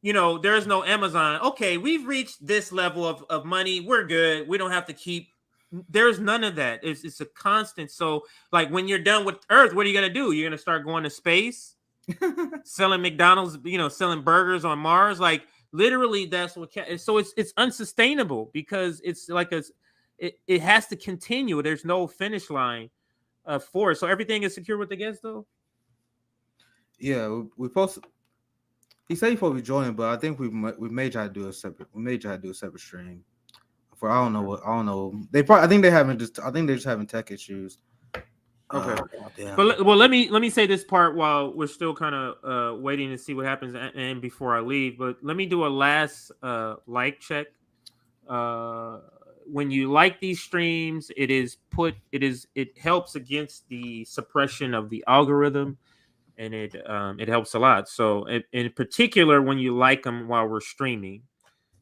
there is no Amazon. Okay, we've reached this level of money. We're good. We don't have to keep. There's none of that. It's a constant. So, like, when you're done with Earth, what are you gonna do? You're gonna start going to space, selling McDonald's, selling burgers on Mars. Like, literally, that's what. So it's unsustainable because it's like it has to continue. There's no finish line for it. So everything is secure with the guests, though. Yeah, we posted. He said he's supposed to be joining, but I think we may try to do a separate. We may try to do a separate stream. For I don't know. I think they're just having tech issues. Okay. But let me say this part while we're still kind of waiting to see what happens and before I leave. But let me do a last like check. When you like these streams, it helps against the suppression of the algorithm, and it helps a lot. So in particular, when you like them while we're streaming.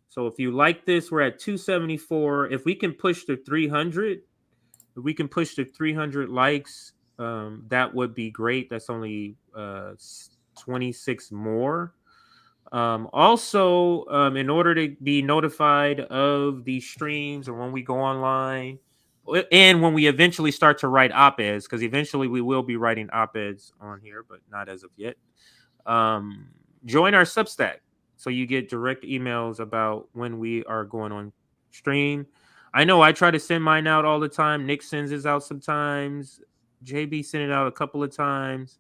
So if you like this, we're at 274. If we can push to 300, if we can push to 300 likes, that would be great. That's only 26 more. Also, in order to be notified of these streams or when we go online, and when we eventually start to write op-eds, because eventually we will be writing op-eds on here, but not as of yet. Join our Substack so you get direct emails about when we are going on stream. I know I try to send mine out all the time. Nick sends his out sometimes. JB sent it out a couple of times.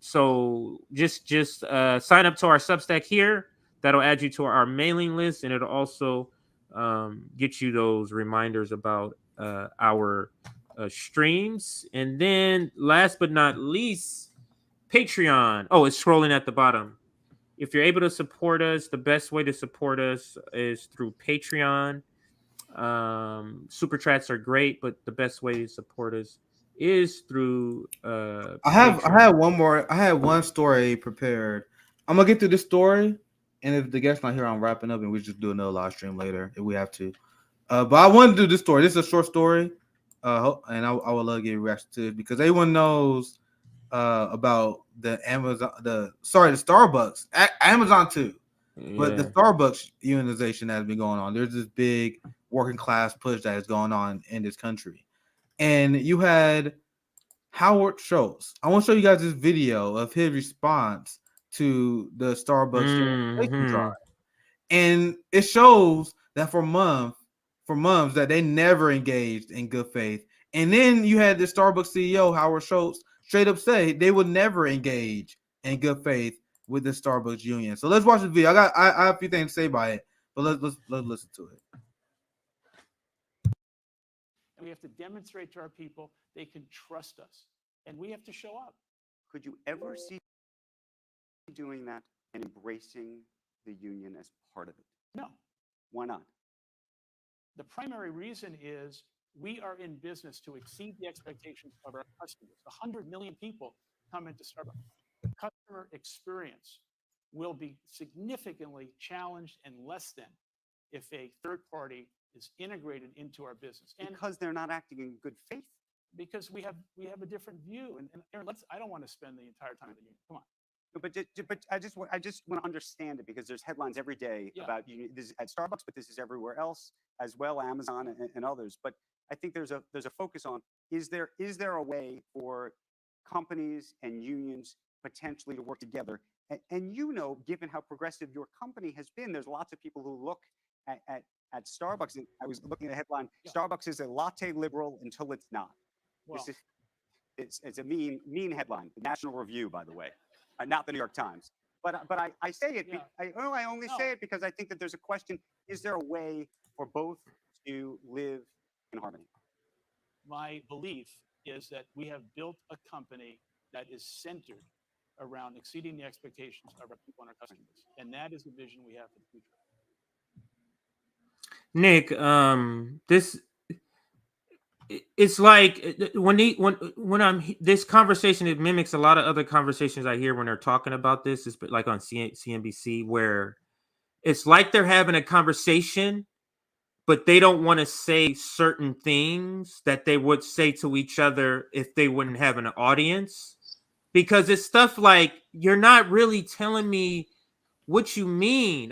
So just sign up to our Substack here. That'll add you to our mailing list, and it'll also get you those reminders about our streams. And then last but not least, Patreon. Oh, it's scrolling at the bottom. If you're able to support us, the best way to support us is through Patreon. Super chats are great, but the best way to support us is through I had one story prepared. I'm gonna get through this story, and if the guest's not here, I'm wrapping up, and we just do another live stream later if we have to. But I want to do this story. This is a short story, and I would love to get a reaction to it because everyone knows about the Starbucks, Amazon too, but the Starbucks unionization that has been going on. There's this big working class push that is going on in this country, and you had Howard Schultz. I want to show you guys this video of his response to the Starbucks unionization drive, and it shows that for months that they never engaged in good faith. And then you had the Starbucks CEO Howard Schultz straight up say they would never engage in good faith with the Starbucks union. So let's watch the video. I have a few things to say about it, but let's listen to it. And we have to demonstrate to our people they can trust us, and we have to show up. Could you ever see doing that and embracing the union as part of it? No. Why not? The primary reason is we are in business to exceed the expectations of our customers. 100 million people come into Starbucks. The customer experience will be significantly challenged and less than if a third party is integrated into our business. And because they're not acting in good faith. Because we have a different view. And Aaron, I don't want to spend the entire time in the union. Come on. But I just want to understand it because there's headlines every day about this is at Starbucks, but this is everywhere else as well, Amazon and others. But I think there's a focus on is there a way for companies and unions potentially to work together? And given how progressive your company has been, there's lots of people who look at Starbucks. I was looking at the headline: Starbucks is a latte liberal until it's not. Well, It's a mean headline. The National Review, by the way, not the New York Times. But I say it. Yeah. I only say it because I think that there's a question: is there a way for both to live in harmony? My belief is that we have built a company that is centered around exceeding the expectations of our people and our customers, and that is the vision we have for the future. Nick, it's like when I'm this conversation, it mimics a lot of other conversations I hear when they're talking about this. It's like on CNBC, where it's like they're having a conversation, but they don't want to say certain things that they would say to each other if they wouldn't have an audience, because it's stuff like, you're not really telling me what you mean.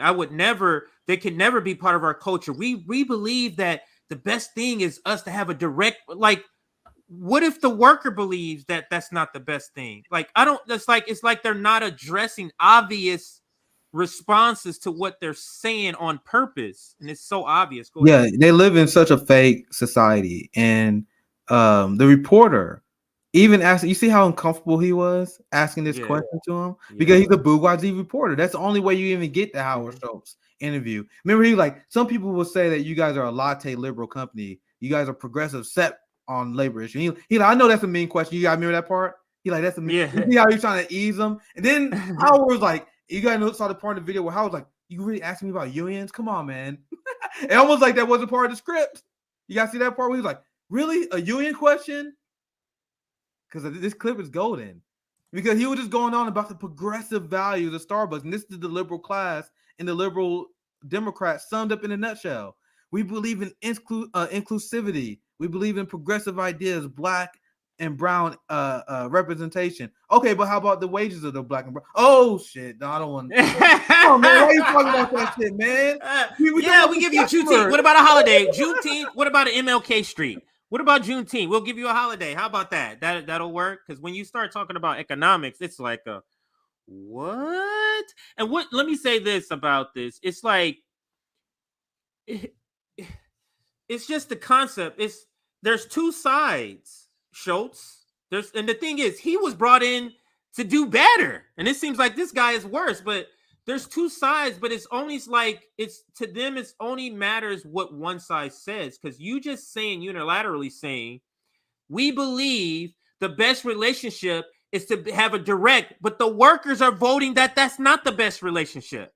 They could never be part of our culture. We believe that the best thing is us to have a direct, like, what if the worker believes that that's not the best thing? Like, it's like they're not addressing obvious responses to what they're saying on purpose. And it's so obvious. Go ahead. They live in such a fake society. And the reporter even asked, you see how uncomfortable he was asking this question to him? Because he's a bourgeoisie reporter. That's the only way you even get the Howard Schultz interview. Remember, he like, some people will say that you guys are a latte liberal company. You guys are progressive set on labor issue. He like, I know that's a mean question. You guys remember that part? He like, that's a mean. You see how he's trying to ease them? And then Howard was like, you guys saw the part of the video where Howard was like, you really asking me about unions? Come on, man. It almost like that wasn't part of the script. You guys see that part where he was like, really? A union question? Because this clip is golden. Because he was just going on about the progressive values of Starbucks. And this is the liberal class and the liberal Democrats summed up in a nutshell. We believe in inclusivity. We believe in progressive ideas, black and brown representation. Okay, but how about the wages of the black and brown? Oh, shit. No, I don't want to. Oh, man, why are you talking about that shit, man? We give you Juneteenth. What about a holiday? Juneteenth. What about an MLK Street? What about Juneteenth? We'll give you a holiday. How about that? That'll work. Because when you start talking about economics, it's like a what? And what? Let me say this about this. It's like it's just the concept. There's two sides, Schultz. And the thing is, he was brought in to do better, and it seems like this guy is worse. But there's two sides, but it's only like it's to them. It's only matters what one side says, because you just saying unilaterally saying we believe the best relationship is to have a direct, but the workers are voting that that's not the best relationship.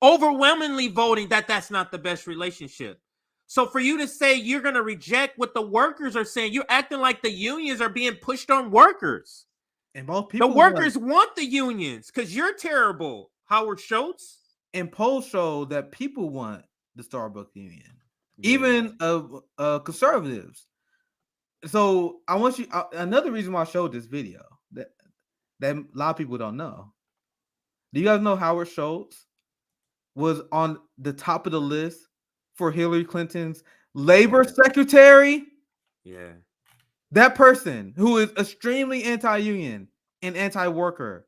Overwhelmingly voting that that's not the best relationship. So for you to say you're going to reject what the workers are saying, you're acting like the unions are being pushed on workers. And most people, the workers want the unions because you're terrible, Howard Schultz. And polls show that people want the Starbucks union, even conservatives. So I want you. Another reason why I showed this video that a lot of people don't know. Do you guys know Howard Schultz was on the top of the list for Hillary Clinton's labor secretary? Yeah. That person who is extremely anti-union and anti-worker,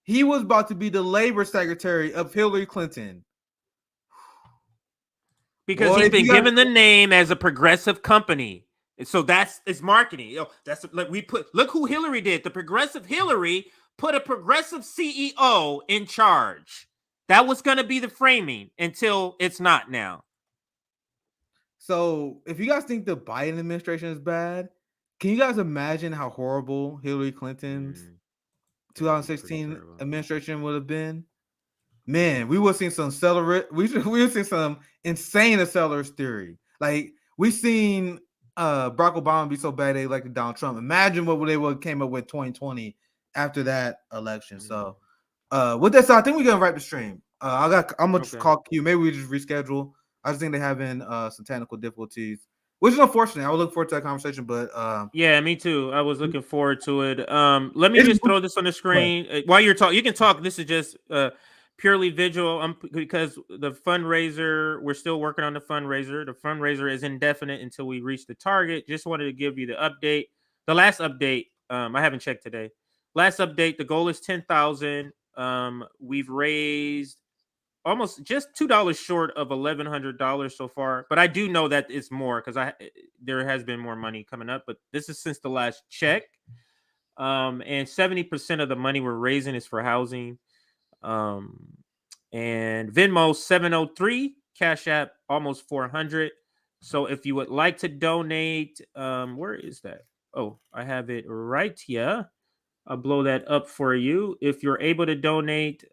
he was about to be the labor secretary of Hillary Clinton. Because he's been given the name as a progressive company. And so it's marketing. That's like look who Hillary did. The progressive Hillary put a progressive CEO in charge. That was going to be the framing until it's not now. So if you guys think the Biden administration is bad, can you guys imagine how horrible Hillary Clinton's 2016 administration would have been? Man, we would have seen some we would have seen some insane accelerist theory. Like we've seen Barack Obama be so bad they elected Donald Trump. Imagine what they would have came up with 2020 after that election. So with that said, I think we're gonna wrap the stream. I'm gonna just call Q. Maybe we just reschedule. I just think they're having some technical difficulties, which is unfortunate. I would look forward to that conversation, but yeah, me too. I was looking forward to it. Let me just throw this on the screen while you're talking. You can talk. This is just purely visual. Because the fundraiser, we're still working on the fundraiser. The fundraiser is indefinite until we reach the target. Just wanted to give you the update. The last update, I haven't checked today. Last update, the goal is 10,000. We've raised almost just $2 short of $1,100 so far, but I do know that it's more because there has been more money coming up. But this is since the last check. And 70% of the money we're raising is for housing. And Venmo 703, Cash App almost 400. So if you would like to donate, where is that? Oh, I have it right here. I'll blow that up for you. If you're able to donate,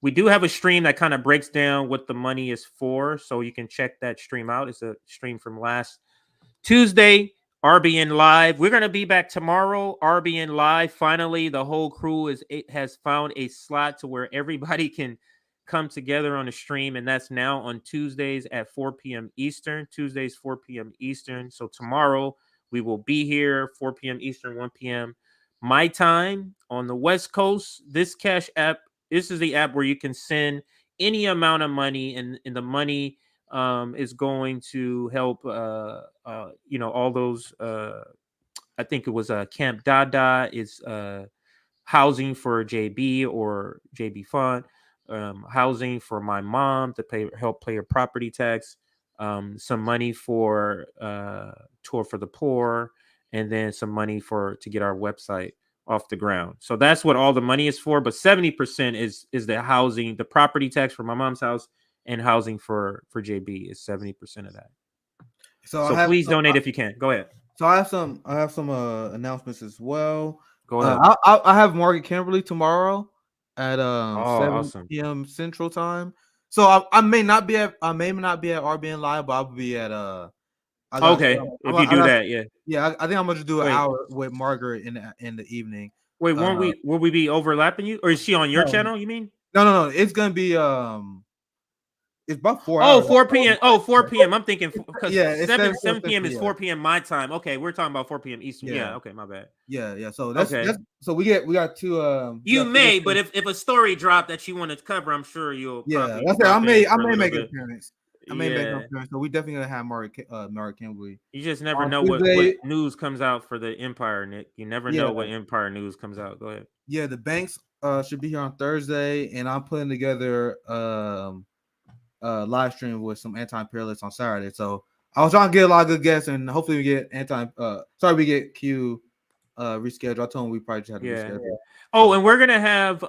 we do have a stream that kind of breaks down what the money is for, so you can check that stream out. It's a stream from last Tuesday, RBN Live. We're going to be back tomorrow, RBN Live. Finally, the whole crew has found a slot to where everybody can come together on the stream, and that's now on Tuesdays at 4 p.m. Eastern. Tuesdays, 4 p.m. Eastern. So tomorrow, we will be here, 4 p.m. Eastern, 1 p.m. my time on the West Coast. This Cash App, this is the app where you can send any amount of money, and the money is going to help all those I think it was Camp Dada is housing for JB or JB Fund, housing for my mom to help pay her property tax, some money for Tour for the Poor, and then some money to get our website off the ground. So that's what all the money is for. But 70% is the housing, the property tax for my mom's house, and housing for JB is 70% of that. So please donate if you can. Go ahead. So I have some announcements as well. Go ahead. I have Margaret Kimberly tomorrow at 7 awesome. p.m. Central Time. So I may not be at RBN Live, but I'll be at okay. If you do that, yeah. Yeah, I think I'm gonna just do an hour with Margaret in the evening. Wait, will we be overlapping you, or is she on your channel? You mean? No. It's gonna be it's about 4 hours. 4 p.m. 4 p.m. I'm thinking because 7 p.m. is 4 p.m. my time. Okay, we're talking about 4 p.m. Eastern. Yeah. Okay, my bad. Yeah. So that's so we got two. You may, but if a story dropped that you want to cover, I'm sure you'll. Yeah, that's it. I may make an appearance. I may make an appearance. So we definitely gonna have Margaret Kimberly. You just never know what news comes out for the Empire, Nick. You never know what Empire news comes out. Go ahead. Yeah, the Banks should be here on Thursday, and I'm putting together live stream with some anti-imperialists on Saturday. So I was trying to get a lot of good guests, and hopefully we get we get Q rescheduled. I told him we probably just had to reschedule. Oh, and we're gonna have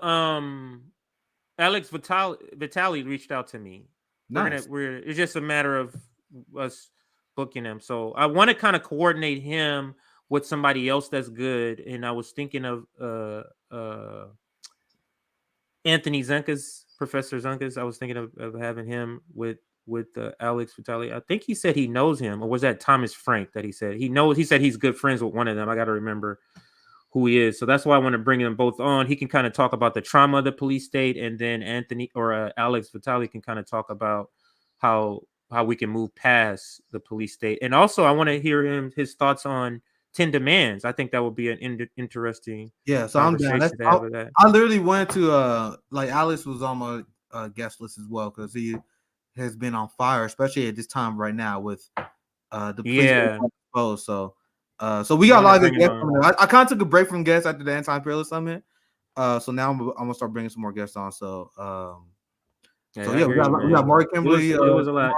Alex Vitali reached out to me. Nice. It's just a matter of us booking him. So I want to kind of coordinate him with somebody else that's good. And I was thinking of Anthony Zunkas, Professor Zunkas. I was thinking of having him with Alex Vitali. I think he said he knows him, or was that Thomas Frank that he said he knows? He said he's good friends with one of them. I got to remember who he is. So that's why I want to bring them both on. He can kind of talk about the trauma of the police state, and then Anthony or Alex Vitali can kind of talk about how we can move past the police state. And also I want to hear his thoughts on 10 demands. I think that would be an interesting so I'm down. I literally went to like Alex was on my guest list as well, because he has been on fire, especially at this time right now with the police exposed. So we got a lot of good guests coming in. I kind of took a break from guests after the anti-imperialist summit. So now I'm gonna start bringing some more guests on. So we got Margaret Kimberly. It was a lot.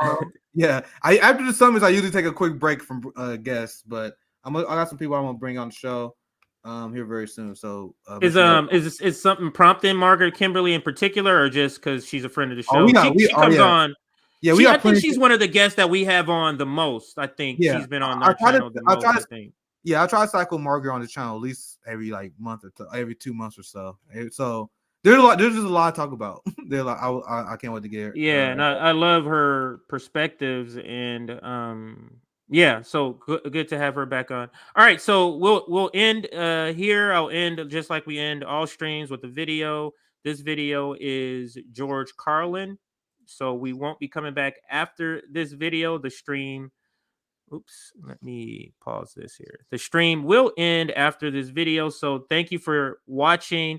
After the summits, I usually take a quick break from guests, but I got some people I want to bring on the show here very soon. So is something prompting Margaret Kimberly in particular, or just because she's a friend of the show? She comes on. Yeah, I think she's one of the guests that we have on the most. I think she's been on our channel the most. I think. Yeah, I try to cycle Margaret on the channel at least every month or every 2 months or so. So there's just a lot to talk about. I can't wait to get her. Yeah, and I love her perspectives, and so good to have her back on. All right, so we'll end here. I'll end just like we end all streams with the video. This video is George Carlin. So we won't be coming back after this video. The stream, let me pause this here. The stream will end after this video. So thank you for watching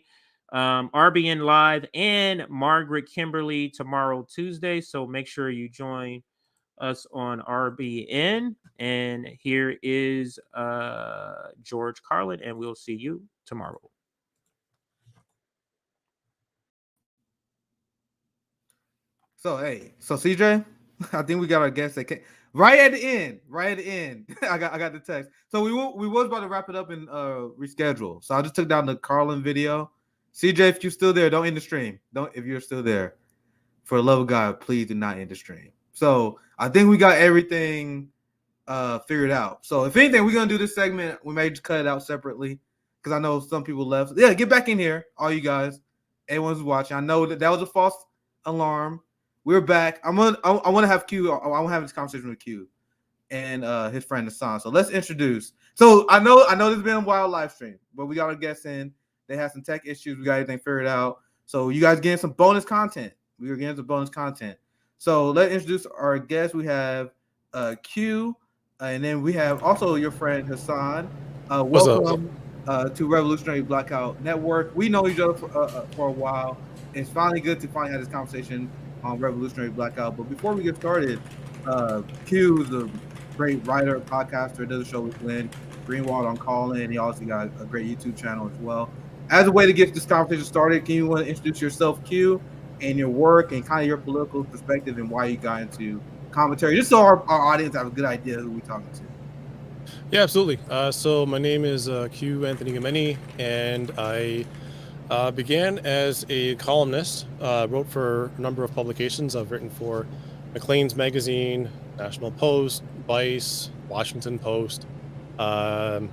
RBN Live and Margaret Kimberly tomorrow, Tuesday. So make sure you join us on RBN. And here is George Carlin, and we'll see you tomorrow. So CJ, I think we got our guest that came. Right at the end, I got the text. So we was about to wrap it up and reschedule. So I just took down the Carlin video. CJ, if you're still there, don't end the stream. If you're still there, for the love of God, please do not end the stream. So I think we got everything figured out. So if anything, we're gonna do this segment. We may just cut it out separately because I know some people left. Yeah, get back in here, all you guys, everyone who's watching. I know that was a false alarm. We're back. I want to have Q. I want to have this conversation with Q and his friend Hassan. So let's introduce. So I know this has been a wild live stream, but we got our guests in. They had some tech issues. We got everything figured out. So you guys getting some bonus content. We were getting some bonus content. So let's introduce our guests. We have Q, and then we have also your friend Hassan. Welcome to Revolutionary Blackout Network. We know each other for a while. It's finally good to finally have this conversation on Revolutionary Blackout. But before we get started, Q is a great writer, podcaster, does a show with Glenn Greenwald on Call-In. He also got a great YouTube channel as well. As a way to get this conversation started, can you want to introduce yourself, Q, and your work and kind of your political perspective and why you got into commentary, just so our audience have a good idea who we're talking to? Yeah, absolutely. So my name is Q Anthony Gameni, and I began as a columnist, wrote for a number of publications. I've written for Maclean's Magazine, National Post, Vice, Washington Post, American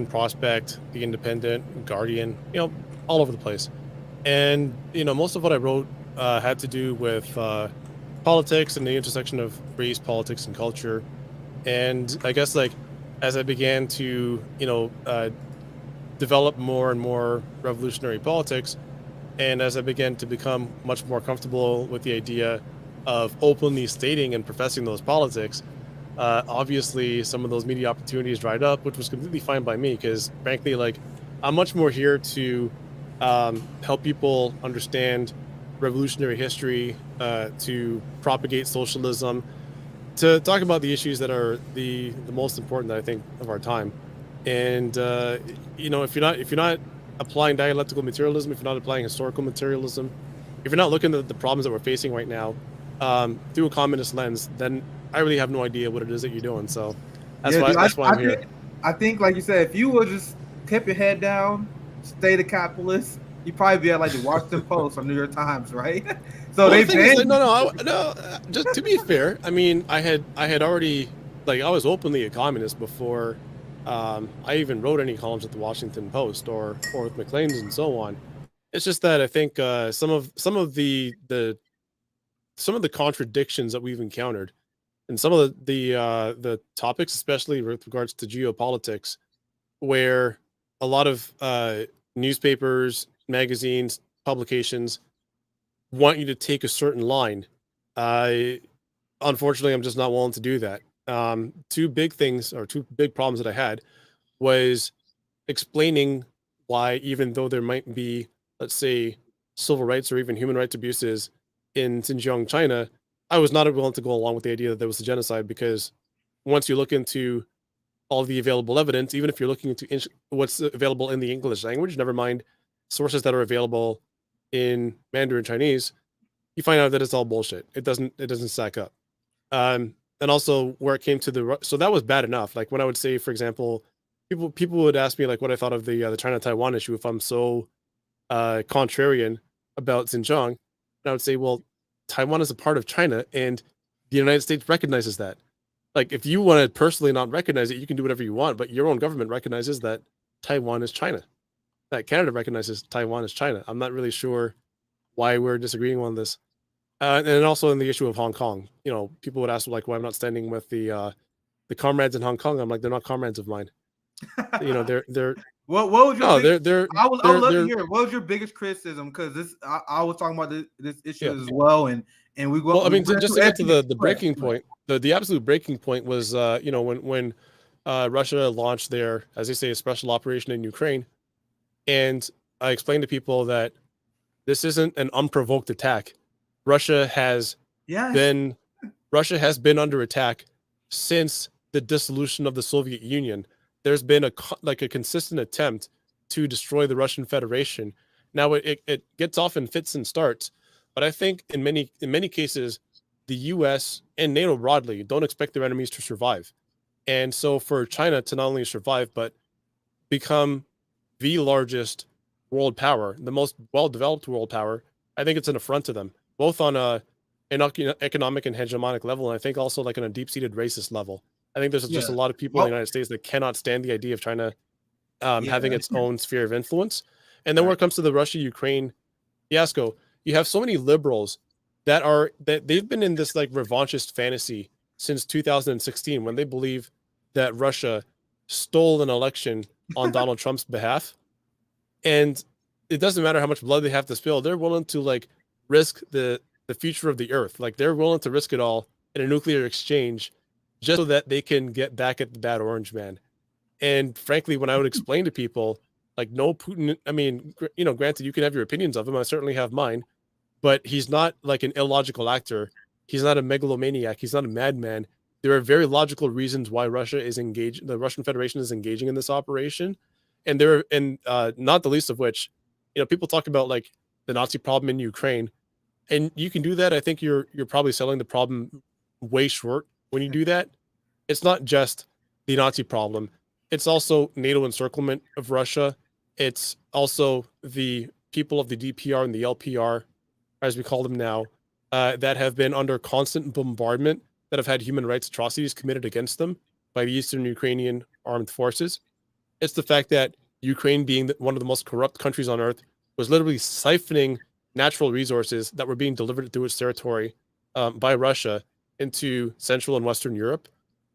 Prospect, The Independent, Guardian, all over the place. And, most of what I wrote had to do with politics and the intersection of race, politics, and culture. And I guess, as I began to, develop more and more revolutionary politics, and as I began to become much more comfortable with the idea of openly stating and professing those politics, obviously some of those media opportunities dried up, which was completely fine by me, because frankly, I'm much more here to help people understand revolutionary history, to propagate socialism, to talk about the issues that are the most important, I think, of our time. And if you're not applying dialectical materialism, if you're not applying historical materialism, if you're not looking at the problems that we're facing right now through a communist lens, then I really have no idea what it is that you're doing. So that's why I'm here. I think, like you said, if you would just keep your head down, stay the capitalist, you'd probably be at the Washington Post or New York Times, right? So well, just to be fair, I mean, I had already, I was openly a communist before I even wrote any columns at the Washington Post or with Maclean's and so on. It's just that I think some of the contradictions that we've encountered, and some of the topics, especially with regards to geopolitics, where a lot of newspapers, magazines, publications want you to take a certain line. Unfortunately, I'm just not willing to do that. Two big problems that I had was explaining why, even though there might be, let's say, civil rights or even human rights abuses in Xinjiang, China, I was not willing to go along with the idea that there was a genocide, because once you look into all the available evidence, even if you're looking into what's available in the English language, never mind sources that are available in Mandarin Chinese, you find out that it's all bullshit. It doesn't stack up. And also where it came to so that was bad enough. Like when I would say, for example, people would ask me what I thought of the China-Taiwan issue, if I'm so contrarian about Xinjiang, and I would say, well, Taiwan is a part of China, and the United States recognizes that. If you want to personally not recognize it, you can do whatever you want, but your own government recognizes that Taiwan is China. That Canada recognizes Taiwan as China. I'm not really sure why we're disagreeing on this. And then also in the issue of Hong Kong, people would ask why I'm not standing with the comrades in Hong Kong. I'm like, they're not comrades of mine. They're What was your? No, I would love to hear. What was your biggest criticism? Because I was talking about this issue as well, and we go. Well, I mean, just to get to the breaking point, the absolute breaking point was when Russia launched their, as they say, a special operation in Ukraine, and I explained to people that this isn't an unprovoked attack. Russia has been under attack since the dissolution of the Soviet Union. There's been a consistent attempt to destroy the Russian Federation. Now it gets off in fits and starts, but I think in many cases the U.S. and NATO broadly don't expect their enemies to survive. And so for China to not only survive, but become the largest world power, the most well-developed world power, I think it's an affront to them, both on an economic and hegemonic level, and I think also like on a deep-seated racist level. I think there's just a lot of people in the United States that cannot stand the idea of China having its own sphere of influence. And then when it comes to the Russia-Ukraine fiasco, you have so many liberals that they've been in this like revanchist fantasy since 2016 when they believe that Russia stole an election on Donald Trump's behalf. And it doesn't matter how much blood they have to spill. They're willing to like risk the future of the earth. Like they're willing to risk it all in a nuclear exchange just so that they can get back at the bad orange man. And frankly, when I would explain to people, like, no, Putin, I mean, you know, granted, you can have your opinions of him. I certainly have mine, but he's not like an illogical actor. He's not a megalomaniac. He's not a madman. There are very logical reasons why Russia is engaged. The Russian Federation is engaging in this operation. And not the least of which, you know, people talk about like the Nazi problem in Ukraine, and you can do that. I think you're probably selling the problem way short when you do that. It's not just the Nazi problem. It's also NATO encirclement of Russia. It's also the people of the DPR and the LPR, as we call them now, that have been under constant bombardment, that have had human rights atrocities committed against them by the Eastern Ukrainian armed forces. It's the fact that Ukraine, being one of the most corrupt countries on earth, was literally siphoning natural resources that were being delivered through its territory by Russia into Central and Western Europe.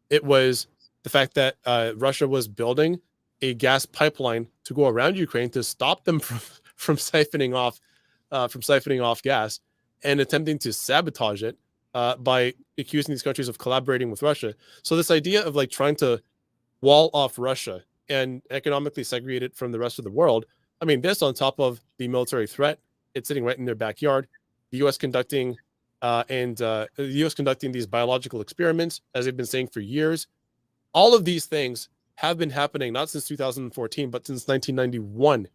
It was the fact that Russia was building a gas pipeline to go around Ukraine to stop them from siphoning off gas and attempting to sabotage it by accusing these countries of collaborating with Russia. So this idea of like trying to wall off Russia and economically segregate it from the rest of the world, I mean, this on top of the military threat, it's sitting right in their backyard. The U.S. conducting these biological experiments, as they've been saying for years. All of these things have been happening not since 2014, but since 1991.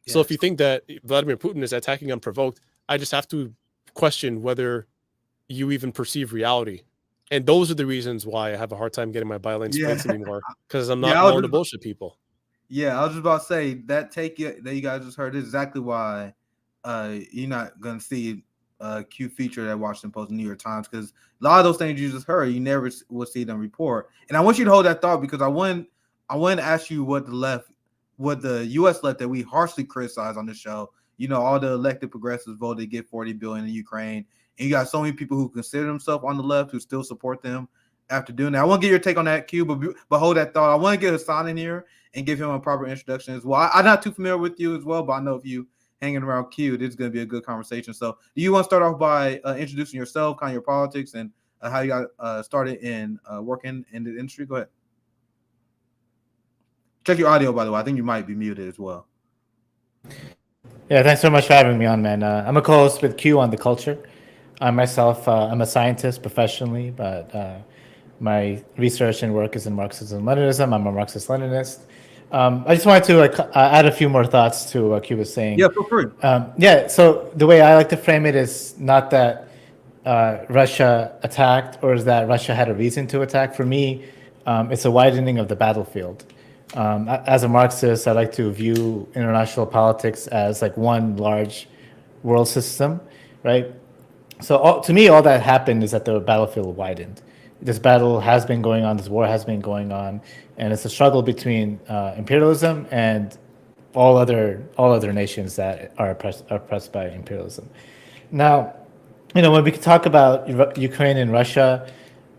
Yes. So if you think that Vladimir Putin is attacking unprovoked, I just have to question whether you even perceive reality. And those are the reasons why I have a hard time getting my byline splits anymore, because I'm not willing to bullshit people. Yeah, I was just about to say that that you guys just heard is exactly why you're not going to see Q feature at Washington Post and New York Times, because a lot of those things you just heard, you never will see them report. And I want you to hold that thought, because I want to ask you what the U.S. left that we harshly criticize on this show. You know, all the elected progressives voted to get $40 billion in Ukraine, and you got so many people who consider themselves on the left who still support them after doing that. I want to get your take on that, Q, but hold that thought. I want to get Hassan in here and give him a proper introduction as well. I'm not too familiar with you as well, but I know if you hanging around Q, this is going to be a good conversation. So do you want to start off by introducing yourself, kind of your politics, and how you got started in working in the industry? Go ahead. Check your audio, by the way. I think you might be muted as well. Yeah, thanks so much for having me on, man. I'm a co-host with Q on The Culture. I myself, I'm a scientist professionally, but my research and work is in Marxism and Leninism. I'm a Marxist-Leninist. I just wanted to add a few more thoughts to what Q was saying. Yeah, feel free. So the way I like to frame it is not that Russia attacked or is that Russia had a reason to attack. For me, it's a widening of the battlefield. As a Marxist, I like to view international politics as like one large world system, right? So to me, all that happened is that the battlefield widened. This battle has been going on, this war has been going on, and it's a struggle between imperialism and all other nations that are oppressed by imperialism. Now, you know, when we talk about Ukraine and Russia,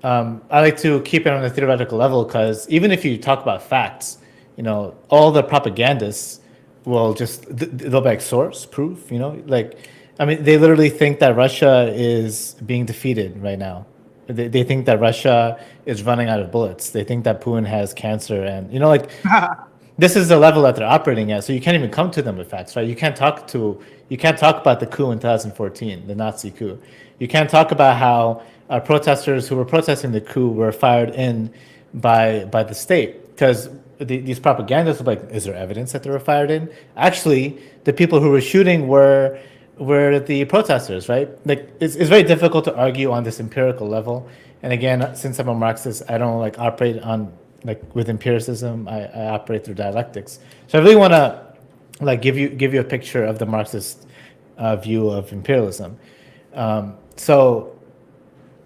I like to keep it on a theoretical level, because even if you talk about facts, you know, all the propagandists will just, they'll be like source, proof, you know, like, I mean, they literally think that Russia is being defeated right now. They think that Russia is running out of bullets. They think that Putin has cancer, and you know, like this is the level that they're operating at. So you can't even come to them with facts, right? You can't talk about the coup in 2014, the Nazi coup. You can't talk about how protesters who were protesting the coup were fired in by the state, because these propagandists are like, is there evidence that they were fired in? Actually, the people who were shooting were were the protesters, right? Like it's very difficult to argue on this empirical level. And again, since I'm a Marxist, I don't like operate on like with empiricism. I operate through dialectics. So I really want to like give you a picture of the Marxist view of imperialism. So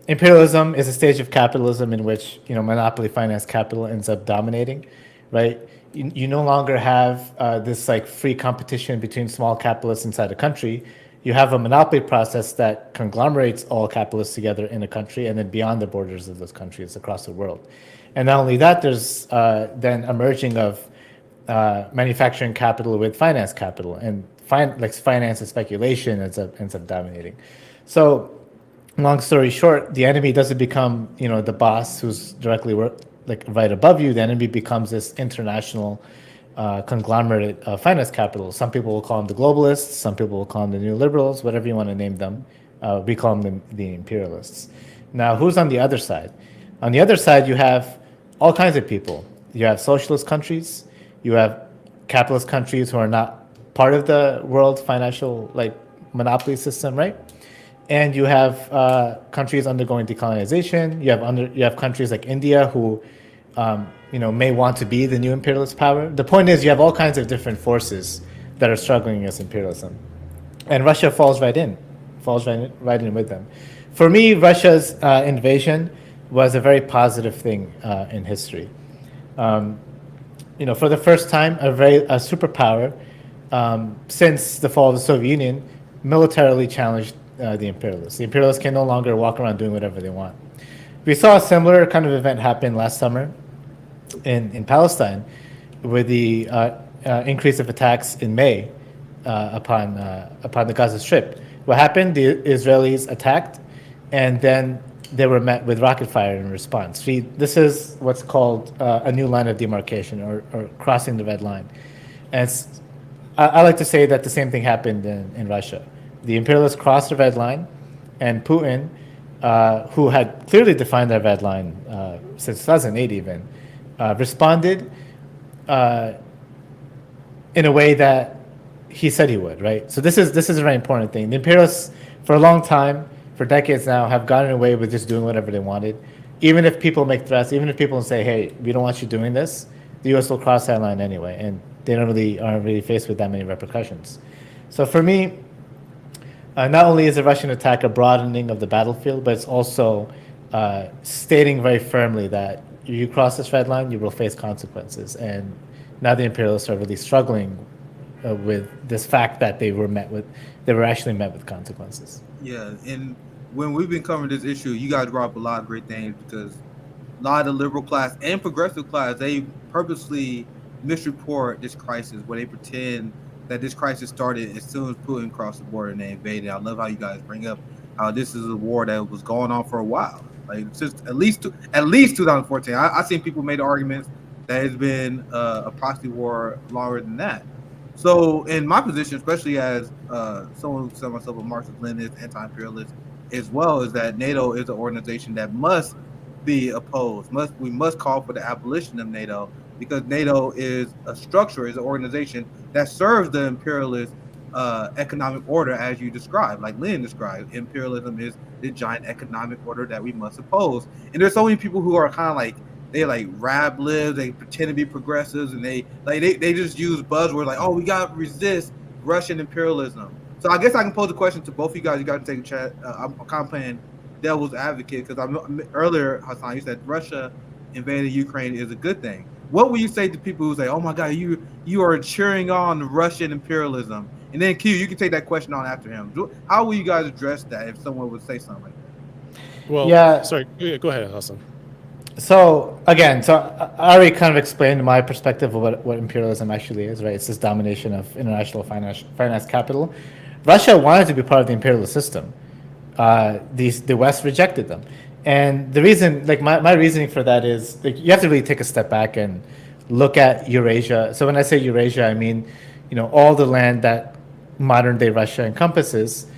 imperialism is a stage of capitalism in which monopoly finance capital ends up dominating, right? You no longer have this like free competition between small capitalists inside a country. You have a monopoly process that conglomerates all capitalists together in a country and then beyond the borders of those countries across the world. And not only that, there's then a merging of manufacturing capital with finance capital, and finance and speculation ends up dominating. So long story short, the enemy doesn't become the boss who's directly right above you. The enemy becomes this international conglomerate of finance capital. Some people will call them the globalists. Some people will call them the neoliberals. Whatever you want to name them, we call them the imperialists. Now, who's on the other side? On the other side, you have all kinds of people. You have socialist countries. You have capitalist countries who are not part of the world financial monopoly system, right? And you have countries undergoing decolonization. You have countries like India who, may want to be the new imperialist power. The point is, you have all kinds of different forces that are struggling against imperialism, and Russia falls right in with them. For me, Russia's invasion was a very positive thing in history. For the first time, a superpower since the fall of the Soviet Union militarily challenged the imperialists. The imperialists can no longer walk around doing whatever they want. We saw a similar kind of event happen last summer in Palestine with the increase of attacks in May upon the Gaza Strip. What happened? The Israelis attacked, and then they were met with rocket fire in response. This is what's called a new line of demarcation, or crossing the red line. And I like to say that the same thing happened in Russia. The imperialists crossed the red line, and Putin, who had clearly defined that red line since 2008 even, responded in a way that he said he would, right? So this is a very important thing. The imperialists, for a long time, for decades now, have gotten away with just doing whatever they wanted. Even if people make threats, even if people say, hey, we don't want you doing this, the U.S. will cross that line anyway, and they aren't really faced with that many repercussions. So for me, not only is the Russian attack a broadening of the battlefield, but it's also stating very firmly that if you cross this red line, you will face consequences. And now the imperialists are really struggling with this fact that they were actually met with consequences. Yeah, and when we've been covering this issue, you guys brought up a lot of great things, because a lot of the liberal class and progressive class, they purposely misreport this crisis, where they pretend that this crisis started as soon as Putin crossed the border and they invaded. I love how you guys bring up how this is a war that was going on for a while, like since at least 2014. I've seen people make arguments that it's been a proxy war longer than that. So in my position, especially as someone who said myself a Marxist-Leninist, anti-imperialist, as well, is that NATO is an organization that must be opposed. We must call for the abolition of NATO, because NATO is a structure, is an organization that serves the imperialist economic order, as you described, like Lenin described. Imperialism is the giant economic order that we must oppose. And there's so many people who are kind of like, they like rab libs, they pretend to be progressives, and they just use buzzwords like, oh, we got to resist Russian imperialism. So I guess I can pose a question to both of you guys. You guys can take a chat. I'm kind of playing devil's advocate, because earlier, Hassan, you said Russia invading Ukraine is a good thing. What would you say to people who say, oh my God, you are cheering on Russian imperialism? And then Q, you can take that question on after him. How will you guys address that if someone would say something like that? Well, yeah. Sorry, go ahead, Hassan. So again, I already kind of explained my perspective of what imperialism actually is, right? It's this domination of international finance capital. Russia wanted to be part of the imperialist system. The West rejected them. And the reason, like my reasoning for that is, like, you have to really take a step back and look at Eurasia. So when I say Eurasia, I mean, all the land that modern day Russia encompasses.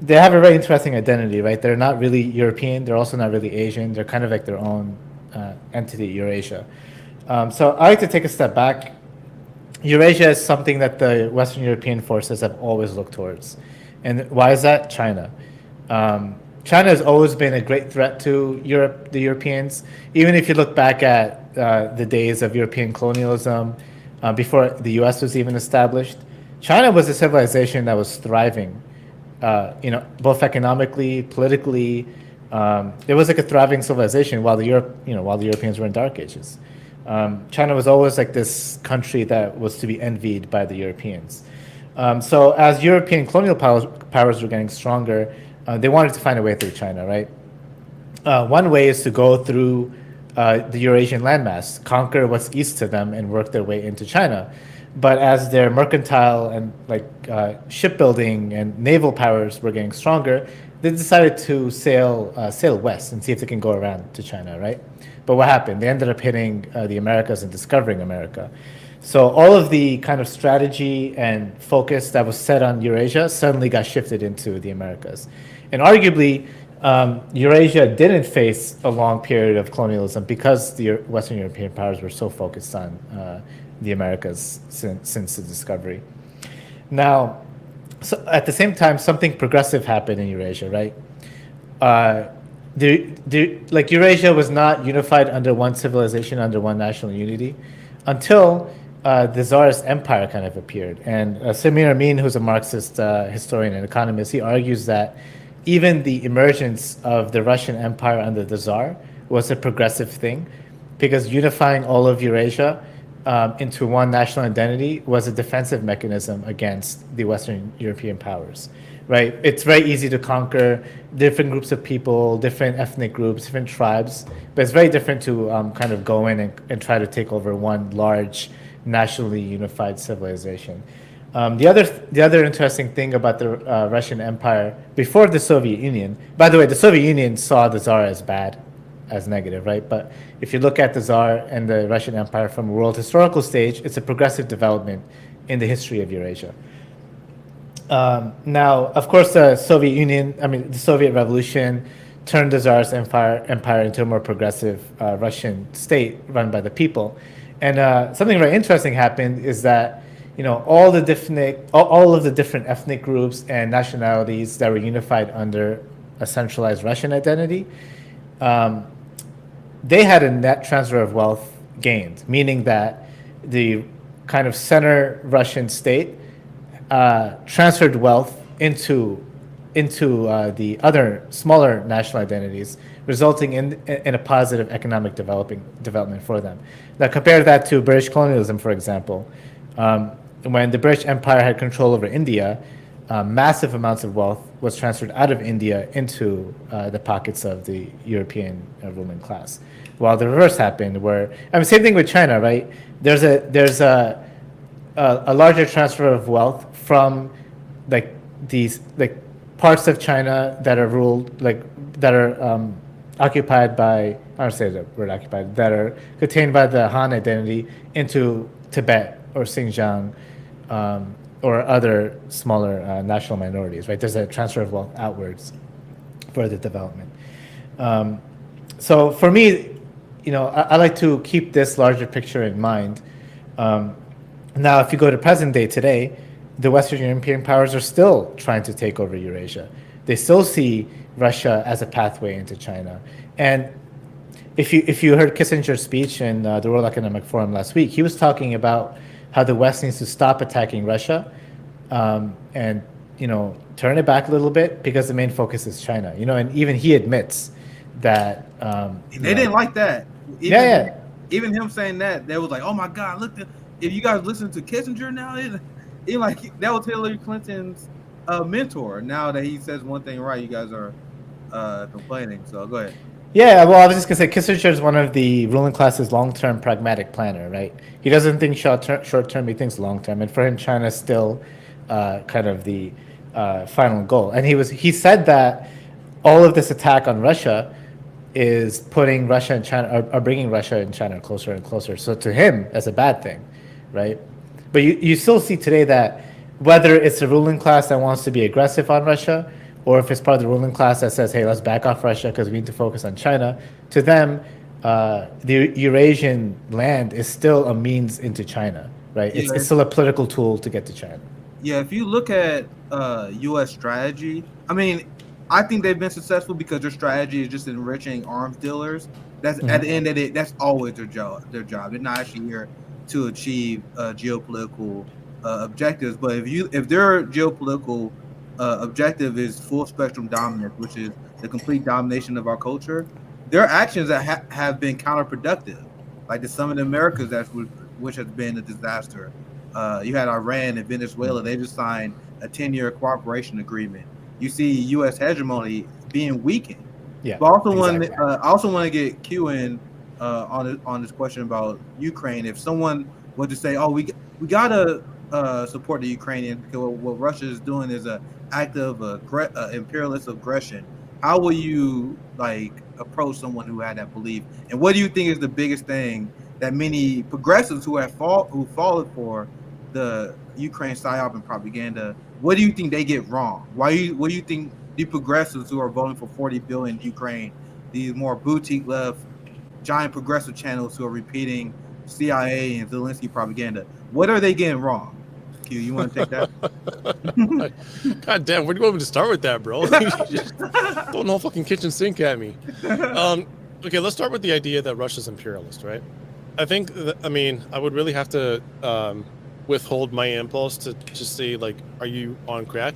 They have a very interesting identity, right? They're not really European. They're also not really Asian. They're kind of like their own entity, Eurasia. So I like to take a step back Eurasia is something that the Western European forces have always looked towards. And why is that? China. China has always been a great threat to Europe, the Europeans. Even if you look back at the days of European colonialism, before the US was even established, China was a civilization that was thriving, both economically, politically. It was like a thriving civilization while the Europeans were in dark ages. China was always like this country that was to be envied by the Europeans. So as European colonial powers were getting stronger, they wanted to find a way through China, right? One way is to go through the Eurasian landmass, conquer what's east to them, and work their way into China. But as their mercantile and shipbuilding and naval powers were getting stronger, they decided to sail west and see if they can go around to China, right? But what happened? They ended up hitting the Americas and discovering America. So all of the kind of strategy and focus that was set on Eurasia suddenly got shifted into the Americas. And arguably, Eurasia didn't face a long period of colonialism because the Western European powers were so focused on the Americas since the discovery. Now, so at the same time, something progressive happened in Eurasia, right? Eurasia was not unified under one civilization, under one national unity, until the Tsarist empire kind of appeared. And Samir Amin, who's a Marxist historian and economist, he argues that even the emergence of the Russian Empire under the Tsar was a progressive thing, because unifying all of Eurasia into one national identity was a defensive mechanism against the Western European powers, right? It's very easy to conquer different groups of people, different ethnic groups, different tribes, but it's very different to kind of go in and try to take over one large nationally unified civilization. The other interesting thing about the Russian Empire before the Soviet Union, by the way, the Soviet Union saw the Tsar as bad, as negative, right? But if you look at the Tsar and the Russian Empire from a world historical stage, it's a progressive development in the history of Eurasia. Now, of course, the Soviet Revolution turned the Tsar's empire into a more progressive Russian state run by the people. And something very interesting happened is that all of the different ethnic groups and nationalities that were unified under a centralized Russian identity, they had a net transfer of wealth gained, meaning that the kind of center Russian state transferred wealth into the other smaller national identities, resulting in a positive economic development for them. Now compare that to British colonialism, for example. When the British Empire had control over India, massive amounts of wealth was transferred out of India into the pockets of the European ruling class. While the reverse happened, same thing with China, right? There's a larger transfer of wealth from these parts of China that are ruled that are occupied by, I don't say the word occupied, that are contained by the Han identity into Tibet or Xinjiang or other smaller national minorities, right? There's a transfer of wealth outwards for the development. So for me, I like to keep this larger picture in mind. Now, if you go to present day today, the Western European powers are still trying to take over Eurasia. They still see Russia as a pathway into China. And if you heard Kissinger's speech in the World Economic Forum last week, he was talking about how the West needs to stop attacking Russia and turn it back a little bit, because the main focus is China. And even he admits that they didn't like that. Even him saying that, they was like, "Oh my God, look! If you guys listen to Kissinger now, it like that was Hillary Clinton's mentor. Now that he says one thing right, you guys are complaining." So go ahead. Yeah, well, I was just gonna say Kissinger is one of the ruling class's long-term pragmatic planner, right? He doesn't think short-term; he thinks long-term, and for him, China is still kind of the final goal. And he said that all of this attack on Russia is putting Russia and China, are bringing Russia and China closer and closer. So to him, that's a bad thing, right? But you still see today that whether it's the ruling class that wants to be aggressive on Russia, or if it's part of the ruling class that says, hey, let's back off Russia because we need to focus on China, to them, the Eurasian land is still a means into China, right? Yeah. It's still a political tool to get to China. Yeah, if you look at U.S. strategy, I mean, I think they've been successful because their strategy is just enriching arms dealers. That's at the end of it. That's always their job. They're not actually here to achieve geopolitical objectives. But if their geopolitical objective is full spectrum dominance, which is the complete domination of our culture, their actions have been counterproductive. Like the Summit of Americas, which has been a disaster. You had Iran and Venezuela. They just signed a 10-year cooperation agreement. You see U.S. hegemony being weakened. Yeah. But I also want to get Q in on this question about Ukraine. If someone were to say, "Oh, we gotta support the Ukrainians because what Russia is doing is an act of imperialist aggression," how will you approach someone who had that belief? And what do you think is the biggest thing that many progressives who fallen for the Ukraine PsyOp and propaganda, what do you think they get wrong? What do you think the progressives who are voting for 40 billion Ukraine, these more boutique left, giant progressive channels who are repeating CIA and Zelensky propaganda, what are they getting wrong? Q, you want to take that? God damn, where do you want me to start with that, bro? You just throwing the whole fucking kitchen sink at me. Okay, let's start with the idea that Russia's imperialist, right? I think, I would really have to withhold my impulse to just say, are you on crack?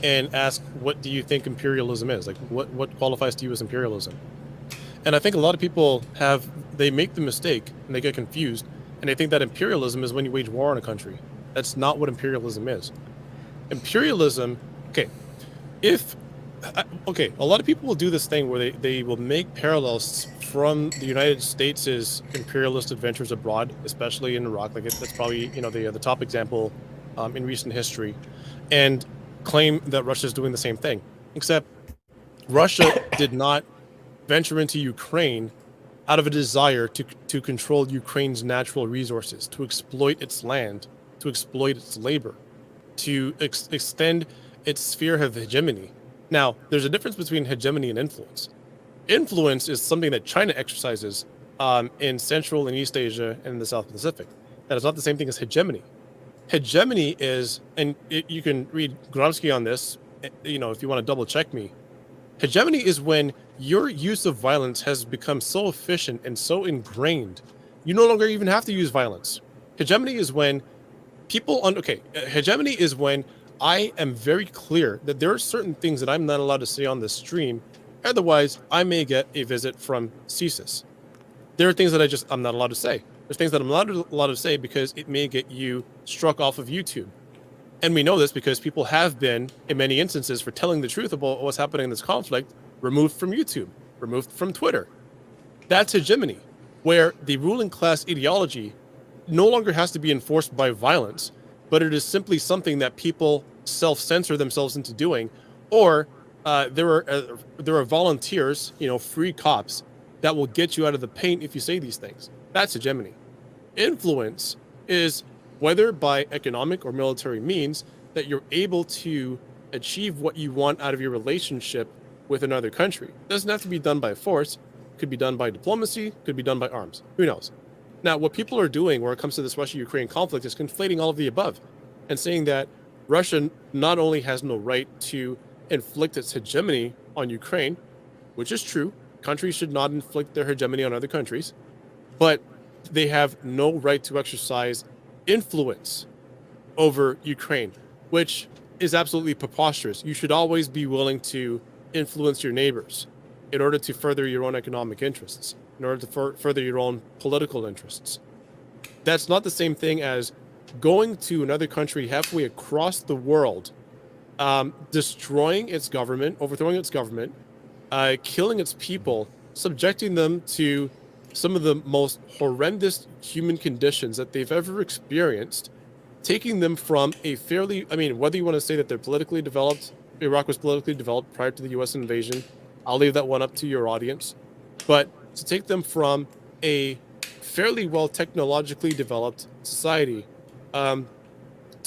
And ask, what do you think imperialism is? What qualifies to you as imperialism? And I think a lot of people they make the mistake and they get confused and they think that imperialism is when you wage war on a country. That's not what imperialism is. Imperialism, a lot of people will do this thing where they will make parallels from the United States' imperialist adventures abroad, especially in Iraq. That's probably the top example in recent history, and claim that Russia is doing the same thing. Except Russia did not venture into Ukraine out of a desire to control Ukraine's natural resources, to exploit its land, to exploit its labor, to extend its sphere of hegemony. Now, there's a difference between hegemony and influence. Influence is something that China exercises in Central and East Asia and in the South Pacific. That is not the same thing as hegemony. Hegemony is, and you can read Gramsci on this, if you want to double check me. Hegemony is when your use of violence has become so efficient and so ingrained, you no longer even have to use violence. Hegemony is when hegemony is when I am very clear that there are certain things that I'm not allowed to say on this stream, otherwise I may get a visit from CSIS. There are things that I'm not allowed to say. There's things that I'm not allowed to say because it may get you struck off of YouTube. And we know this because people have been, in many instances, for telling the truth about what's happening in this conflict, removed from YouTube, removed from Twitter. That's hegemony, where the ruling class ideology no longer has to be enforced by violence, but it is simply something that people self-censor themselves into doing, or there are volunteers, free cops that will get you out of the paint if you say these things. That's hegemony. Influence is whether by economic or military means that you're able to achieve what you want out of your relationship with another country. It doesn't have to be done by force. It could be done by diplomacy, could be done by arms. Who knows? Now, what people are doing when it comes to this Russia-Ukraine conflict is conflating all of the above and saying that Russia not only has no right to inflict its hegemony on Ukraine, which is true, countries should not inflict their hegemony on other countries, but they have no right to exercise influence over Ukraine, which is absolutely preposterous. You should always be willing to influence your neighbors in order to further your own economic interests, in order to further your own political interests. That's not the same thing as going to another country halfway across the world, destroying its government, overthrowing its government, killing its people, subjecting them to some of the most horrendous human conditions that they've ever experienced, taking them from a fairly, whether you want to say that they're politically developed, Iraq was politically developed prior to the U.S. invasion, I'll leave that one up to your audience, but to take them from a fairly well technologically developed society to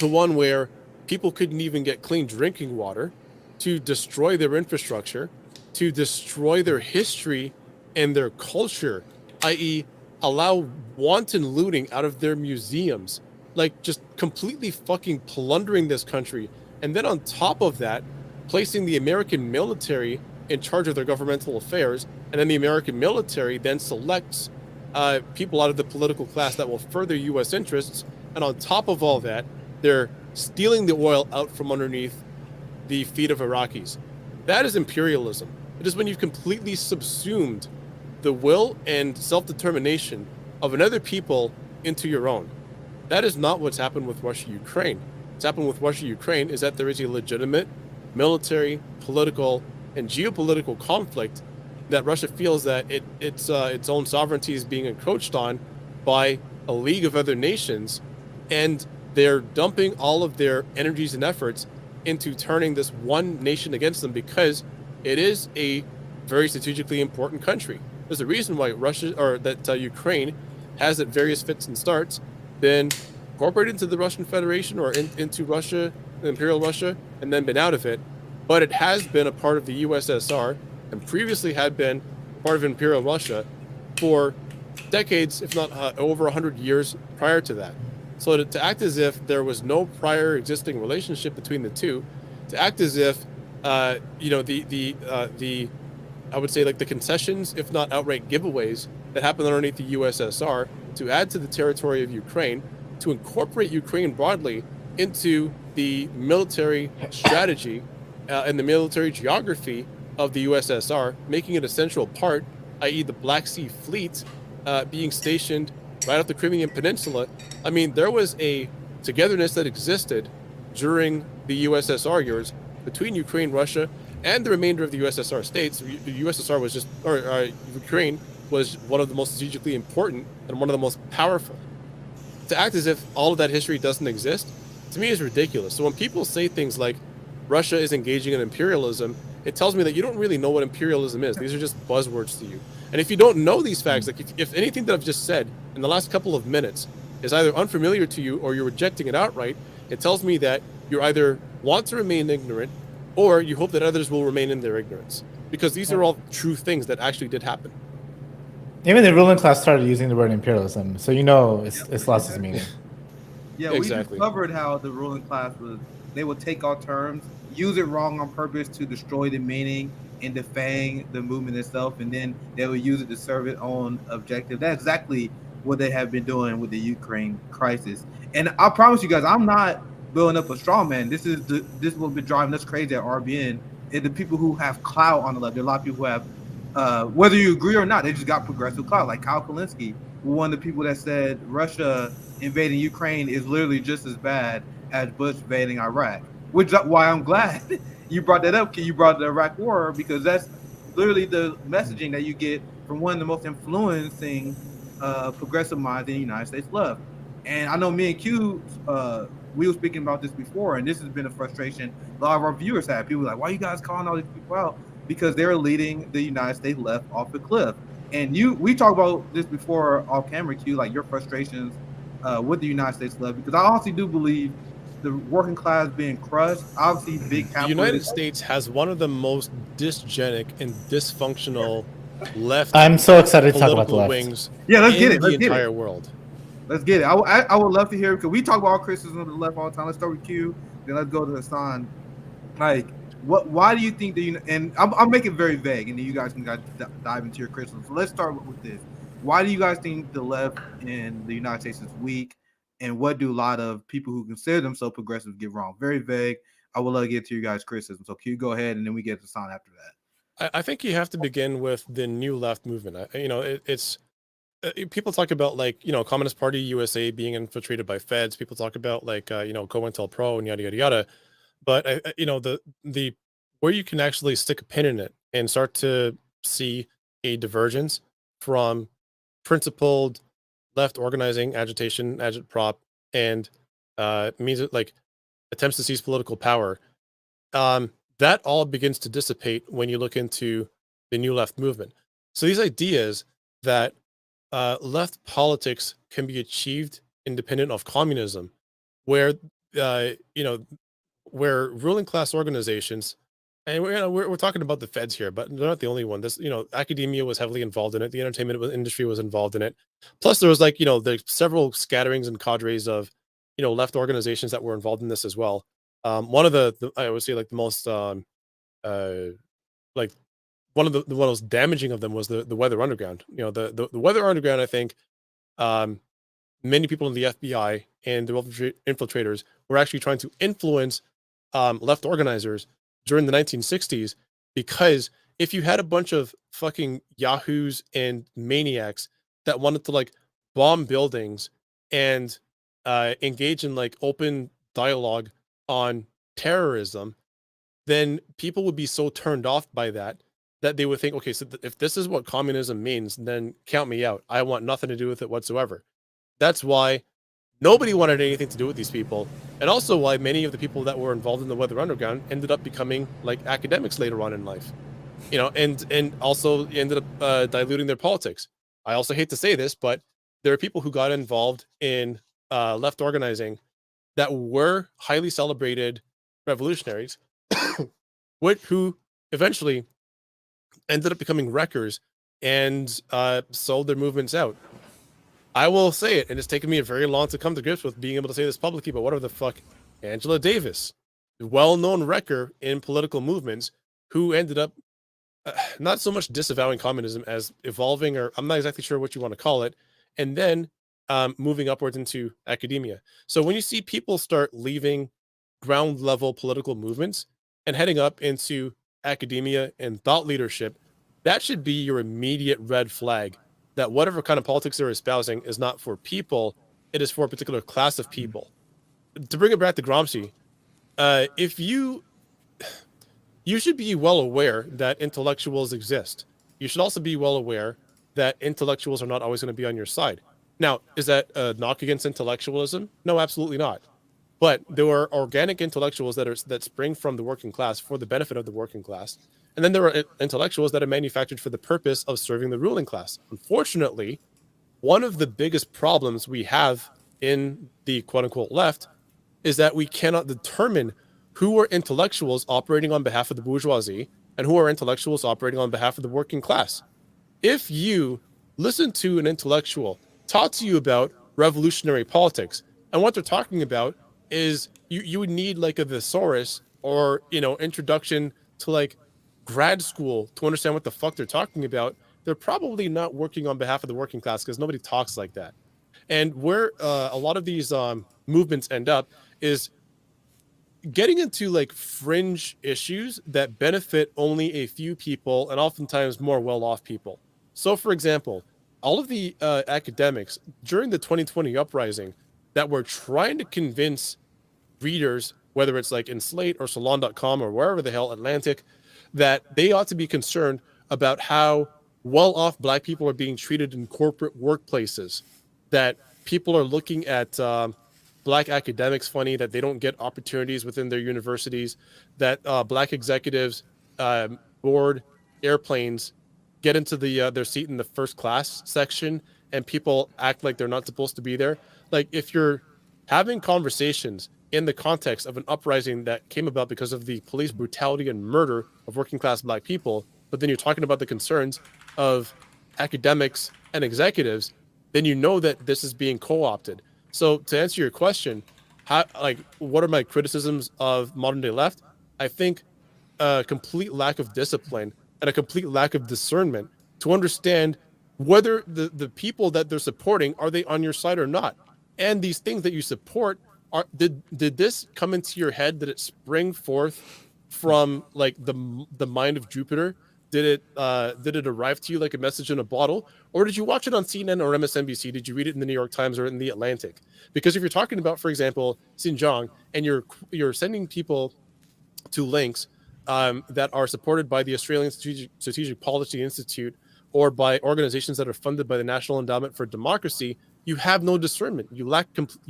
one where people couldn't even get clean drinking water, to destroy their infrastructure, to destroy their history and their culture, i.e. allow wanton looting out of their museums, like just completely fucking plundering this country, and then on top of that, placing the American military in charge of their governmental affairs, and then the American military then selects people out of the political class that will further U.S. interests, and on top of all that, they're stealing the oil out from underneath the feet of Iraqis. That is imperialism. It is when you've completely subsumed the will and self-determination of another people into your own. That is not what's happened with Russia-Ukraine. What's happened with Russia-Ukraine is that there is a legitimate military, political, and geopolitical conflict that Russia feels that its own sovereignty is being encroached on by a league of other nations, and they're dumping all of their energies and efforts into turning this one nation against them because it is a very strategically important country. There's a reason why Ukraine has at various fits and starts been incorporated into the Russian Federation or into Russia, Imperial Russia, and then been out of it. But it has been a part of the USSR and previously had been part of Imperial Russia for decades, if not over 100 years prior to that. So to act as if there was no prior existing relationship between the two, to act as if I would say like the concessions, if not outright giveaways that happened underneath the USSR to add to the territory of Ukraine, to incorporate Ukraine broadly into the military strategy and the military geography of the USSR, making it a central part, i.e. the Black Sea Fleet being stationed right off the Crimean Peninsula. I mean, there was a togetherness that existed during the USSR years between Ukraine, Russia, and the remainder of the USSR states. The USSR was Ukraine was one of the most strategically important and one of the most powerful. To act as if all of that history doesn't exist, to me is ridiculous. So when people say things like Russia is engaging in imperialism, it tells me that you don't really know what imperialism is. These are just buzzwords to you. And if you don't know these facts, like if anything that I've just said in the last couple of minutes is either unfamiliar to you or you're rejecting it outright, it tells me that you either want to remain ignorant or you hope that others will remain in their ignorance. Because these are all true things that actually did happen. Even the ruling class started using the word imperialism, so you know it's lost its meaning. Yeah, exactly. We discovered how the ruling class they would take our terms, use it wrong on purpose to destroy the meaning and defang the movement itself, and then they would use it to serve its own objective. That's exactly what they have been doing with the Ukraine crisis. And I promise you guys, I'm not building up a straw man. This is what's been driving us crazy at RBN. And the people who have clout on the left, there are a lot of people who have, whether you agree or not, they just got progressive clout. Like Kyle Kalinske, one of the people that said Russia invading Ukraine is literally just as bad as Bush invading Iraq, which is why I'm glad you brought that up. You brought the Iraq War, because that's literally the messaging that you get from one of the most influencing progressive minds in the United States left. And I know me and Q, we were speaking about this before, and this has been a frustration a lot of our viewers have. People are like, why are you guys calling all these people out? Because they're leading the United States left off the cliff. And we talked about this before off camera, Q, like your frustrations with the United States left, because I honestly do believe the working class being crushed, obviously big capital. The United States has one of the most dysgenic and dysfunctional left. I'm so excited to talk about the left. Wings. Yeah, let's get it. The entire world. Let's get it. I would love to hear, because we talk about criticism of the left all the time. Let's start with Q, then let's go to Hassan. Like, why do you think and I'll make it very vague, and then you guys can dive into your criticism. So let's start with this. Why do you guys think the left in the United States is weak, and what do a lot of people who consider themselves progressive get wrong? Very vague. I would love to get to your guys' criticism. So Q, go ahead, and then we get to Hassan after that. I think you have to begin with the new left movement. It's people talk about, like, Communist Party USA being infiltrated by feds. People talk about, like, COINTELPRO and yada yada yada. But the where you can actually stick a pin in it and start to see a divergence from principled left organizing, agitation, agitprop, and means it, like, attempts to seize political power. That all begins to dissipate when you look into the new left movement. So these ideas that left politics can be achieved independent of communism, where where ruling class organizations, and we're talking about the feds here, but they're not the only one. This, academia was heavily involved in it. The entertainment industry was involved in it. Plus, there was, like, the several scatterings and cadres of left organizations that were involved in this as well. One of the I would say like the most like one of the most damaging of them was the Weather Underground. The Weather Underground, I think, many people in the FBI and the infiltrators were actually trying to influence left organizers during the 1960s, because if you had a bunch of fucking yahoos and maniacs that wanted to like bomb buildings and engage in like open dialogue on terrorism, then people would be so turned off by that they would think, okay, so if this is what communism means, then count me out. I want nothing to do with it whatsoever. That's why nobody wanted anything to do with these people, and also why many of the people that were involved in the Weather Underground ended up becoming like academics later on in life, and also ended up diluting their politics. I also hate to say this, but there are people who got involved in left organizing that were highly celebrated revolutionaries, who eventually ended up becoming wreckers and sold their movements out. I will say it, and it's taken me a very long to come to grips with being able to say this publicly, but whatever the fuck, Angela Davis, well-known wrecker in political movements, who ended up not so much disavowing communism as evolving, or I'm not exactly sure what you want to call it, and then moving upwards into academia. So when you see people start leaving ground level political movements and heading up into academia and thought leadership, that should be your immediate red flag that whatever kind of politics they're espousing is not for people, it is for a particular class of people. To bring it back to Gramsci, if you should be well aware that intellectuals exist. You should also be well aware that intellectuals are not always going to be on your side. Now, is that a knock against intellectualism? No, absolutely not. But there are organic intellectuals that spring from the working class for the benefit of the working class. And then there are intellectuals that are manufactured for the purpose of serving the ruling class. Unfortunately, one of the biggest problems we have in the quote unquote left is that we cannot determine who are intellectuals operating on behalf of the bourgeoisie and who are intellectuals operating on behalf of the working class. If you listen to an intellectual talk to you about revolutionary politics, and what they're talking about is you would need like a thesaurus or introduction to like grad school to understand what the fuck they're talking about, they're probably not working on behalf of the working class, because nobody talks like that. And where a lot of these movements end up is getting into like fringe issues that benefit only a few people, and oftentimes more well-off people. So for example, all of the academics during the 2020 uprising that were trying to convince readers, whether it's like in Slate or Salon.com or wherever the hell, Atlantic, that they ought to be concerned about how well-off Black people are being treated in corporate workplaces, that people are looking at Black academics funny, that they don't get opportunities within their universities, that Black executives board airplanes, get into their seat in the first class section, and people act like they're not supposed to be there. Like, if you're having conversations in the context of an uprising that came about because of the police brutality and murder of working class Black people, but then you're talking about the concerns of academics and executives, then you know that this is being co-opted. So to answer your question, what are my criticisms of modern day left? I think a complete lack of discipline and a complete lack of discernment to understand whether the people that they're supporting, are they on your side or not? And these things that you support, did this come into your head? Did it spring forth from like the mind of Jupiter? Did it arrive to you like a message in a bottle, or did you watch it on CNN or MSNBC? Did you read it in the New York Times or in the Atlantic? Because if you're talking about, for example, Xinjiang, and you're sending people to links that are supported by the Australian Strategic Policy Institute or by organizations that are funded by the National Endowment for Democracy, you have no discernment. You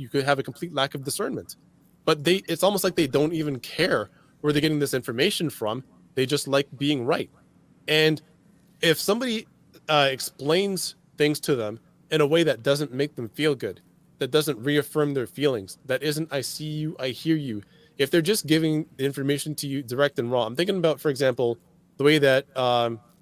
could have a complete lack of discernment. But it's almost like they don't even care where they're getting this information from. They just like being right. And if somebody explains things to them in a way that doesn't make them feel good, that doesn't reaffirm their feelings, that isn't "I see you, I hear you," if they're just giving the information to you direct and raw. I'm thinking about, for example, the way that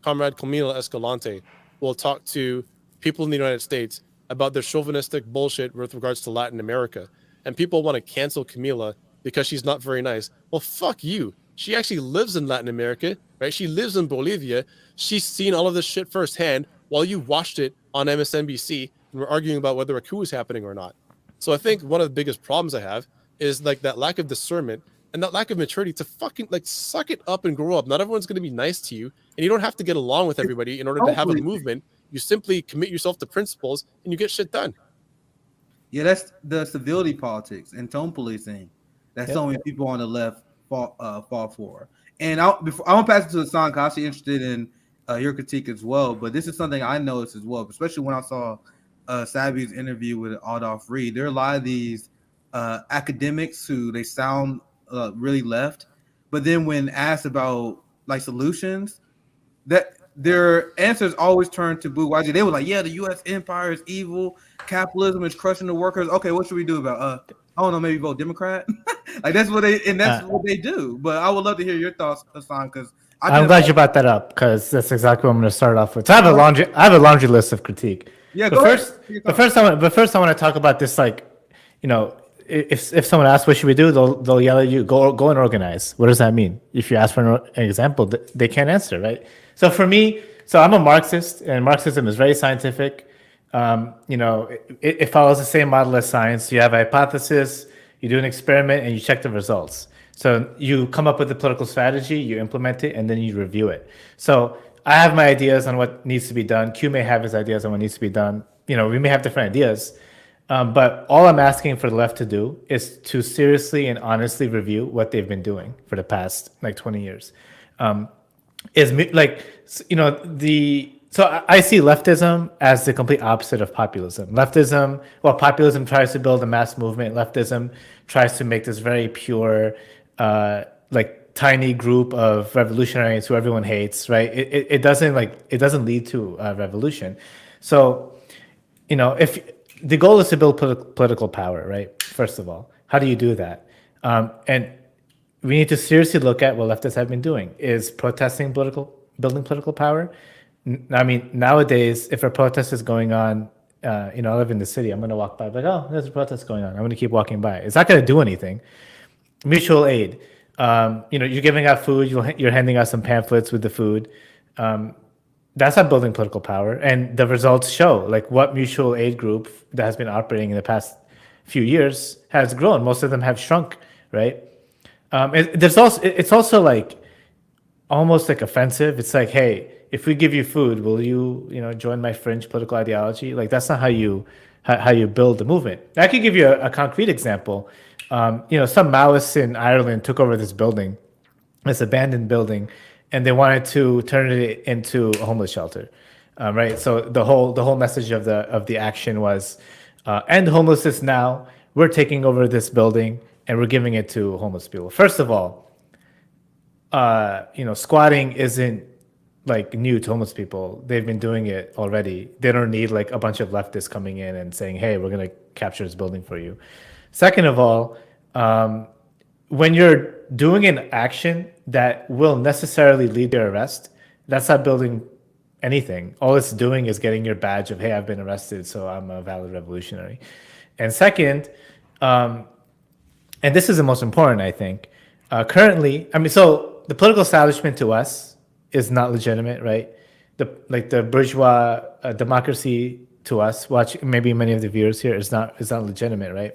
Comrade Camilo Escalante will talk to people in the United States about their chauvinistic bullshit with regards to Latin America. and people want to cancel Camila because she's not very nice. Well, fuck you. She actually lives in Latin America, right? She lives in Bolivia. She's seen all of this shit firsthand while you watched it on MSNBC and we're arguing about whether a coup is happening or not. So I think one of the biggest problems I have is like that lack of discernment and that lack of maturity to fucking like suck it up and grow up. Not everyone's going to be nice to you, and you don't have to get along with everybody in order to have a movement. You simply commit yourself to principles and you get shit done. Yeah, that's the civility politics and tone policing that so many people on the left fall for. And I want to pass it to Hassan because I'm actually interested in your critique as well. But this is something I noticed as well, especially when I saw Sabi's interview with Adolph Reed. There are a lot of these academics who they sound really left, but then when asked about like solutions, that their answers always turn to bourgeoisie. They were like, "Yeah, the U.S. empire is evil. Capitalism is crushing the workers. Okay, what should we do about? I don't know, maybe vote Democrat." Like that's what they do. But I would love to hear your thoughts, Hassan, because I'm glad you brought that up because that's exactly what I'm going to start off with. So I have a laundry list of critique. Yeah, but first I want to talk about this. Like, you know, if someone asks what should we do, they'll yell at you, go and organize. What does that mean? If you ask for an example, they can't answer, right? So for me, I'm a Marxist, and Marxism is very scientific. You know, it follows the same model as science. You have a hypothesis, you do an experiment, and you check the results. So you come up with a political strategy, you implement it, and then you review it. So I have my ideas on what needs to be done. Q may have his ideas on what needs to be done. You know, we may have different ideas. But all I'm asking for the left to do is to seriously and honestly review what they've been doing for the past like 20 years. Is like, you know, so I see leftism as the complete opposite of populism. Populism tries to build a mass movement. Leftism tries to make this very pure, like tiny group of revolutionaries who everyone hates, right? It doesn't lead to a revolution. So, you know, if the goal is to build political power, right? First of all, how do you do that? And we need to seriously look at what leftists have been doing. Is protesting building political power? I mean, nowadays, if a protest is going on, you know, I live in the city, I'm going to walk by, like, oh, there's a protest going on. I'm going to keep walking by. It's not going to do anything. Mutual aid. You know, you're giving out food, you're handing out some pamphlets with the food. That's not building political power. And the results show, like, what mutual aid group that has been operating in the past few years has grown. Most of them have shrunk, right? It's also like almost like offensive. It's like, hey, if we give you food, will you join my fringe political ideology? Like, that's not how you build the movement. I can give you a concrete example. You know, some Maoists in Ireland took over this building, this abandoned building, and they wanted to turn it into a homeless shelter, right? So the whole message of the action was end homelessness now. We're taking over this building and we're giving it to homeless people. First of all, you know, squatting isn't like new to homeless people. They've been doing it already. They don't need like a bunch of leftists coming in and saying, hey, we're going to capture this building for you. Second of all, when you're doing an action that will necessarily lead to arrest, that's not building anything. All it's doing is getting your badge of, hey, I've been arrested, so I'm a valid revolutionary. And second, and this is the most important, I think, currently, I mean, so the political establishment to us is not legitimate, right? The bourgeois democracy to us, maybe many of the viewers here, is not legitimate, right?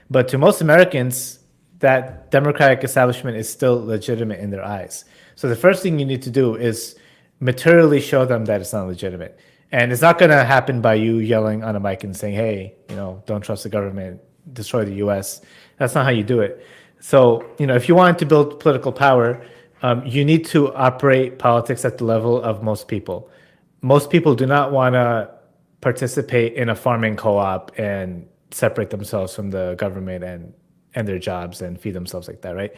But to most Americans, that democratic establishment is still legitimate in their eyes. So the first thing you need to do is materially show them that it's not legitimate. And it's not going to happen by you yelling on a mic and saying, hey, you know, don't trust the government, destroy the US. That's not how you do it. So, you know, if you want to build political power, you need to operate politics at the level of most people. Most people do not want to participate in a farming co-op and separate themselves from the government and their jobs and feed themselves like that, right?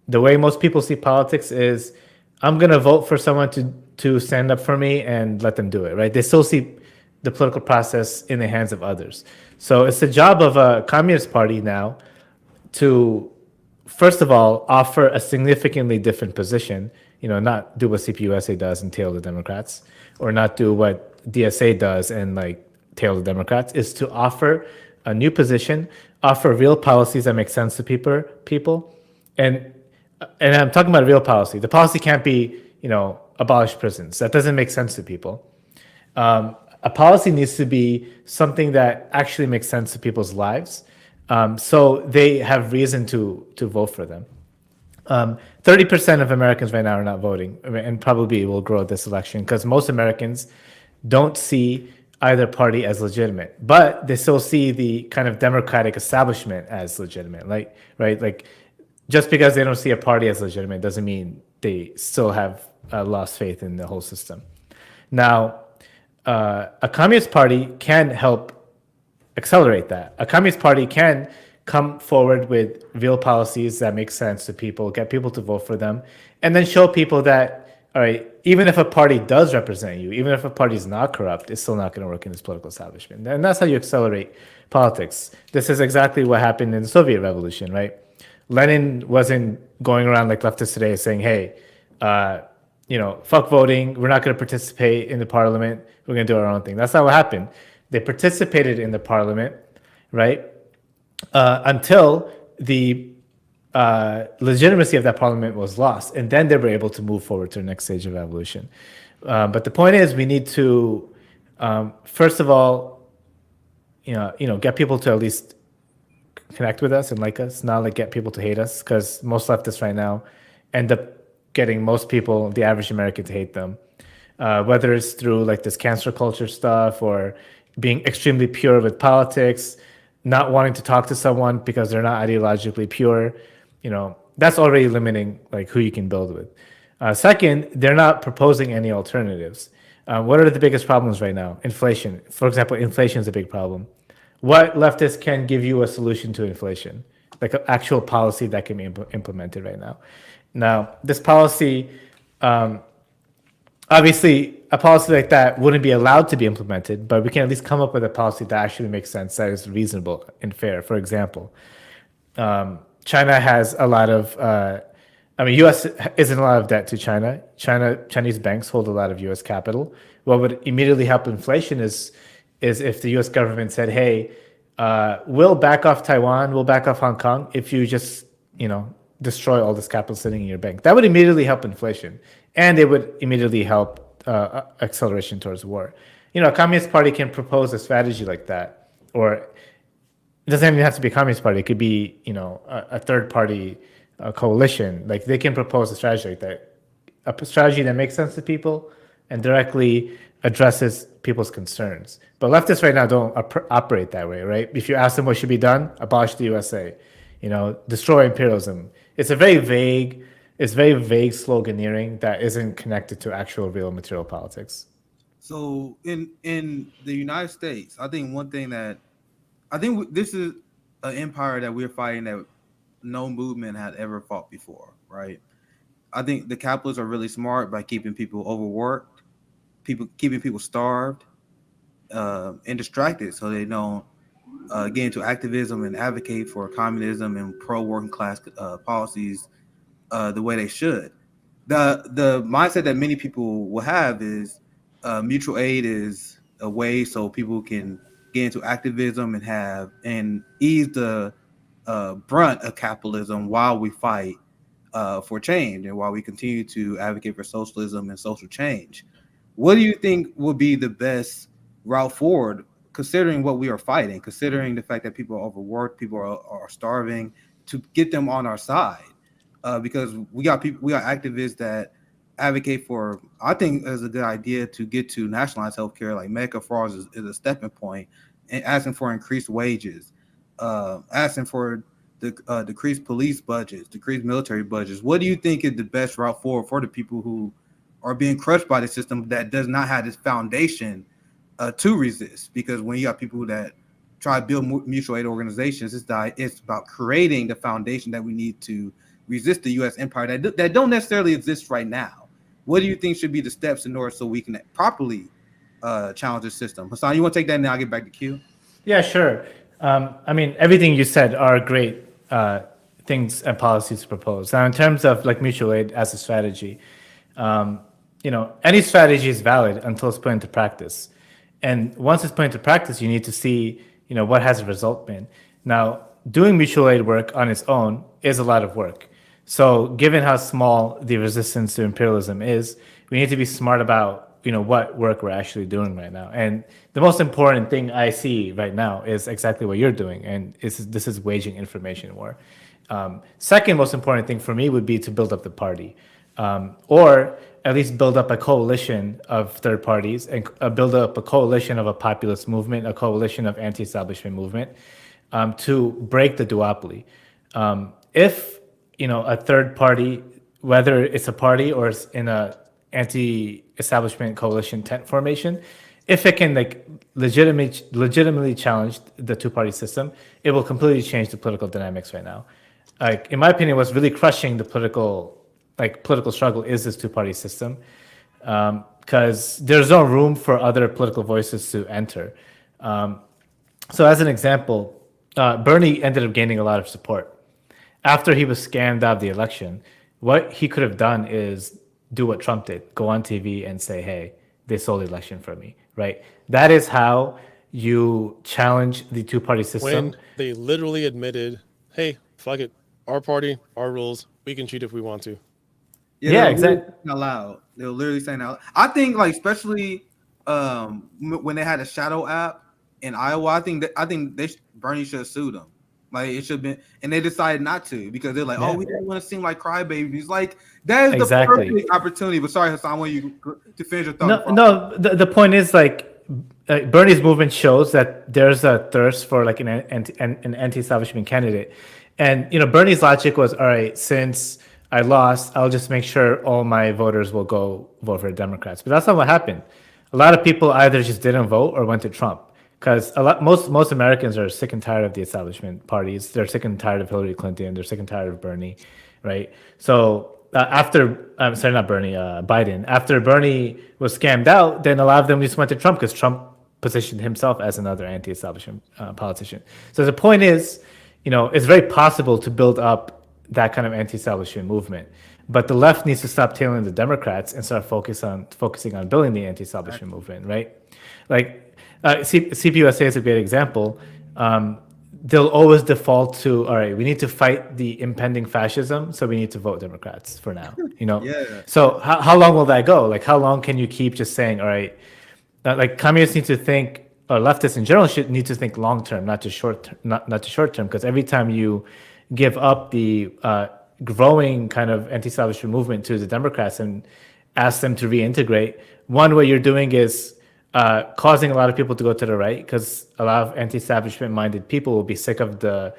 The way most people see politics is, I'm going to vote for someone to stand up for me and let them do it, right? They still see the political process in the hands of others. So it's the job of a communist party now to, first of all, offer a significantly different position, you know, not do what CPUSA does and tail the Democrats, or not do what DSA does and like tail the Democrats, is to offer a new position, offer real policies that make sense to people, and I'm talking about real policy. The policy can't be, abolish prisons. That doesn't make sense to people. A policy needs to be something that actually makes sense to people's lives, so they have reason to vote for them. 30% of Americans right now are not voting, and probably will grow this election because most Americans don't see either party as legitimate, but they still see the kind of democratic establishment as legitimate. Right? Like, just because they don't see a party as legitimate doesn't mean they still have lost faith in the whole system. Now, a communist party can help accelerate that. A communist party can come forward with real policies that make sense to people, get people to vote for them, and then show people that, all right, even if a party does represent you, even if a party is not corrupt, it's still not going to work in this political establishment. And that's how you accelerate politics. This is exactly what happened in the Soviet Revolution, right? Lenin wasn't going around like leftists today saying, hey, fuck voting, we're not going to participate in the parliament, we're going to do our own thing. That's not what happened. They participated in the parliament, right? Until the legitimacy of that parliament was lost, and then they were able to move forward to the next stage of evolution. But the point is, we need to, first of all, get people to at least connect with us and like us, not like get people to hate us, because most leftists right now end up getting most people, the average American, to hate them, whether it's through like this cancel culture stuff or being extremely pure with politics, not wanting to talk to someone because they're not ideologically pure. That's already limiting like who you can build with. Second, they're not proposing any alternatives. What are the biggest problems right now? Inflation. For example, inflation is a big problem. What leftists can give you a solution to inflation, like an actual policy that can be implemented right now? Now, this policy, obviously, a policy like that wouldn't be allowed to be implemented, but we can at least come up with a policy that actually makes sense, that is reasonable and fair. For example, China has a lot of, U.S. is in a lot of debt to China. Chinese banks hold a lot of U.S. capital. What would immediately help inflation is if the U.S. government said, hey, we'll back off Taiwan, we'll back off Hong Kong if you just, destroy all this capital sitting in your bank. That would immediately help inflation, and it would immediately help acceleration towards war. A communist party can propose a strategy like that, or it doesn't even have to be a communist party. It could be, a third party coalition. Like, they can propose a strategy like that, a strategy that makes sense to people and directly addresses people's concerns. But leftists right now don't operate that way, right? If you ask them what should be done, abolish the USA, destroy imperialism. It's very vague sloganeering that isn't connected to actual real material politics. So in the United States, I think one thing that this is an empire that we're fighting that no movement had ever fought before, right? I think the capitalists are really smart by keeping people overworked, keeping people starved, and distracted, so they don't get into activism and advocate for communism and pro-working class policies the way they should. The mindset that many people will have is mutual aid is a way so people can get into activism and ease the brunt of capitalism while we fight for change and while we continue to advocate for socialism and social change. What do you think would be the best route forward, considering what we are fighting, considering the fact that people are overworked, people are starving, to get them on our side? Because we got activists that advocate for, I think it's a good idea to get to nationalized healthcare, like Medicare for all is a stepping point, and asking for increased wages, asking for the decreased police budgets, decreased military budgets. What do you think is the best route forward for the people who are being crushed by the system that does not have this foundation to resist? Because when you got people that try to build mutual aid organizations, it's about creating the foundation that we need to resist the U.S. empire that don't necessarily exist right now. What do you think should be the steps in order so we can properly challenge the system? Hassan, you want to take that, and then I'll get back to Q? Yeah, sure. Everything you said are great things and policies to propose. Now, in terms of like mutual aid as a strategy, any strategy is valid until it's put into practice. And once it's put into practice, you need to see what has the result been? Now, doing mutual aid work on its own is a lot of work. So given how small the resistance to imperialism is, we need to be smart about what work we're actually doing right now. And the most important thing I see right now is exactly what you're doing, and this is waging information war. Second most important thing for me would be to build up the party, or at least build up a coalition of third parties and build up a coalition of a populist movement, a coalition of anti-establishment movement, to break the duopoly. If a third party, whether it's a party or it's in a anti-establishment coalition tent formation, if it can legitimately challenge the two-party system, it will completely change the political dynamics right now. Like, in my opinion, what's really crushing the political struggle is this two-party system, because there's no room for other political voices to enter. So as an example, Bernie ended up gaining a lot of support. After he was scammed out of the election, what he could have done is do what Trump did, go on TV and say, hey, they stole the election from me, right? That is how you challenge the two-party system. When they literally admitted, hey, fuck it, our party, our rules, we can cheat if we want to. Yeah, exactly. Out loud. They were literally saying out loud. I think, like, especially when they had a shadow app in Iowa, I think Bernie should have sued them. Like, it should have been, and they decided not to because they're like, oh, we don't want to seem like crybabies. Like, that is the perfect opportunity. But sorry, Hassan, I want you to finish your thought. No. The point is, like, Bernie's movement shows that there's a thirst for like an anti-establishment candidate, and Bernie's logic was, all right, since I lost, I'll just make sure all my voters will go vote for the Democrats. But that's not what happened. A lot of people either just didn't vote or went to Trump. Because most Americans are sick and tired of the establishment parties. They're sick and tired of Hillary Clinton. They're sick and tired of Bernie, right? So Biden. After Bernie was scammed out, then a lot of them just went to Trump because Trump positioned himself as another anti-establishment politician. So the point is, it's very possible to build up that kind of anti-establishment movement. But the left needs to stop tailing the Democrats and start focusing on building the anti-establishment movement, right? Like, CPUSA is a great example. They'll always default to, all right, we need to fight the impending fascism, so we need to vote Democrats for now. Yeah. So how long will that go? Like, how long can you keep just saying, all right, like communists need to think, or leftists in general should need to think long term, not just short term, not to short term, because every time you give up the growing kind of anti-establishment movement to the Democrats and ask them to reintegrate, one way you're doing is causing a lot of people to go to the right, because a lot of anti-establishment minded people will be sick of the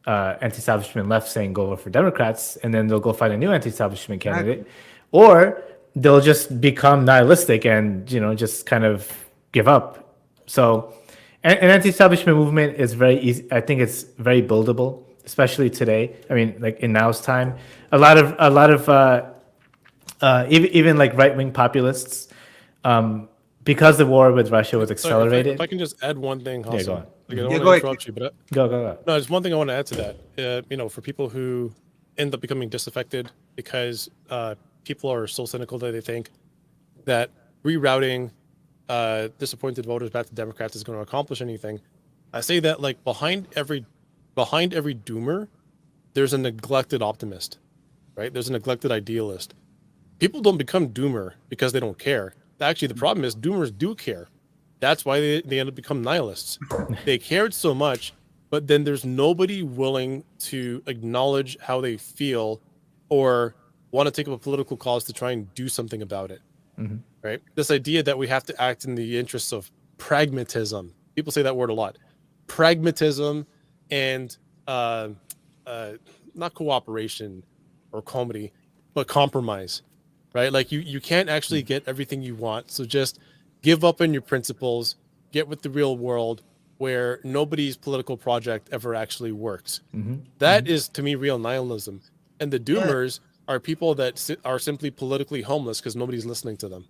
anti-establishment left saying go vote for Democrats, and then they'll go find a new anti-establishment candidate, or they'll just become nihilistic and just kind of give up. So an anti-establishment movement is very easy. I think it's very buildable, especially today. I mean, like in now's time, a lot of even like right-wing populists, because the war with Russia was accelerated. If I can just add one thing, Hassan. Yeah, go on. Like, I don't want to interrupt you, but go. No, there's one thing I want to add to that. For people who end up becoming disaffected because people are so cynical that they think that rerouting disappointed voters back to Democrats is going to accomplish anything. I say that, like, behind every doomer, there's a neglected optimist, right? There's a neglected idealist. People don't become doomer because they don't care. Actually, the problem is doomers do care. That's why they end up become nihilists. They cared so much, but then there's nobody willing to acknowledge how they feel or want to take up a political cause to try and do something about it. Mm-hmm. Right? This idea that we have to act in the interests of pragmatism. People say that word a lot. Pragmatism and not cooperation or comedy, but compromise. Right? Like you can't actually get everything you want. So just give up on your principles, get with the real world where nobody's political project ever actually works. Mm-hmm. That is, to me, real nihilism. And the doomers are people that are simply politically homeless because nobody's listening to them.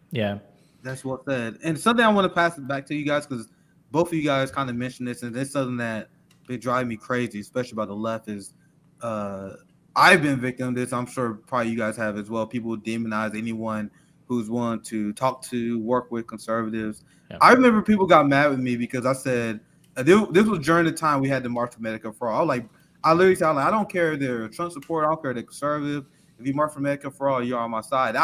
Yeah. That's well said. And something I want to pass it back to you guys, because both of you guys kind of mentioned this, and it's something that been driving me crazy, especially about the left, is I've been victim of this. I'm sure probably you guys have as well. People demonize anyone who's willing to talk to, work with conservatives. Yeah. I remember people got mad with me because I said This was during the time we had the March for Medicaid for all. I literally said, I don't care if they're a Trump supporter, I don't care if they're conservative. If you March for Medicaid for all, you're on my side.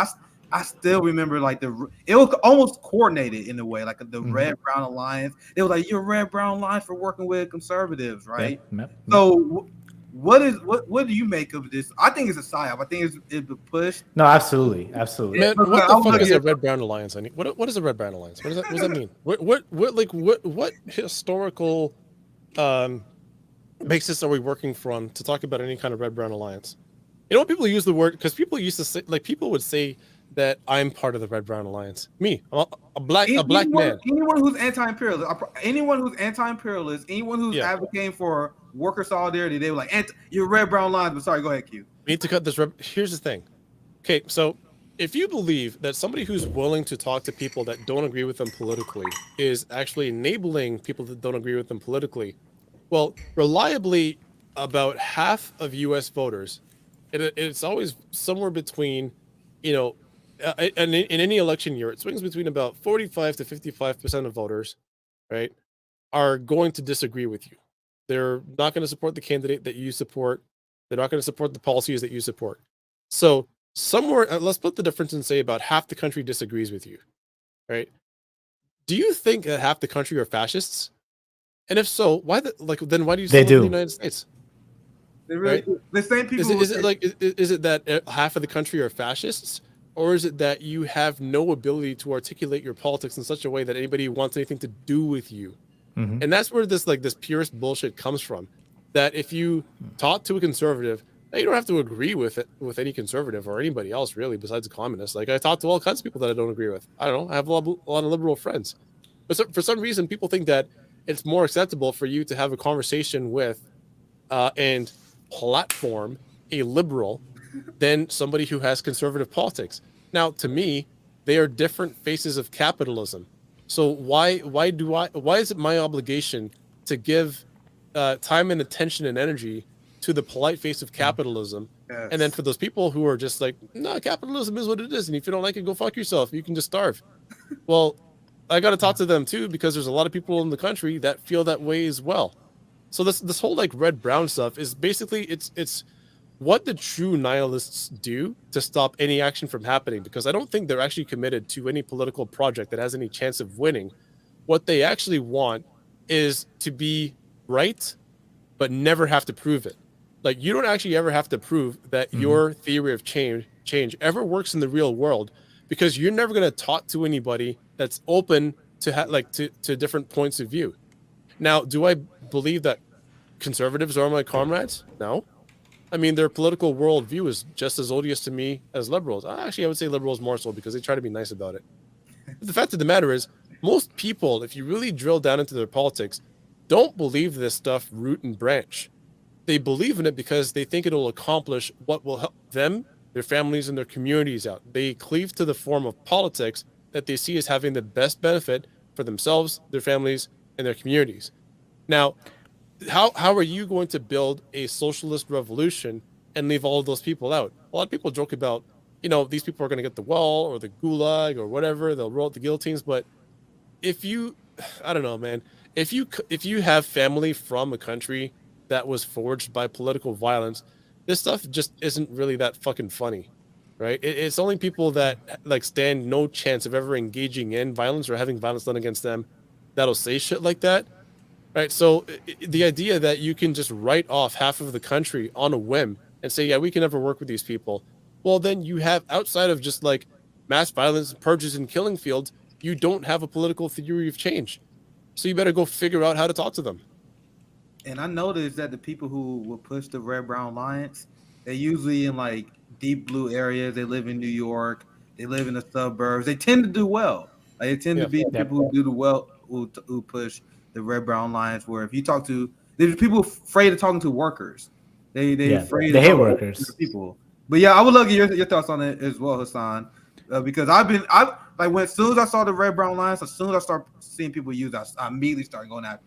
I still remember it was almost coordinated in a way, like the Red Brown Alliance. They were like, you're Red Brown Alliance for working with conservatives, right? Yep. So what do you make of this? I think it's a psyop. I think it's a push. No, absolutely. Man, what the fuck is a Red Brown Alliance? What is a Red Brown Alliance? What does that mean? What historical basis are we working from to talk about any kind of Red Brown Alliance? You know what people use the word, because people used to say, people would say that I'm part of the Red Brown Alliance. Me, I'm a black man. Anyone who's anti-imperialist, anyone who's advocating for worker solidarity, they were like, you're Red Brown Alliance. But sorry, go ahead, Q. We need to cut this. Here's the thing. Okay, so if you believe that somebody who's willing to talk to people that don't agree with them politically is actually enabling people that don't agree with them politically, well, reliably, about half of U.S. voters, it's always somewhere between, in any election year, it swings between about 45 to 55% of voters, right, are going to disagree with you. They're not going to support the candidate that you support. They're not going to support the policies that you support. So somewhere, let's split the difference and say about half the country disagrees with you, right? Do you think that half the country are fascists? And if so, why then why do you still live in the United States? Right? The same people. Is it that half of the country are fascists, or is it that you have no ability to articulate your politics in such a way that anybody wants anything to do with you? And that's where this purist bullshit comes from. That if you talk to a conservative, you don't have to agree with any conservative or anybody else really besides a communist. I talk to all kinds of people that I don't agree with. I don't know. I have a lot of liberal friends, but for some reason people think that it's more acceptable for you to have a conversation with and platform a liberal than somebody who has conservative politics. Now, to me, they are different faces of capitalism. So why is it my obligation to give time and attention and energy to the polite face of capitalism? Yes. And then for those people who are just like, no, capitalism is what it is, and if you don't like it, go fuck yourself. You can just starve. Well, I got to talk to them too, because there's a lot of people in the country that feel that way as well. So this whole red brown stuff is basically it's what the true nihilists do to stop any action from happening, because I don't think they're actually committed to any political project that has any chance of winning. What they actually want is to be right, but never have to prove it. You don't actually ever have to prove that your theory of change ever works in the real world, because you're never going to talk to anybody that's open to to different points of view. Now, do I believe that conservatives are my comrades? No. I mean, their political worldview is just as odious to me as liberals. Actually, I would say liberals more so, because they try to be nice about it. But the fact of the matter is, most people, if you really drill down into their politics, don't believe this stuff root and branch. They believe in it because they think it'll accomplish what will help them, their families, and their communities out. They cleave to the form of politics that they see as having the best benefit for themselves, their families, and their communities. Now, how are you going to build a socialist revolution and leave all of those people out? A lot of people joke about, these people are going to get the wall or the gulag or whatever, they'll roll out the guillotines. But I don't know, man, if you have family from a country that was forged by political violence, this stuff just isn't really that fucking funny, right? It's only people that stand no chance of ever engaging in violence or having violence done against them that'll say shit like that. Right, so the idea that you can just write off half of the country on a whim and say, yeah, we can never work with these people. Well, then you have, outside of just mass violence, purges, and killing fields, you don't have a political theory of change. So you better go figure out how to talk to them. And I noticed that the people who will push the Red Brown Alliance, they're usually in deep blue areas. They live in New York. They live in the suburbs. They tend to do well. They tend to be the people who do the well, who push the Red Brown Alliance, where if you talk to, there's people afraid of talking to workers. They afraid. They hate workers. People. But yeah, I would love to get your thoughts on it as well, Hassan, because as soon as I saw the Red Brown Alliance, as soon as I start seeing people use that, I immediately started going out.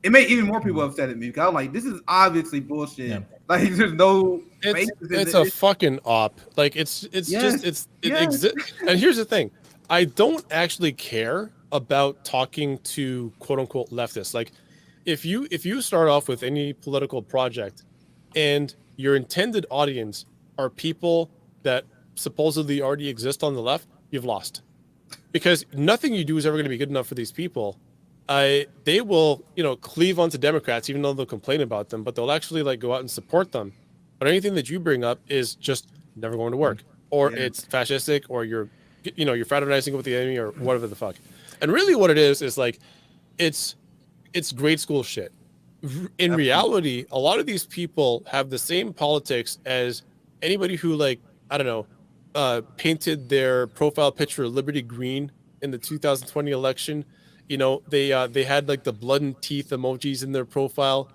It made even more people upset at me, because I was like, this is obviously bullshit. Yeah. There's no. It's a fucking op. It exists. And here's the thing, I don't actually care about talking to quote unquote leftists. if you start off with any political project and your intended audience are people that supposedly already exist on the left, you've lost. Because nothing you do is ever going to be good enough for these people. They will, cleave onto Democrats, even though they'll complain about them, but they'll actually like go out and support them. But anything that you bring up is just never going to work, or it's fascistic, or you're fraternizing with the enemy, or whatever the fuck. And really, what it is like, it's grade school shit. In reality, a lot of these people have the same politics as anybody who, like, I don't know, painted their profile picture Liberty Green in the 2020 election. They had like the blood and teeth emojis in their profile.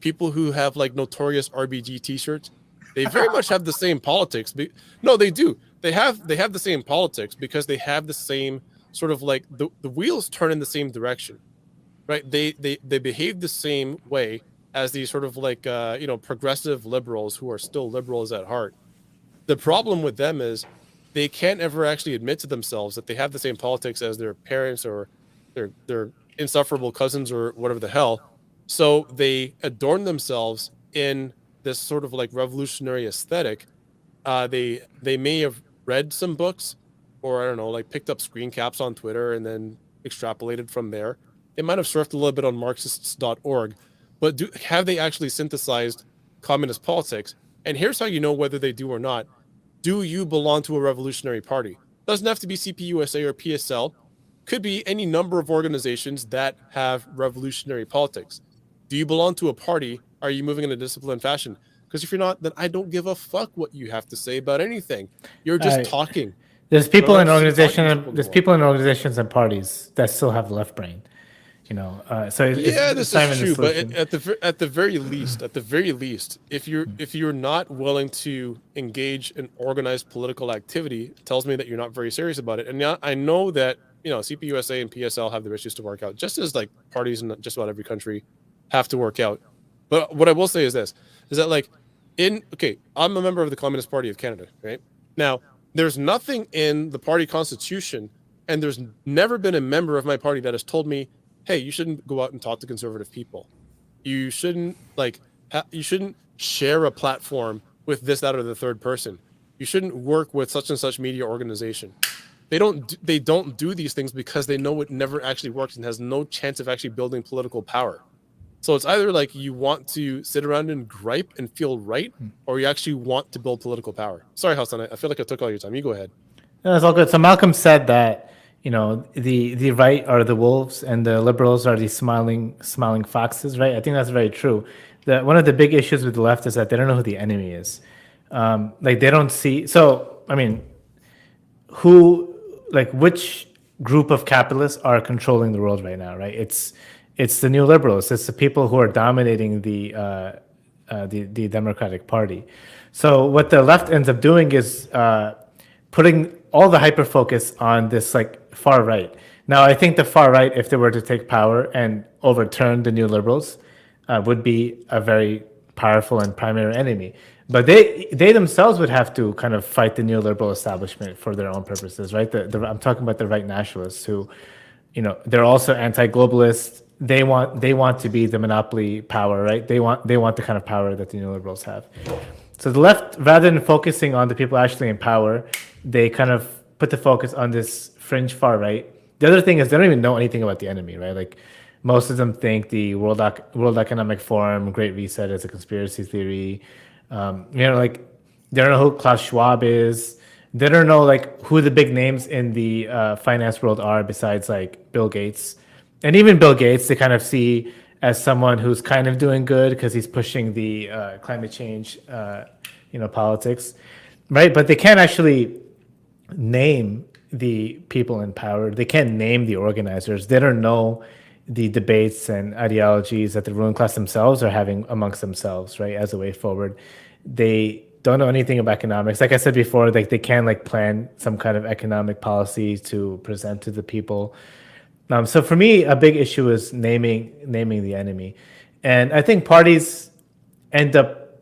People who have like notorious RBG t-shirts, they very much have the same politics. No, they do. They have the same politics because they have the same sort of like the wheels turn in the same direction, right? They behave the same way as these sort of like progressive liberals who are still liberals at heart. The problem with them is they can't ever actually admit to themselves that they have the same politics as their parents or their insufferable cousins or whatever the hell. So they adorn themselves in this sort of like revolutionary aesthetic. They may have read some books, or I don't know, like picked up screen caps on Twitter and then extrapolated from there. They might have surfed a little bit on Marxists.org, but have they actually synthesized communist politics? And here's how you know whether they do or not. Do you belong to a revolutionary party? Doesn't have to be CPUSA or PSL. Could be any number of organizations that have revolutionary politics. Do you belong to a party? Are you moving in a disciplined fashion? Because if you're not, then I don't give a fuck what you have to say about anything. You're just talking. There's people in organizations. There's people in organizations and parties that still have the left brain. So this is true. But at the very least, if you're not willing to engage in organized political activity, it tells me that you're not very serious about it. And now I know that CPUSA and PSL have their issues to work out, just as like parties in just about every country have to work out. But what I will say is this: is that like I'm a member of the Communist Party of Canada, right? Now, there's nothing in the party constitution, and there's never been a member of my party that has told me, hey, you shouldn't go out and talk to conservative people. You shouldn't you shouldn't share a platform with this, that, or the third person. You shouldn't work with such and such media organization. They don't do these things because they know it never actually works and has no chance of actually building political power. So it's either like you want to sit around and gripe and feel right, or you actually want to build political power. Sorry, Hassan, I feel like I took all your time. You go ahead. No, that's all good. So Malcolm said that the right are the wolves and the liberals are the smiling foxes, right? I think that's very true. One of the big issues with the left is that they don't know who the enemy is. They don't see. So I mean, which group of capitalists are controlling the world right now, right? It's the neoliberals. It's the people who are dominating the Democratic Party. So what the left ends up doing is putting all the hyper focus on this like far right. Now, I think the far right, if they were to take power and overturn the neoliberals, would be a very powerful and primary enemy. But they themselves would have to kind of fight the neoliberal establishment for their own purposes, right? I'm talking about the right nationalists who, they're also anti-globalist. They want to be the monopoly power, right? They want the kind of power that the neoliberals have. So the left, rather than focusing on the people actually in power, they kind of put the focus on this fringe far right. The other thing is they don't even know anything about the enemy, right? Like most of them think the World Economic Forum, Great Reset is a conspiracy theory. Like they don't know who Klaus Schwab is. They don't know like who the big names in the finance world are besides like Bill Gates. And even Bill Gates, they kind of see as someone who's kind of doing good because he's pushing the climate change, politics, right? But they can't actually name the people in power. They can't name the organizers. They don't know the debates and ideologies that the ruling class themselves are having amongst themselves, right? As a way forward, they don't know anything about economics. Like I said before, like they can't like plan some kind of economic policy to present to the people. So for me, a big issue is naming the enemy, and I think parties end up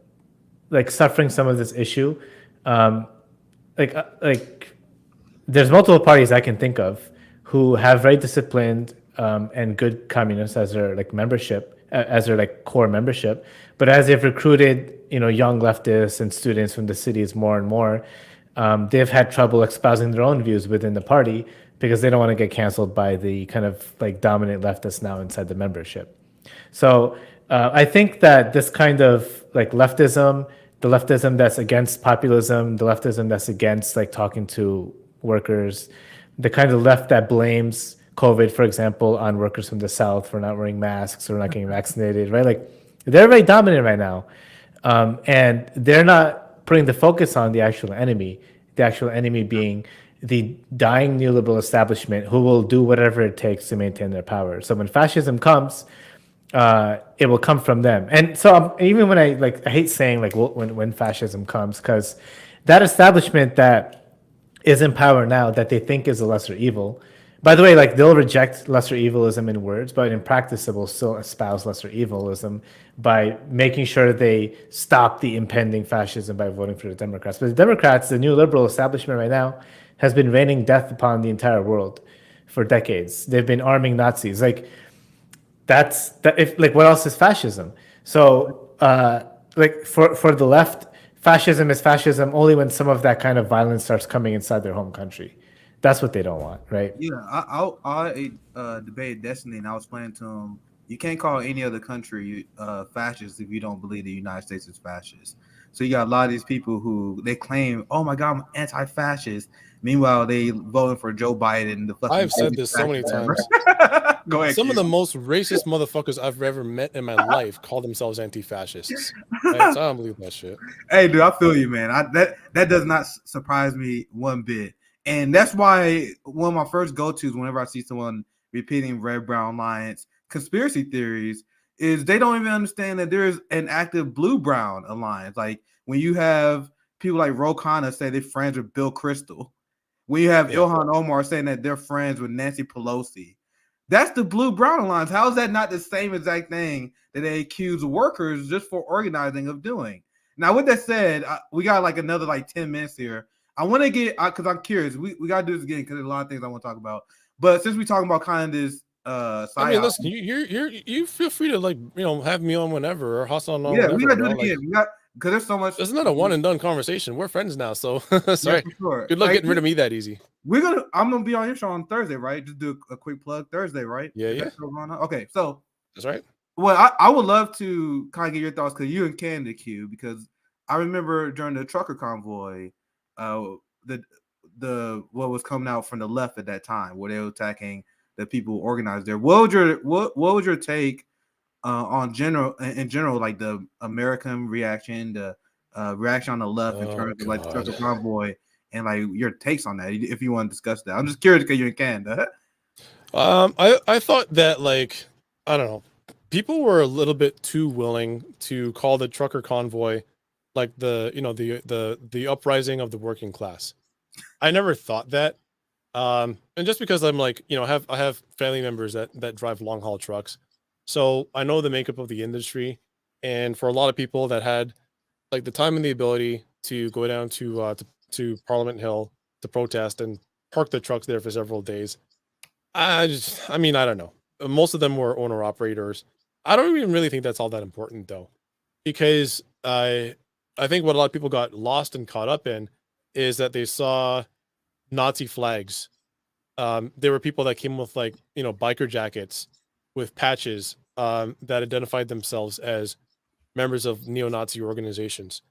like suffering some of this issue. Like there's multiple parties I can think of who have very disciplined and good communists as their like membership as their like core membership. But as they've recruited, young leftists and students from the cities more and more, they've had trouble espousing their own views within the party because they don't want to get canceled by the kind of like dominant leftists now inside the membership. So I think that this kind of like leftism, the leftism that's against populism, the leftism that's against like talking to workers, the kind of left that blames COVID, for example, on workers from the South for not wearing masks or not getting vaccinated, right? Like they're very dominant right now. And they're not putting the focus on the actual enemy being the dying neoliberal establishment who will do whatever it takes to maintain their power. So when fascism comes, it will come from them. And so even when I hate saying like when fascism comes, because that establishment that is in power now that they think is a lesser evil, by the way, like they'll reject lesser evilism in words, but in practice it will still espouse lesser evilism by making sure they stop the impending fascism by voting for the Democrats. But the Democrats, the new liberal establishment right now, has been raining death upon the entire world for decades. They've been arming Nazis. Like what else is fascism? So like for the left, fascism is fascism only when some of that kind of violence starts coming inside their home country. That's what they don't want, right? Yeah, I debated Destiny, and I was explaining to him, you can't call any other country fascist if you don't believe the United States is fascist. So you got a lot of these people who they claim, oh my God, I'm anti-fascist. Meanwhile, they voting for Joe Biden. I've said this so many times. Go ahead. Some of the most racist motherfuckers I've ever met in my life call themselves anti-fascists. Right? So I don't believe that shit. Hey, dude, I feel you, man. That does not surprise me one bit. And that's why one of my first go-tos whenever I see someone repeating red-brown alliance conspiracy theories is they don't even understand that there is an active blue-brown alliance. Like when you have people like Khanna say they're friends with Bill Kristol, when you have Ilhan Omar saying that they're friends with Nancy Pelosi, that's the blue-brown alliance. How is that not the same exact thing that they accuse workers just for organizing of doing? Now, with that said, we got like another 10 minutes here. I want to get, because I'm curious, we got to do this again because there's a lot of things I want to talk about. But since we're talking about kind of this I mean, listen, you feel free to have me on whenever or hustle on whenever. We got to do it again. We got, because there's so much. It's not a one and done conversation. We're friends now, so sorry. Yeah, sure. Good luck getting rid of me that easy. I'm gonna be on your show on Thursday, right? Just do a quick plug Thursday, right? Yeah. Okay, so that's right. Well, I would love to kind of get your thoughts because you and Canada Q, because I remember during the trucker convoy, the what was coming out from the left at that time, where they were attacking the people who organized there. What was your take on general like the American reaction, the reaction on the left in terms of like the trucker convoy, and like your takes on that, if you want to discuss that? I'm just curious because you're in Canada. I thought that I don't know, people were a little bit too willing to call the trucker convoy like the uprising of the working class. I never thought that. And just because I'm I have family members that drive long haul trucks, so I know the makeup of the industry. And for a lot of people that had the time and the ability to go down to Parliament Hill to protest and park their trucks there for several days, I don't know. Most of them were owner operators. I don't even really think that's all that important though, because I think what a lot of people got lost and caught up in is that they saw Nazi flags. There were people that came with biker jackets with patches that identified themselves as members of neo-Nazi organizations.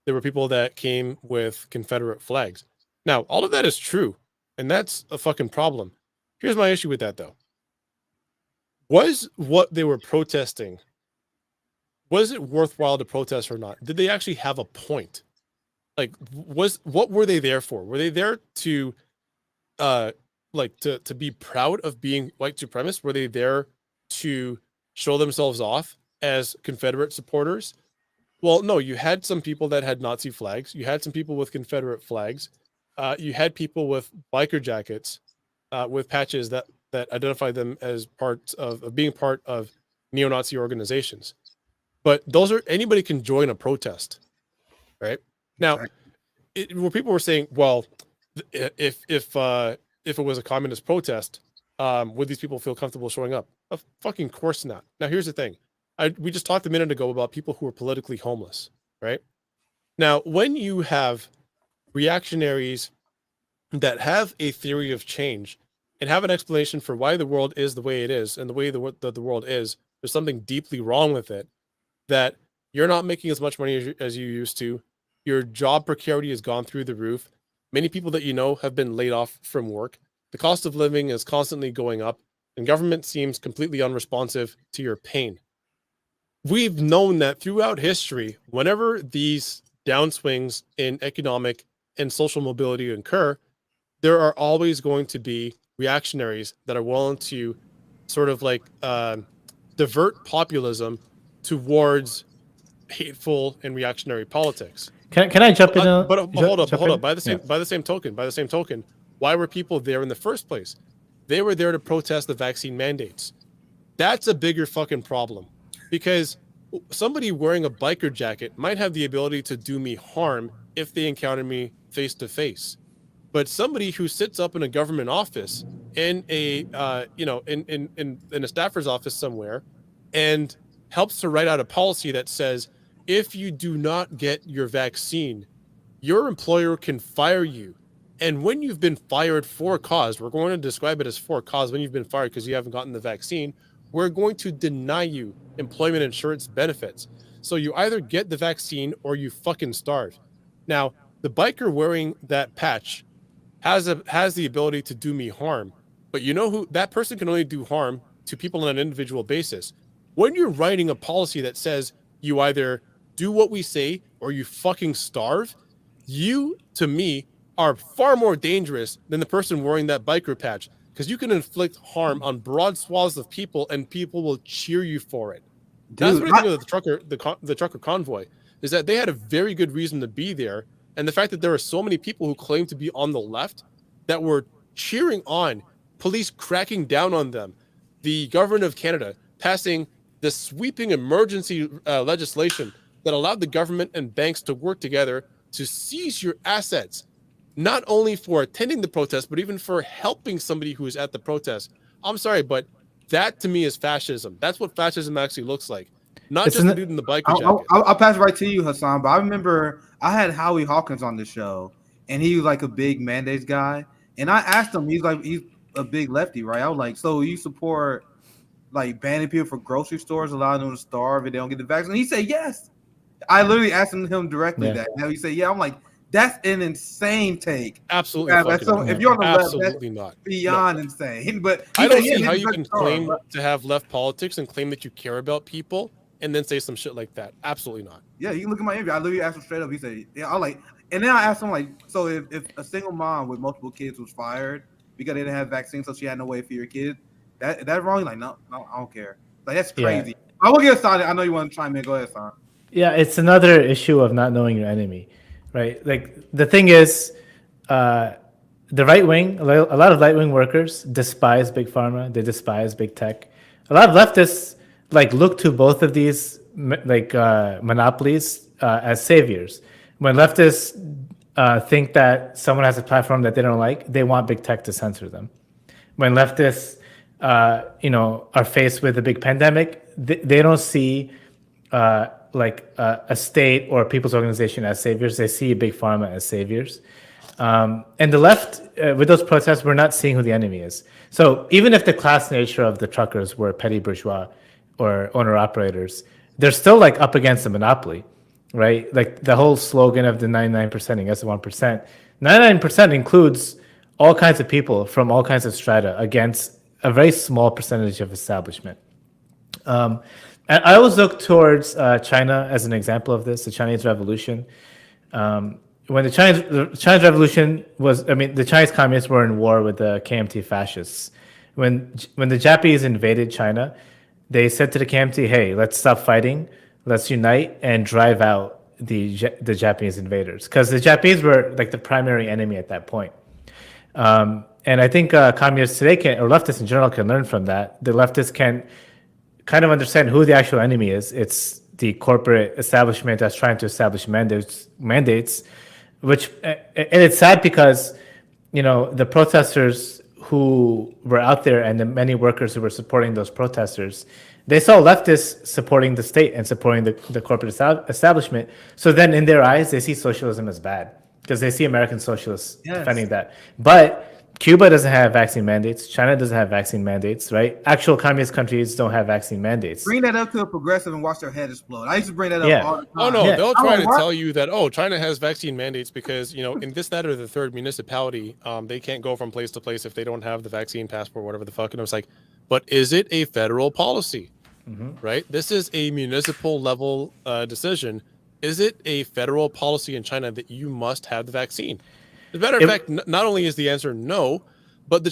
There were people that came with Confederate flags. Now, all of that is true, and that's a fucking problem. Here's my issue with that though. Was what they were protesting, was it worthwhile to protest or not? Did they actually have a point? What were they there for? Were they there to to be proud of being white supremacists? Were they there to show themselves off as Confederate supporters? Well, no, you had some people that had Nazi flags. You had some people with Confederate flags. You had people with biker jackets with patches that identify them as parts of being part of neo-Nazi organizations. But anybody can join a protest, right? Now, where people were saying, well, if it was a communist protest, would these people feel comfortable showing up? Of fucking course not. Now, here's the thing. we just talked a minute ago about people who are politically homeless, right? Now, when you have reactionaries that have a theory of change and have an explanation for why the world is the way it is and the way that the world is, there's something deeply wrong with it, that you're not making as much money as you used to. Your job precarity has gone through the roof. Many people that you know have been laid off from work. The cost of living is constantly going up, and government seems completely unresponsive to your pain. We've known that throughout history, whenever these downswings in economic and social mobility occur, there are always going to be reactionaries that are willing to sort of like divert populism towards hateful and reactionary politics. Can I jump in? But hold up. By the same token, why were people there in the first place? They were there to protest the vaccine mandates. That's a bigger fucking problem, because somebody wearing a biker jacket might have the ability to do me harm if they encounter me face to face. But somebody who sits up in a government office, in a in a staffer's office somewhere, and helps to write out a policy that says, if you do not get your vaccine, your employer can fire you. And when you've been fired for a cause, we're going to describe it as for a cause. When you've been fired because you haven't gotten the vaccine, we're going to deny you employment insurance benefits. So you either get the vaccine or you fucking starve. Now, the biker wearing that patch has the ability to do me harm, but you know who that person can only do harm to people on an individual basis. When you're writing a policy that says you either do what we say or you fucking starve, you, to me, are far more dangerous than the person wearing that biker patch, because you can inflict harm on broad swaths of people and people will cheer you for it. That's what I think of the trucker convoy, is that they had a very good reason to be there. And the fact that there are so many people who claim to be on the left that were cheering on police cracking down on them, the government of Canada passing the sweeping emergency legislation that allowed the government and banks to work together to seize your assets, not only for attending the protest, but even for helping somebody who is at the protest. I'm sorry, but that to me is fascism. That's what fascism actually looks like. Not just the dude in the biker jacket. I'll pass it right to you, Hassan. But I remember I had Howie Hawkins on the show, and he was like a big mandates guy. And I asked him, he's a big lefty, right? I was like, so you support like banning people for grocery stores, allowing them to starve if they don't get the vaccine? And he said yes. I literally asked him directly that. Now he said, yeah. I'm like, that's an insane take. Absolutely. So if you're on the left, absolutely that's not beyond insane. But I don't see how you can claim to have left politics and claim that you care about people and then say some shit like that. Absolutely not. Yeah, you can look at my interview. I literally asked him straight up. He said, yeah, I like, and then I asked him like, so if a single mom with multiple kids was fired because they didn't have vaccines, so she had no way for your kid, that wrong? Like, no, I don't care. Like, that's crazy. Yeah. I will get started. I know you want to chime in. Go ahead, Son. Yeah, it's another issue of not knowing your enemy, right? Like, the thing is, the right wing, a lot of right wing workers despise big pharma. They despise big tech. A lot of leftists like look to both of these monopolies as saviors. When leftists think that someone has a platform that they don't like, they want big tech to censor them. When leftists, are faced with a big pandemic, they don't see a state or a people's organization as saviors. They see big pharma as saviors. And the left, with those protests, we're not seeing who the enemy is. So even if the class nature of the truckers were petty bourgeois or owner-operators, they're still like up against a monopoly, right? Like the whole slogan of the 99% against the 1%. 99% includes all kinds of people from all kinds of strata against a very small percentage of establishment. And I always look towards China as an example of this, the Chinese Revolution. When the Chinese Revolution was, the Chinese communists were in war with the KMT fascists. When the Japanese invaded China, they said to the KMT, hey, let's stop fighting, let's unite and drive out the Japanese invaders. Because the Japanese were like the primary enemy at that point. And I think communists today or leftists in general can learn from that. The leftists can kind of understand who the actual enemy is. It's the corporate establishment that's trying to establish mandates, which, and it's sad because, the protesters who were out there and the many workers who were supporting those protesters, they saw leftists supporting the state and supporting the corporate establishment. So then in their eyes, they see socialism as bad because they see American socialists defending that. But Cuba doesn't have vaccine mandates. China doesn't have vaccine mandates, right? Actual communist countries don't have vaccine mandates. Bring that up to a progressive and watch their head explode. I used to bring that up all the time. Oh no, they'll try to tell you that China has vaccine mandates because in this, that, or the third municipality, they can't go from place to place if they don't have the vaccine passport, whatever the fuck. And I was like, but is it a federal policy? Right? This is a municipal level decision. Is it a federal policy in China that you must have the vaccine? As a matter of fact, not only is the answer no, but the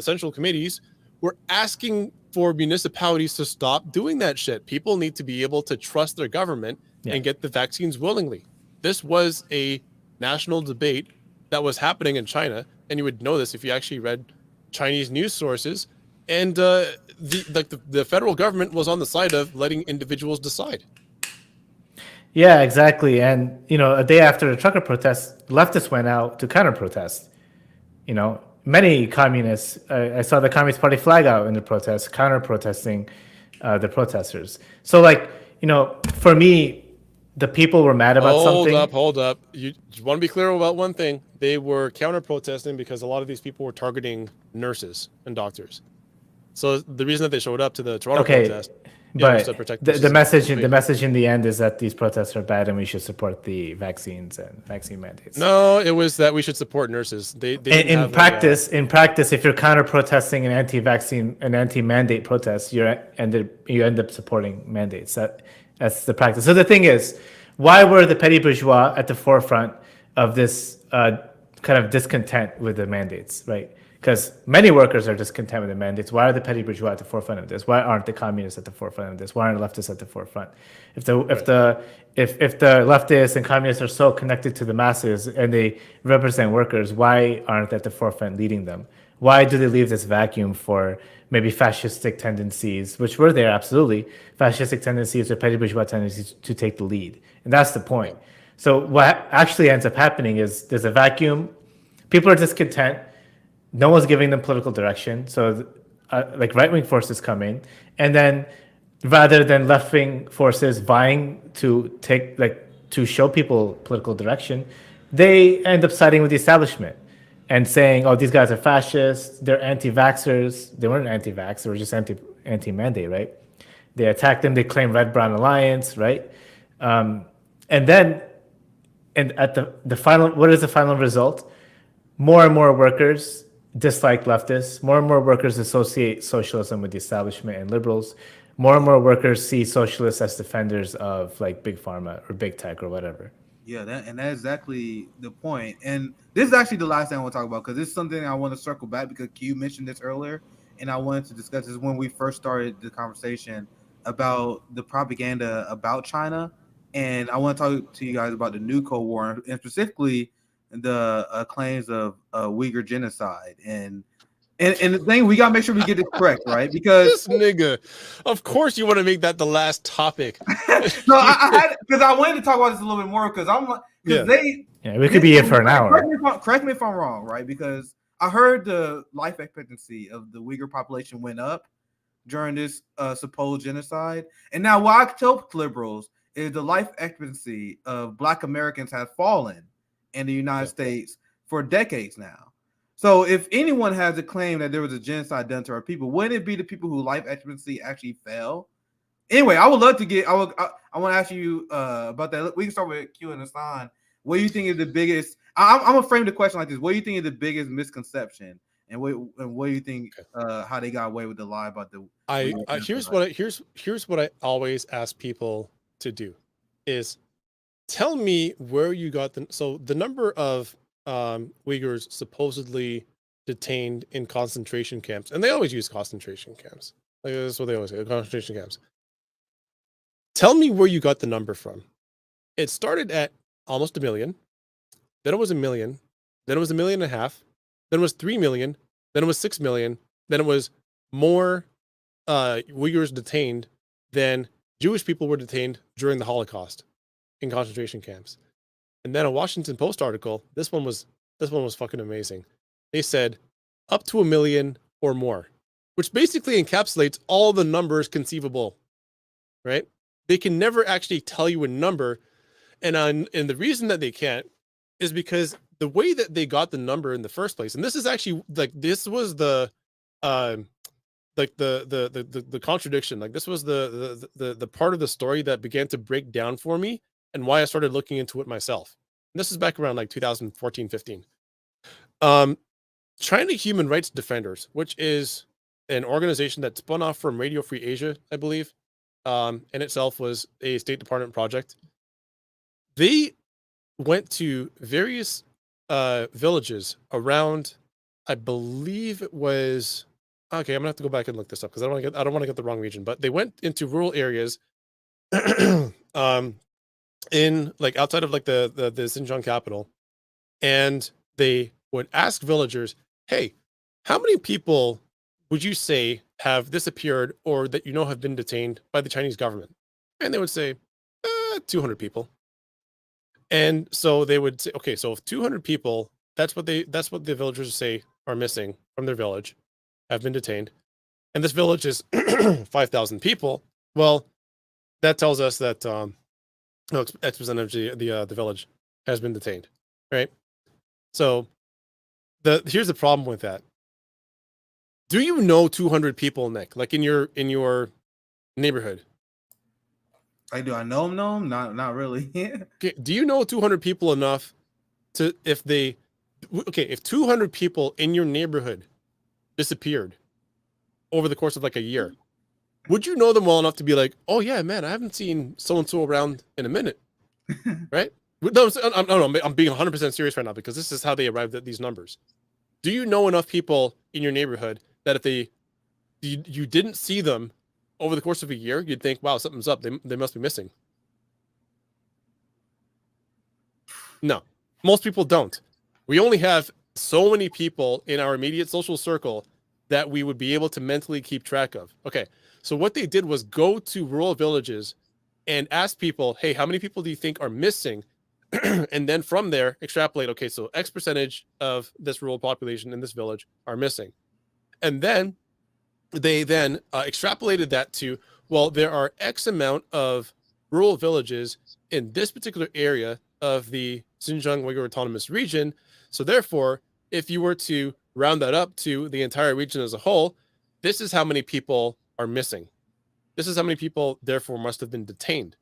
central committees were asking for municipalities to stop doing that shit. People need to be able to trust their government and get the vaccines willingly. This was a national debate that was happening in China, and you would know this if you actually read Chinese news sources. And the federal government was on the side of letting individuals decide. Yeah, exactly. And, a day after the trucker protest, leftists went out to counter-protest. Many communists, I saw the Communist Party flag out in the protest, counter-protesting the protesters. So, for me, the people were mad about something. Hold up. You want to be clear about one thing. They were counter-protesting because a lot of these people were targeting nurses and doctors. So the reason that they showed up to the Toronto protest, but was to protect the message in the end is that these protests are bad and we should support the vaccines and vaccine mandates. No, it was that we should support nurses. They in practice, if you're counter-protesting an anti-vaccine, an anti-mandate protest, you end up supporting mandates. That's the practice. So the thing is, why were the petty bourgeois at the forefront of this kind of discontent with the mandates, right? Because many workers are discontent with the mandates. Why are the petty bourgeois at the forefront of this? Why aren't the communists at the forefront of this? Why aren't leftists at the forefront? If the leftists and communists are so connected to the masses and they represent workers, why aren't they at the forefront leading them? Why do they leave this vacuum for maybe fascistic tendencies, which were there, absolutely, fascistic tendencies or petty bourgeois tendencies to take the lead? And that's the point. So what actually ends up happening is there's a vacuum. People are discontent. No one's giving them political direction. So right-wing forces come in. And then rather than left-wing forces vying to show people political direction, they end up siding with the establishment and saying, these guys are fascists, they're anti-vaxxers. They weren't anti-vax, they were just anti-mandate, right? They attacked them, they claim Red-Brown Alliance, right? And at the final, what is the final result? More and more workers dislike leftists. More and more workers associate socialism with the establishment and liberals. More and more workers see socialists as defenders of big pharma or big tech or whatever. Yeah, that's exactly the point. And this is actually the last thing I want to talk about because this is something I want to circle back because Q mentioned this earlier, and I wanted to discuss this when we first started the conversation about the propaganda about China. And I want to talk to you guys about the new Cold War and specifically the claims of Uyghur genocide. And the thing, we got to make sure we get this correct, right? Because this nigga, of course you want to make that the last topic. No, because I wanted to talk about this a little bit more because I'm like, we could be here for an hour. Correct me if I'm wrong, right? Because I heard the life expectancy of the Uyghur population went up during this supposed genocide. And now what I tell liberals is the life expectancy of Black Americans has fallen in the United States for decades now. So if anyone has a claim that there was a genocide done to our people, wouldn't it be the people whose life expectancy actually fell? Anyway, I would love to get. I want to ask you about that. We can start with Q and Hassan. What do you think is the biggest? I'm gonna frame the question like this. What do you think is the biggest misconception, and what do you think how they got away with the lie about the? Here's what I always ask people to do, is tell me where you got the number of Uyghurs supposedly detained in concentration camps, and they always use concentration camps. That's what they always say, concentration camps. Tell me where you got the number from. It started at almost 1 million, then it was 1 million, then it was 1.5 million, then it was 3 million, then it was 6 million, then it was more Uyghurs detained than Jewish people were detained during the Holocaust in concentration camps. And then a Washington Post article, this one was fucking amazing. They said up to 1 million or more, which basically encapsulates all the numbers conceivable, right? They can never actually tell you a number. And the reason that they can't is because the way that they got the number in the first place, and this is actually like, this was the the contradiction. Like, this was the part of the story that began to break down for me and why I started looking into it myself. And this is back around like 2014, 15. China Human Rights Defenders, which is an organization that spun off from Radio Free Asia, I believe, in itself was a State Department project. They went to various villages around, I believe it was, okay, I'm gonna have to go back and look this up because I don't want to get the wrong region, but they went into rural areas in like outside of like the Xinjiang capital, and they would ask villagers, hey, how many people would you say have disappeared or that you know have been detained by the Chinese government? And they would say 200 people. And so they would say, okay, so if 200 people, that's what the villagers say are missing from their village, have been detained, and this village is 5,000 people. Well, that tells us that X percent of the village has been detained, right? So here's the problem with that. Do you know 200 people, Nick? Like in your neighborhood? Like, do I know them? Not really. Okay, do you know 200 people enough to if 200 people in your neighborhood disappeared over the course of like a year, would you know them well enough to be like, oh yeah, man, I haven't seen so and so around in a minute, right? No, I'm being 100% serious right now because this is how they arrived at these numbers. Do you know enough people in your neighborhood that if you didn't see them over the course of a year, you'd think, wow, something's up. They must be missing. No, most people don't. We only have so many people in our immediate social circle that we would be able to mentally keep track of. Okay, so what they did was go to rural villages and ask people, hey, how many people do you think are missing? And then from there, extrapolate, okay, so X percentage of this rural population in this village are missing. And then they extrapolated that to, well, there are X amount of rural villages in this particular area of the Xinjiang Uyghur Autonomous Region. So therefore, if you were to round that up to the entire region as a whole, this is how many people are missing. This is how many people, therefore, must have been detained.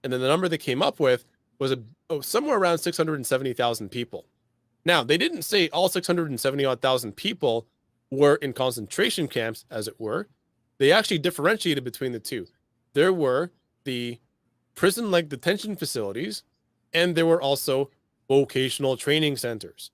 And then the number they came up with was somewhere around 670,000 people. Now, they didn't say all 670,000 people were in concentration camps, as it were. They actually differentiated between the two. There were the prison-like detention facilities, and there were also vocational training centers.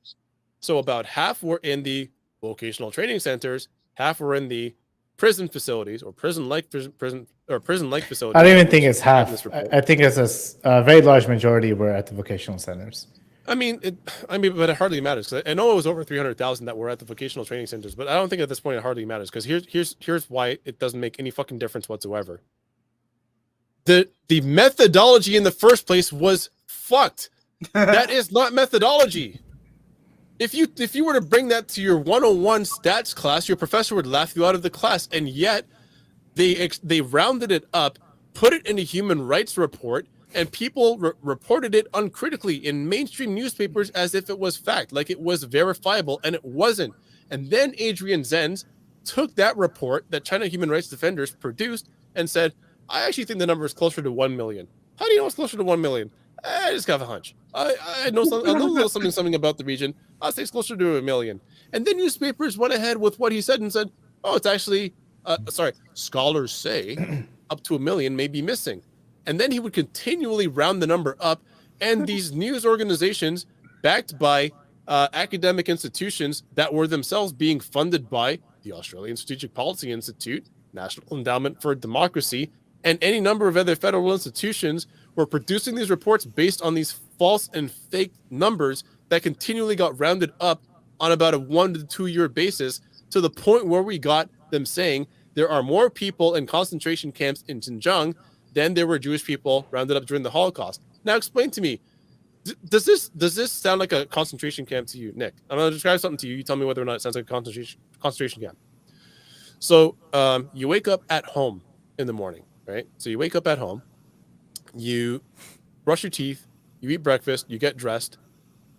So about half were in the vocational training centers, half were in the prison facilities or prison-like facilities. I don't even think it's half. I think it's a very large majority were at the vocational centers. I mean, but it hardly matters. I know it was over 300,000 that were at the vocational training centers, but I don't think at this point it hardly matters because here's why it doesn't make any fucking difference whatsoever. The methodology in the first place was fucked. That is not methodology. If you were to bring that to your 101 stats class, your professor would laugh you out of the class, and yet they rounded it up, put it in a human rights report, and people reported it uncritically in mainstream newspapers as if it was fact, like it was verifiable, and it wasn't. And then Adrian Zenz took that report that China Human Rights Defenders produced and said, I actually think the number is closer to 1 million. How do you know it's closer to 1 million? I just have a hunch. I know something about the region. I'll say it's closer to 1 million. And then newspapers went ahead with what he said and said, oh, it's actually, scholars say up to 1 million may be missing. And then he would continually round the number up. And these news organizations backed by academic institutions that were themselves being funded by the Australian Strategic Policy Institute, National Endowment for Democracy, and any number of other federal institutions were producing these reports based on these false and fake numbers that continually got rounded up on about a 1 to 2 year basis to the point where we got them saying there are more people in concentration camps in Xinjiang than there were Jewish people rounded up during the Holocaust. Now explain to me, Does this sound like a concentration camp to you, Nick? I'm gonna describe something to you. You tell me whether or not it sounds like a concentration camp. So you wake up at home in the morning, right? So you wake up at home, you brush your teeth, you eat breakfast, you get dressed,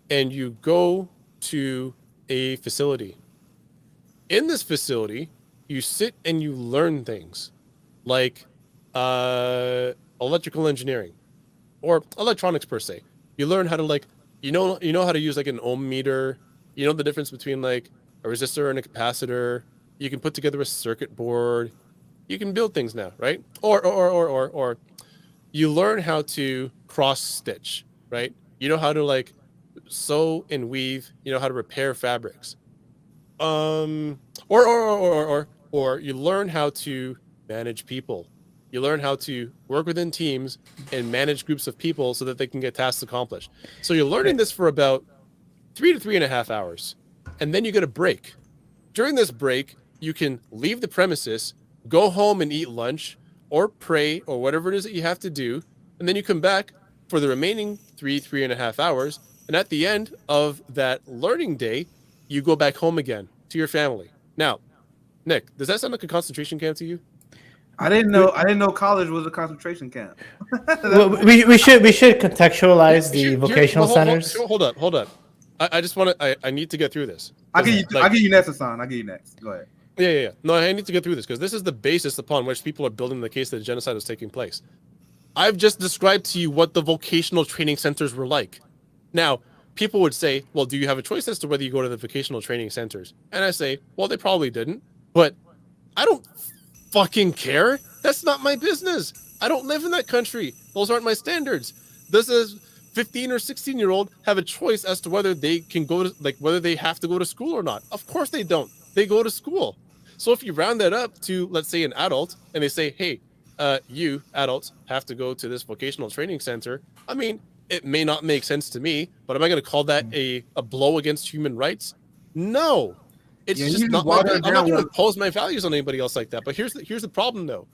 and you go to a facility. In this facility, you sit and you learn things like electrical engineering or electronics per se. You learn how to you know how to use like an ohm meter. You know the difference between like a resistor and a capacitor. You can put together a circuit board. You can build things now, right? Or you learn how to cross stitch, right? You know how to like sew and weave. You know how to repair fabrics. Or you learn how to manage people. You learn how to work within teams and manage groups of people so that they can get tasks accomplished. So you're learning this for about 3 to 3.5 hours, and then you get a break. During this break, you can leave the premises, go home and eat lunch, or pray, or whatever it is that you have to do, and then you come back for the remaining 3.5 hours, and at the end of that learning day, you go back home again to your family. Now, Nick, does that sound like a concentration camp to you? I didn't know college was a concentration camp. Well, we should contextualize the vocational centers. Hold up. I just want to. I need to get through this. I'll give you next, Hassan. I'll give you next. Go ahead. Yeah. No, I need to get through this because this is the basis upon which people are building the case that genocide was taking place. I've just described to you what the vocational training centers were like. Now, people would say, well, do you have a choice as to whether you go to the vocational training centers? And I say, well, they probably didn't, but I don't fucking care. That's not my business. I don't live in that country. Those aren't my standards. Does a 15 or 16-year-old have a choice as to whether they can go to, whether they have to go to school or not? Of course they don't. They go to school. So if you round that up to, let's say, an adult, and they say, hey, you adults have to go to this vocational training center. I mean, it may not make sense to me, but am I going to call that a blow against human rights? No. It's just not. I'm not going to impose my values on anybody else like that. But here's the problem, though.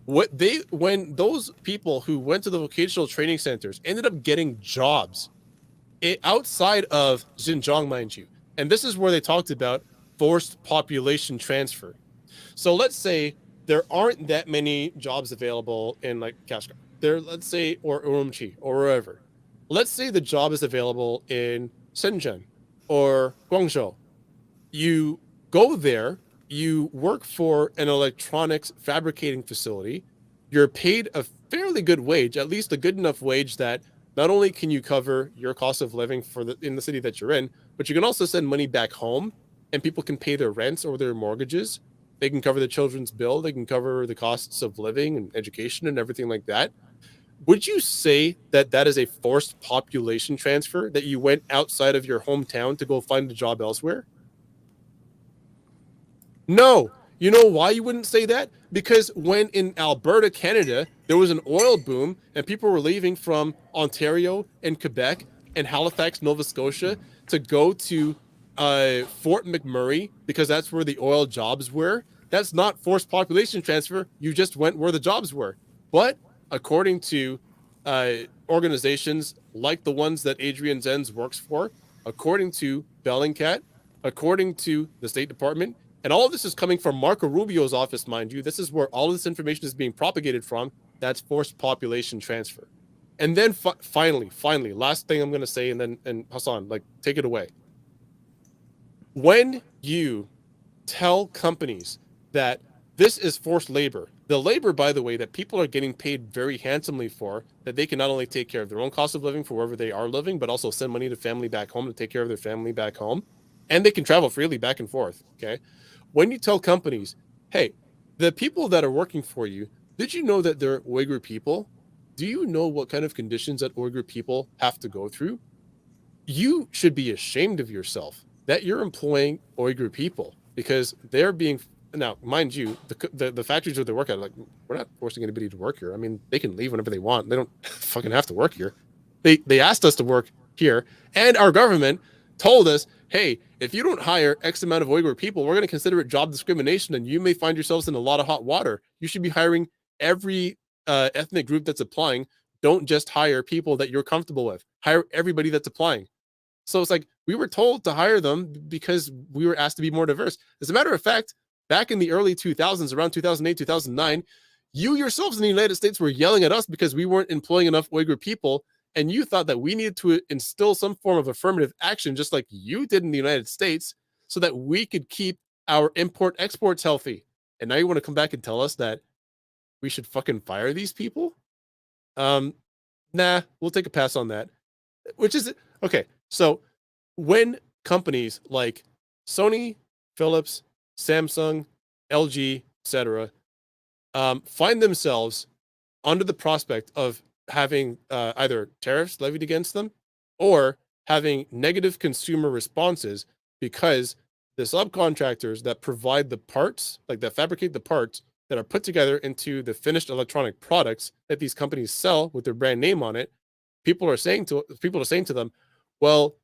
When those people who went to the vocational training centers ended up getting jobs outside of Xinjiang, mind you, and this is where they talked about forced population transfer. So let's say there aren't that many jobs available in like Kashgar, there, let's say, or Urumqi or wherever. Let's say the job is available in Shenzhen or Guangzhou. You go there, you work for an electronics fabricating facility, you're paid a fairly good wage, at least a good enough wage that not only can you cover your cost of living in the city that you're in, but you can also send money back home and people can pay their rents or their mortgages. They can cover the children's bill, they can cover the costs of living and education and everything like that. Would you say that that is a forced population transfer, that you went outside of your hometown to go find a job elsewhere? No. You know why you wouldn't say that? Because when in Alberta, Canada, there was an oil boom and people were leaving from Ontario and Quebec and Halifax, Nova Scotia to go to Fort McMurray because that's where the oil jobs were. That's not forced population transfer. You just went where the jobs were. But according to organizations like the ones that Adrian Zenz works for, according to Bellingcat, according to the State Department, and all of this is coming from Marco Rubio's office, mind you. This is where all of this information is being propagated from. That's forced population transfer. And then finally, last thing I'm going to say, and Hassan, take it away. When you tell companies that this is forced labor, the labor, by the way, that people are getting paid very handsomely for, that they can not only take care of their own cost of living for wherever they are living, but also send money to family back home to take care of their family back home, and they can travel freely back and forth, okay? When you tell companies, hey, the people that are working for you, did you know that they're Uyghur people? Do you know what kind of conditions that Uyghur people have to go through? You should be ashamed of yourself that you're employing Uyghur people because they're being, now, mind you, the factories that they work at, we're not forcing anybody to work here. I mean, they can leave whenever they want. They don't fucking have to work here. They asked us to work here, and our government told us, hey, if you don't hire X amount of Uyghur people, we're going to consider it job discrimination, and you may find yourselves in a lot of hot water. You should be hiring every ethnic group that's applying don't just hire people that you're comfortable with. Hire everybody that's applying. So it's like we were told to hire them because we were asked to be more diverse. As a matter of fact, back in the early 2000s, around 2008, 2009, you yourselves in the United States were yelling at us because we weren't employing enough Uyghur people, and you thought that we needed to instill some form of affirmative action, just like you did in the United States, so that we could keep our import exports healthy. And now you want to come back and tell us that we should fucking fire these people? Nah, we'll take a pass on that. Which is okay. So when companies like Sony, Philips, Samsung, LG, etc., find themselves under the prospect of having either tariffs levied against them or having negative consumer responses because the subcontractors that provide the parts, like that fabricate the parts that are put together into the finished electronic products that these companies sell with their brand name on it, people are saying to them, well,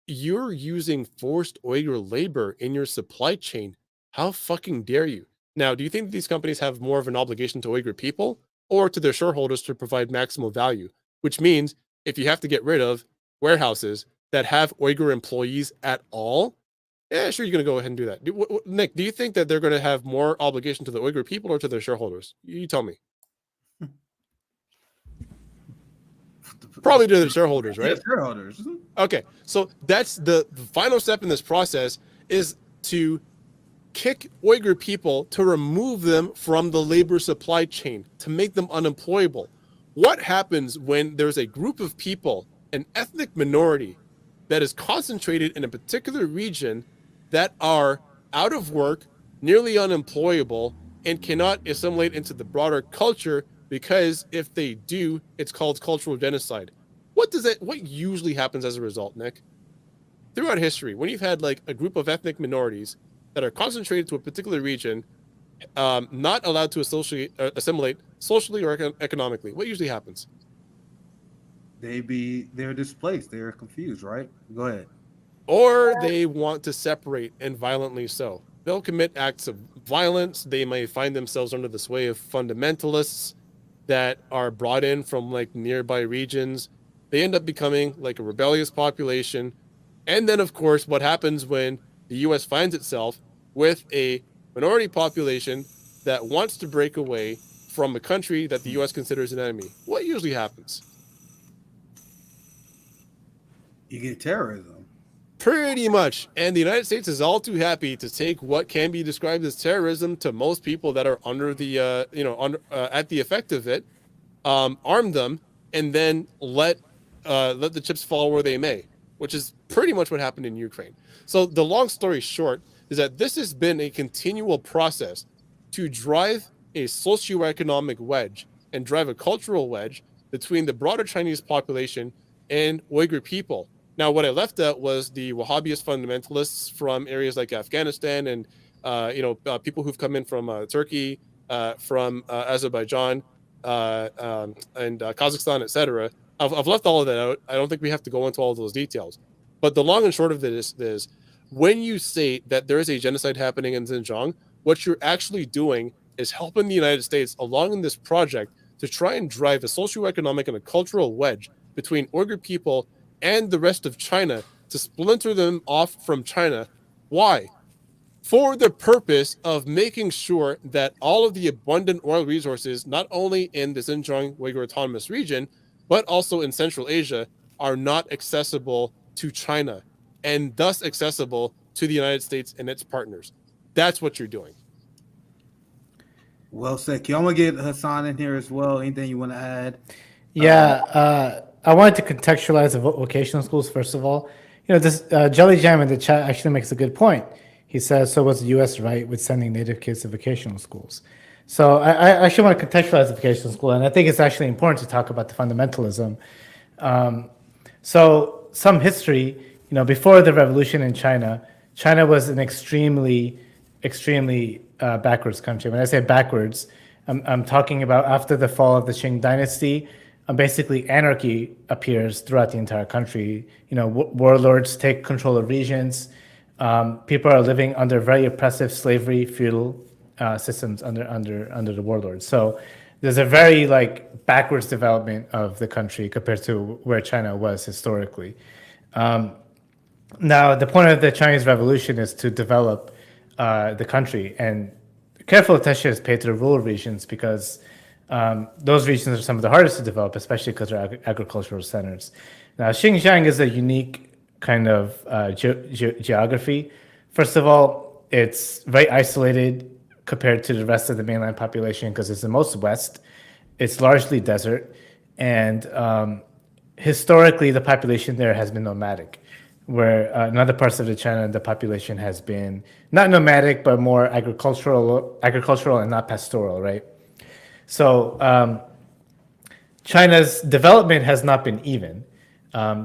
you're using forced Uyghur labor in your supply chain. How fucking dare you? Now, do you think these companies have more of an obligation to Uyghur people or to their shareholders to provide maximal value? Which means if you have to get rid of warehouses that have Uyghur employees at all, yeah, sure, you're going to go ahead and do that. Nick, do you think that they're going to have more obligation to the Uyghur people or to their shareholders? You tell me. Probably to the shareholders, right? Yeah, shareholders. Okay, so that's the final step in this process is to kick Uyghur people to remove them from the labor supply chain, to make them unemployable. What happens when there's a group of people, an ethnic minority, that is concentrated in a particular region that are out of work, nearly unemployable, and cannot assimilate into the broader culture because if they do, it's called cultural genocide. What usually happens as a result, Nick? Throughout history, when you've had like a group of ethnic minorities that are concentrated to a particular region, not allowed to assimilate socially or economically, what usually happens? They're displaced. They're confused, right? Go ahead. Or they want to separate, and violently so. They'll commit acts of violence. They may find themselves under the sway of fundamentalists that are brought in from like nearby regions. They end up becoming like a rebellious population. And then, of course, what happens when the U.S. finds itself with a minority population that wants to break away from a country that the U.S. considers an enemy? What usually happens? You get terrorism. Pretty much. And the United States is all too happy to take what can be described as terrorism to most people that are under the, at the effect of it, arm them, and then let the chips fall where they may, which is pretty much what happened in Ukraine. So the long story short is that this has been a continual process to drive a socioeconomic wedge and drive a cultural wedge between the broader Chinese population and Uyghur people. Now, what I left out was the Wahhabist fundamentalists from areas like Afghanistan and, people who've come in from Turkey, from Azerbaijan, and Kazakhstan, etc. I've left all of that out. I don't think we have to go into all of those details. But the long and short of this is when you say that there is a genocide happening in Xinjiang, what you're actually doing is helping the United States along in this project to try and drive a socioeconomic and a cultural wedge between Uyghur people and the rest of China to splinter them off from China. Why? For the purpose of making sure that all of the abundant oil resources, not only in the Xinjiang Uyghur Autonomous Region, but also in Central Asia, are not accessible to China and thus accessible to the United States and its partners. That's what you're doing. Well said. I'm going to get Hassan in here as well. Anything you want to add? Yeah, I wanted to contextualize the vocational schools, first of all. This Jelly Jam in the chat actually makes a good point. He says, so was the U.S. right with sending Native kids to vocational schools? So I actually want to contextualize the vocational school, and I think it's actually important to talk about the fundamentalism. So some history, before the revolution in China, China was an extremely backwards country. When I say backwards, I'm talking about after the fall of the Qing dynasty, basically anarchy appears throughout the entire country. Warlords take control of regions. People are living under very oppressive slavery, feudal systems under the warlords. So there's a very like backwards development of the country compared to where China was historically. Now, the point of the Chinese Revolution is to develop the country, and careful attention is paid to the rural regions because those regions are some of the hardest to develop, especially because they're agricultural centers. Now, Xinjiang is a unique kind of geography. First of all, it's very isolated compared to the rest of the mainland population because it's the most west. It's largely desert, and historically, the population there has been nomadic. Where in other parts of China, the population has been not nomadic, but more agricultural and not pastoral, right? So China's development has not been even.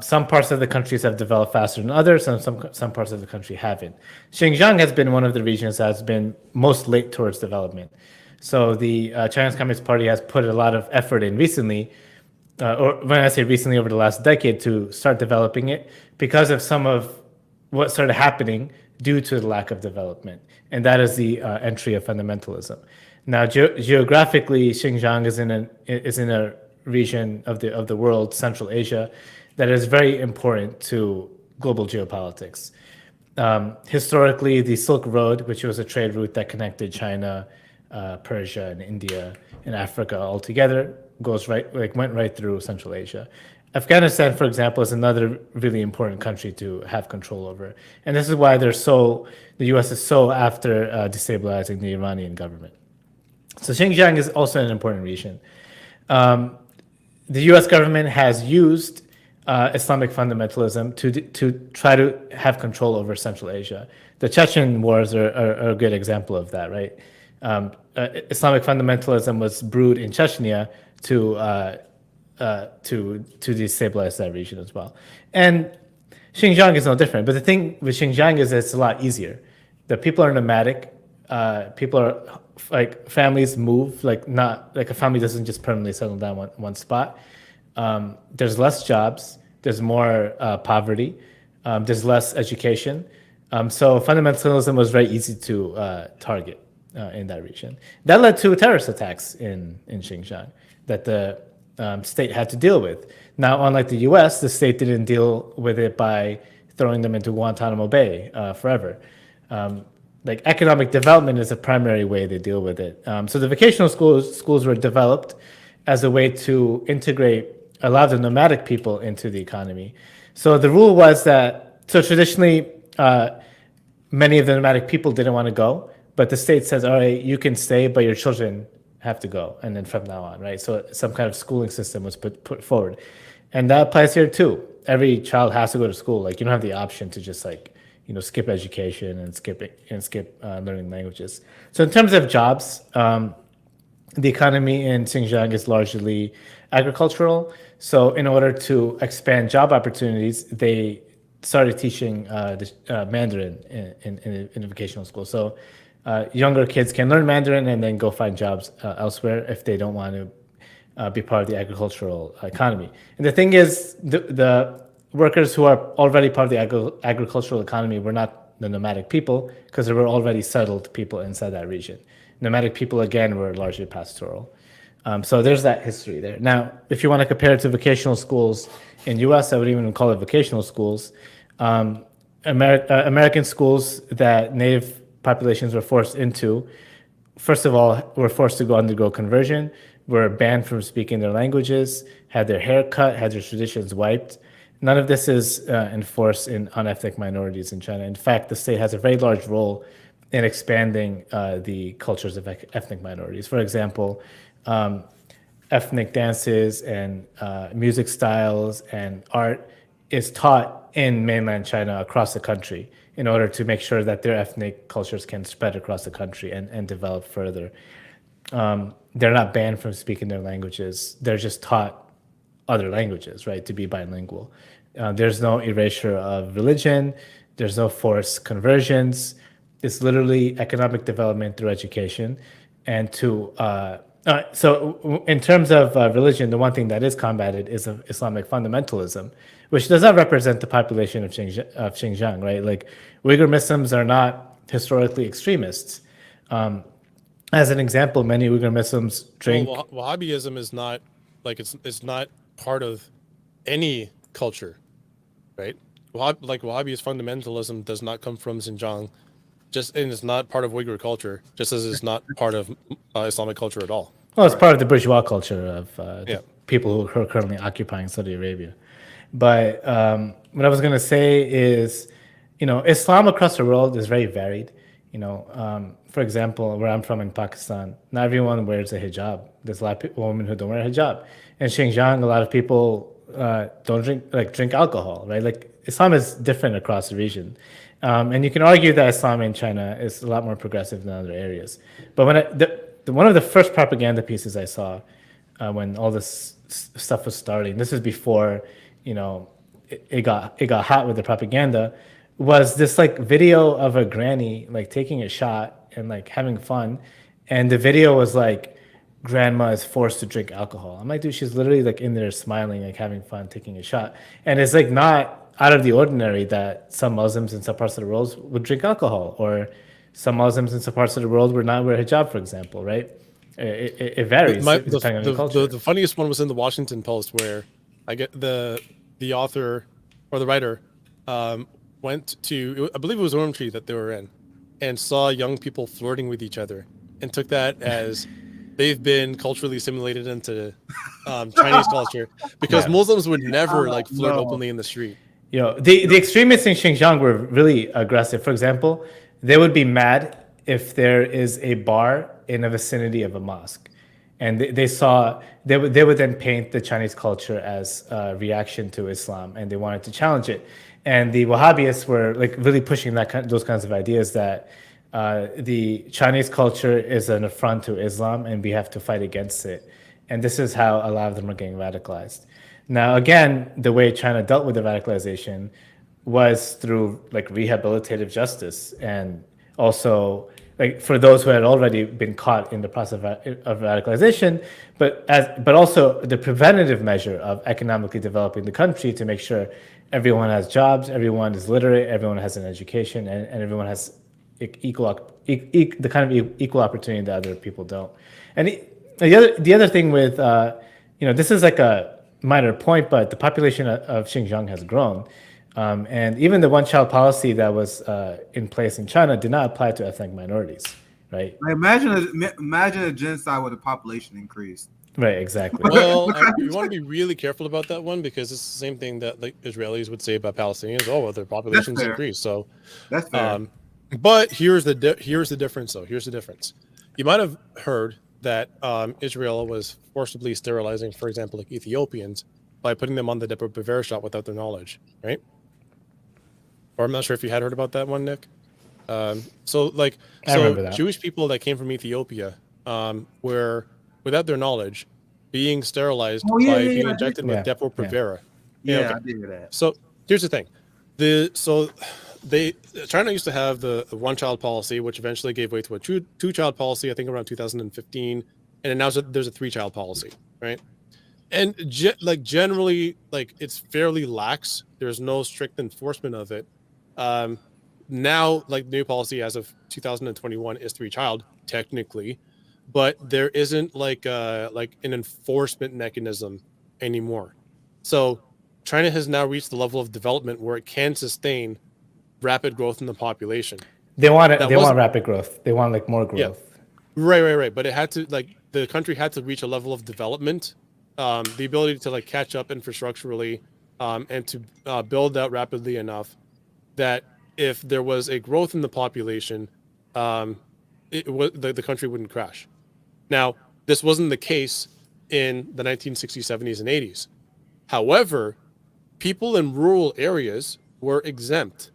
Some parts of the countries have developed faster than others, and some parts of the country haven't. Xinjiang has been one of the regions that has been most late towards development. So the Chinese Communist Party has put a lot of effort in recently, or when I say recently, over the last decade, to start developing it because of some of what started happening due to the lack of development, and that is the entry of fundamentalism. Now, geographically, Xinjiang is in a region of the world, Central Asia, that is very important to global geopolitics. Historically, the Silk Road, which was a trade route that connected China, Persia, and India, and Africa all together, went right through Central Asia. Afghanistan, for example, is another really important country to have control over, and this is why the U.S. is so after destabilizing the Iranian government. So Xinjiang is also an important region. The U.S. government has used Islamic fundamentalism to try to have control over Central Asia. The Chechen wars are a good example of that, right? Islamic fundamentalism was brewed in Chechnya to destabilize that region as well. And Xinjiang is no different. But the thing with Xinjiang is it's a lot easier. The people are nomadic. People are like families move, not like a family doesn't just permanently settle down one spot. There's less jobs. There's more poverty. There's less education. So fundamentalism was very easy to target in that region. That led to terrorist attacks in Xinjiang that the state had to deal with. Now, unlike the U.S., the state didn't deal with it by throwing them into Guantanamo Bay forever. Like economic development is the primary way they deal with it. So the vocational schools were developed as a way to integrate a lot of the nomadic people into the economy. So the rule was that, so traditionally, many of the nomadic people didn't want to go, but the state says, all right, you can stay, but your children have to go. And then from now on, right? So some kind of schooling system was put forward. And that applies here too. Every child has to go to school. Like you don't have the option to just skip education and skip learning languages. So in terms of jobs, the economy in Xinjiang is largely agricultural. So in order to expand job opportunities, they started teaching Mandarin in the vocational school. So younger kids can learn Mandarin and then go find jobs elsewhere if they don't want to be part of the agricultural economy. And the thing is, the workers who are already part of the agricultural economy were not the nomadic people because there were already settled people inside that region. Nomadic people, again, were largely pastoral. So there's that history there. Now, if you want to compare it to vocational schools in U.S., I would even call it vocational schools. American schools that Native populations were forced into, first of all, were forced to go undergo conversion, were banned from speaking their languages, had their hair cut, had their traditions wiped. None of this is enforced on ethnic minorities in China. In fact, the state has a very large role in expanding the cultures of ethnic minorities. For example, ethnic dances and music styles and art is taught in mainland China across the country in order to make sure that their ethnic cultures can spread across the country and develop further. They're not banned from speaking their languages. They're just taught other languages, right, to be bilingual. There's no erasure of religion. There's no forced conversions. It's literally economic development through education. And so in terms of religion, the one thing that is combated is Islamic fundamentalism, which does not represent the population of Xinjiang, right? Like Uyghur Muslims are not historically extremists. As an example, many Uyghur Muslims drink. Well, Wahhabism is not like it's not part of any culture, right? Wahhabist fundamentalism does not come from Xinjiang, and it's not part of Uyghur culture, just as it's not part of Islamic culture at all. Well, it's part of the bourgeois culture of the people who are currently occupying Saudi Arabia. But what I was going to say is, Islam across the world is very varied. For example, where I'm from in Pakistan, not everyone wears a hijab. There's a lot of women who don't wear a hijab. In Xinjiang, a lot of people don't drink alcohol, right? Like Islam is different across the region. And you can argue that Islam in China is a lot more progressive than other areas. But one of the first propaganda pieces I saw when all this stuff was starting, this is before, it got hot with the propaganda, was this like video of a granny like taking a shot and like having fun. And the video was like, grandma is forced to drink alcohol. I'm like, dude, she's literally like in there smiling, like having fun, taking a shot. And it's like not out of the ordinary that some Muslims in some parts of the world would drink alcohol, or some Muslims in some parts of the world would not wear hijab, for example, right? It varies depending on the culture. The funniest one was in the Washington Post, where I get the author or the writer went to, I believe it was Ormtree that they were in, and saw young people flirting with each other, and took that as they've been culturally assimilated into Chinese culture, because Muslims would never like flirt openly in the street. The extremists in Xinjiang were really aggressive. For example, they would be mad if there is a bar in the vicinity of a mosque, and they would then paint the Chinese culture as a reaction to Islam, and they wanted to challenge it. And the Wahhabists were like really pushing those kinds of ideas that the Chinese culture is an affront to Islam, and we have to fight against it. And this is how a lot of them are getting radicalized. Now, again, the way China dealt with the radicalization was through like rehabilitative justice, and also like for those who had already been caught in the process of radicalization, but also the preventative measure of economically developing the country to make sure everyone has jobs, everyone is literate, everyone has an education, and everyone has the kind of equal opportunity that other people don't. And the other thing with this is like a minor point, but the population of Xinjiang has grown. And even the one-child policy that was in place in China did not apply to ethnic minorities, right? Imagine a genocide where the population increased. Right, exactly. Well, you want to be really careful about that one, because it's the same thing that like Israelis would say about Palestinians. Oh, well, their population's increased. So that's fair. But here's the difference, though. Here's the difference. You might have heard that Israel was forcibly sterilizing, for example, like Ethiopians, by putting them on the Depo-Provera shot without their knowledge, right? Or I'm not sure if you had heard about that one, Nick. So Jewish people that came from Ethiopia were, without their knowledge, being sterilized by being injected with Depo-Provera. I did that. So here's the thing. China used to have the one-child policy, which eventually gave way to a two-child policy, I think around 2015, and now there's a three-child policy, right? And generally, like it's fairly lax. There's no strict enforcement of it. Now, like the new policy as of 2021 is three-child technically, but there isn't like an enforcement mechanism anymore. So China has now reached the level of development where it can sustain rapid growth in the population. They want rapid growth. They want like more growth. Yeah. Right. But it had to the country had to reach a level of development, the ability to like catch up infrastructurally, and to build out rapidly enough that if there was a growth in the population, the country wouldn't crash. Now, this wasn't the case in the 1960s, 70s, and 80s. However, people in rural areas were exempt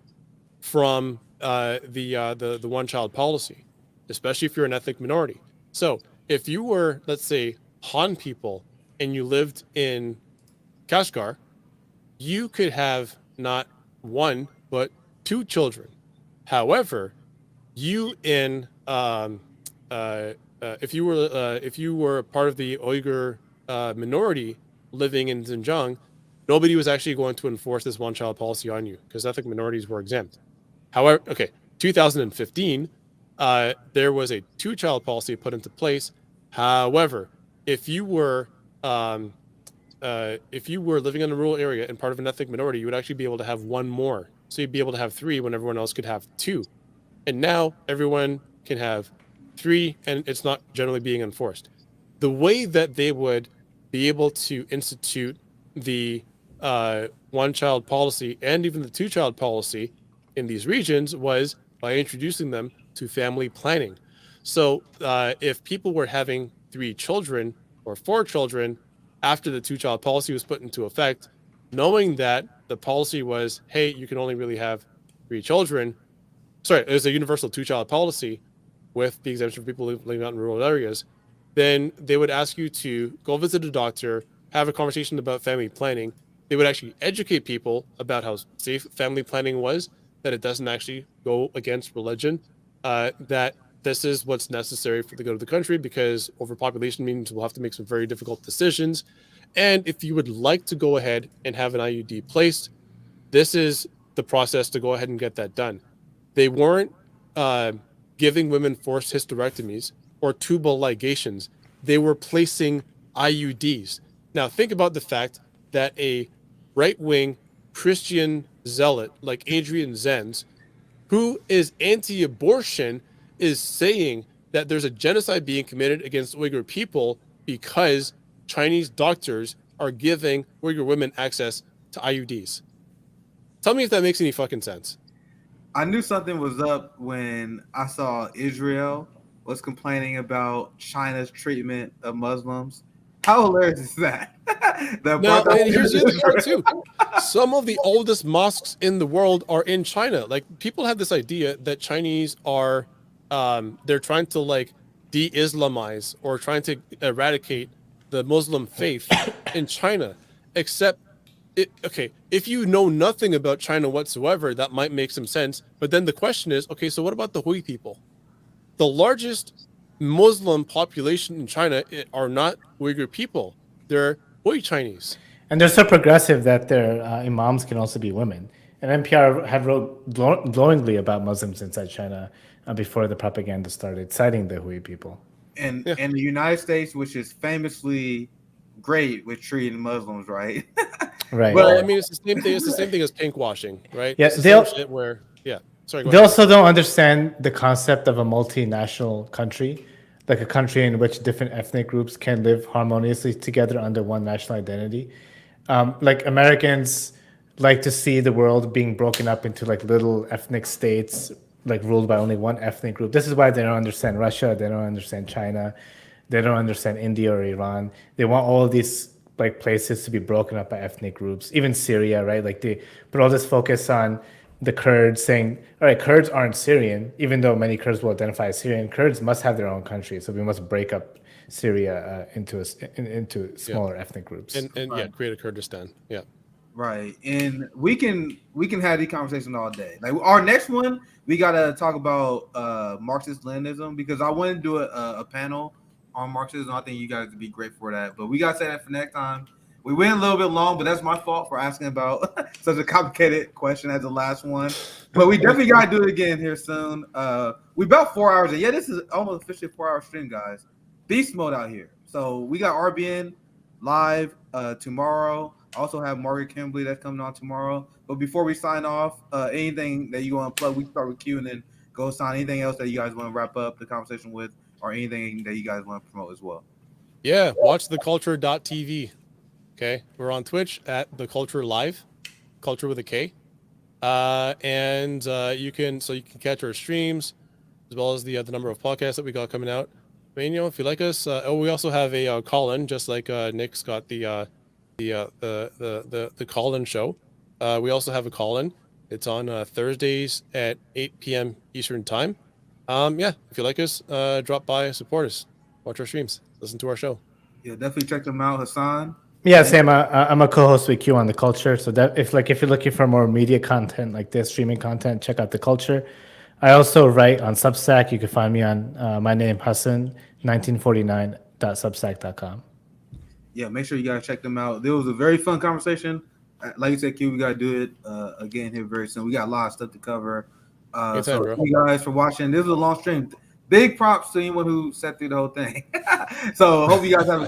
from the one-child policy, especially if you're an ethnic minority. So if you were, let's say, Han people and you lived in Kashgar, you could have not one, but two children. However, you in if you were part of the Uyghur minority living in Xinjiang, nobody was actually going to enforce this one-child policy on you because ethnic minorities were exempt. However, 2015, there was a 2-child policy put into place. However, if you were living in a rural area and part of an ethnic minority, you would actually be able to have one more. So you'd be able to have 3 when everyone else could have 2. And now everyone can have 3, and it's not generally being enforced. The way that they would be able to institute the 1-child policy and even the 2-child policy in these regions was by introducing them to family planning. So if people were having 3 children or 4 children after the 2-child policy was put into effect, knowing that the policy was, hey, you can only really have 3 children. Sorry, it was a universal 2-child policy with the exemption for people living out in rural areas. Then they would ask you to go visit a doctor, have a conversation about family planning. They would actually educate people about how safe family planning was, that it doesn't actually go against religion, that this is what's necessary for the good of the country, because overpopulation means we'll have to make some very difficult decisions. And if you would like to go ahead and have an IUD placed, this is the process to go ahead and get that done. They weren't giving women forced hysterectomies or tubal ligations. They were placing IUDs. Now, think about the fact that a right-wing Christian zealot like Adrian Zenz, who is anti-abortion, is saying that there's a genocide being committed against Uyghur people because Chinese doctors are giving Uyghur women access to IUDs. Tell me if that makes any fucking sense. I knew something was up when I saw Israel was complaining about China's treatment of Muslims. How hilarious is that? Now, and here's the other part too. Some of the oldest mosques in the world are in China. Like, people have this idea that Chinese are, they're trying to like de-Islamize or trying to eradicate the Muslim faith in China. Except, if you know nothing about China whatsoever, that might make some sense. But then the question is, okay, so what about the Hui people? The largest Muslim population in China are not Uyghur people. They're Hui Chinese. And they're so progressive that their imams can also be women. And NPR had wrote glowingly about Muslims inside China before the propaganda started, citing the Hui people. And in the United States, which is famously great with treating Muslims, right? Right. Well, I mean, it's the same thing. It's the same thing as pinkwashing, right? Yeah, it's the same shit where, yeah. Sorry. Go They ahead. also don't understand the concept of a multinational country, like a country in which different ethnic groups can live harmoniously together under one national identity. Like, Americans like to see the world being broken up into like little ethnic states, like ruled by only one ethnic group. This is why they don't understand Russia. They don't understand China. They don't understand India or Iran. They want all of these like places to be broken up by ethnic groups. Even Syria, right? Like, they put all this focus on the Kurds, saying, all right, Kurds aren't Syrian, even though many Kurds will identify as Syrian. Kurds must have their own country, so we must break up Syria into smaller ethnic groups. And yeah, create a Kurdistan. Yeah. Right. And we can have these conversations all day. Like, our next one, we gotta talk about Marxist Leninism, because I want to do a panel on Marxism. I think you guys would be great for that. But we gotta say that for next time. We went a little bit long, but that's my fault for asking about such a complicated question as the last one. But we definitely got to do it again here soon. We about 4 hours. And yeah, this is almost officially a 4-hour stream, guys. Beast mode out here. So we got RBN live tomorrow. I also have Margaret Kimberly that's coming on tomorrow. But before we sign off, anything that you want to plug, we can start with Q and then go sign. Anything else that you guys want to wrap up the conversation with, or anything that you guys want to promote as well? Yeah, watch theculture.tv. Okay, we're on Twitch at The Culture Live, Culture with a K, and you can catch our streams as well as the number of podcasts that we got coming out. I mean, if you like us, we also have a call-in, just like Nick's got the call-in show. We also have a call-in. It's on Thursdays at 8 p.m. Eastern time. If you like us, drop by, support us, watch our streams, listen to our show. Yeah, definitely check them out, Hassan. Yeah, Sam, I'm a co-host with Q on The Culture. So that if you're looking for more media content like this, streaming content, check out The Culture. I also write on Substack. You can find me on my name, Hassan1949.substack.com. Yeah, make sure you guys check them out. There was a very fun conversation. Like you said, Q, we got to do it again here very soon. We got a lot of stuff to cover. Anytime, So bro. thank you guys for watching. This was a long stream. Big props to anyone who sat through the whole thing. So hope you guys have a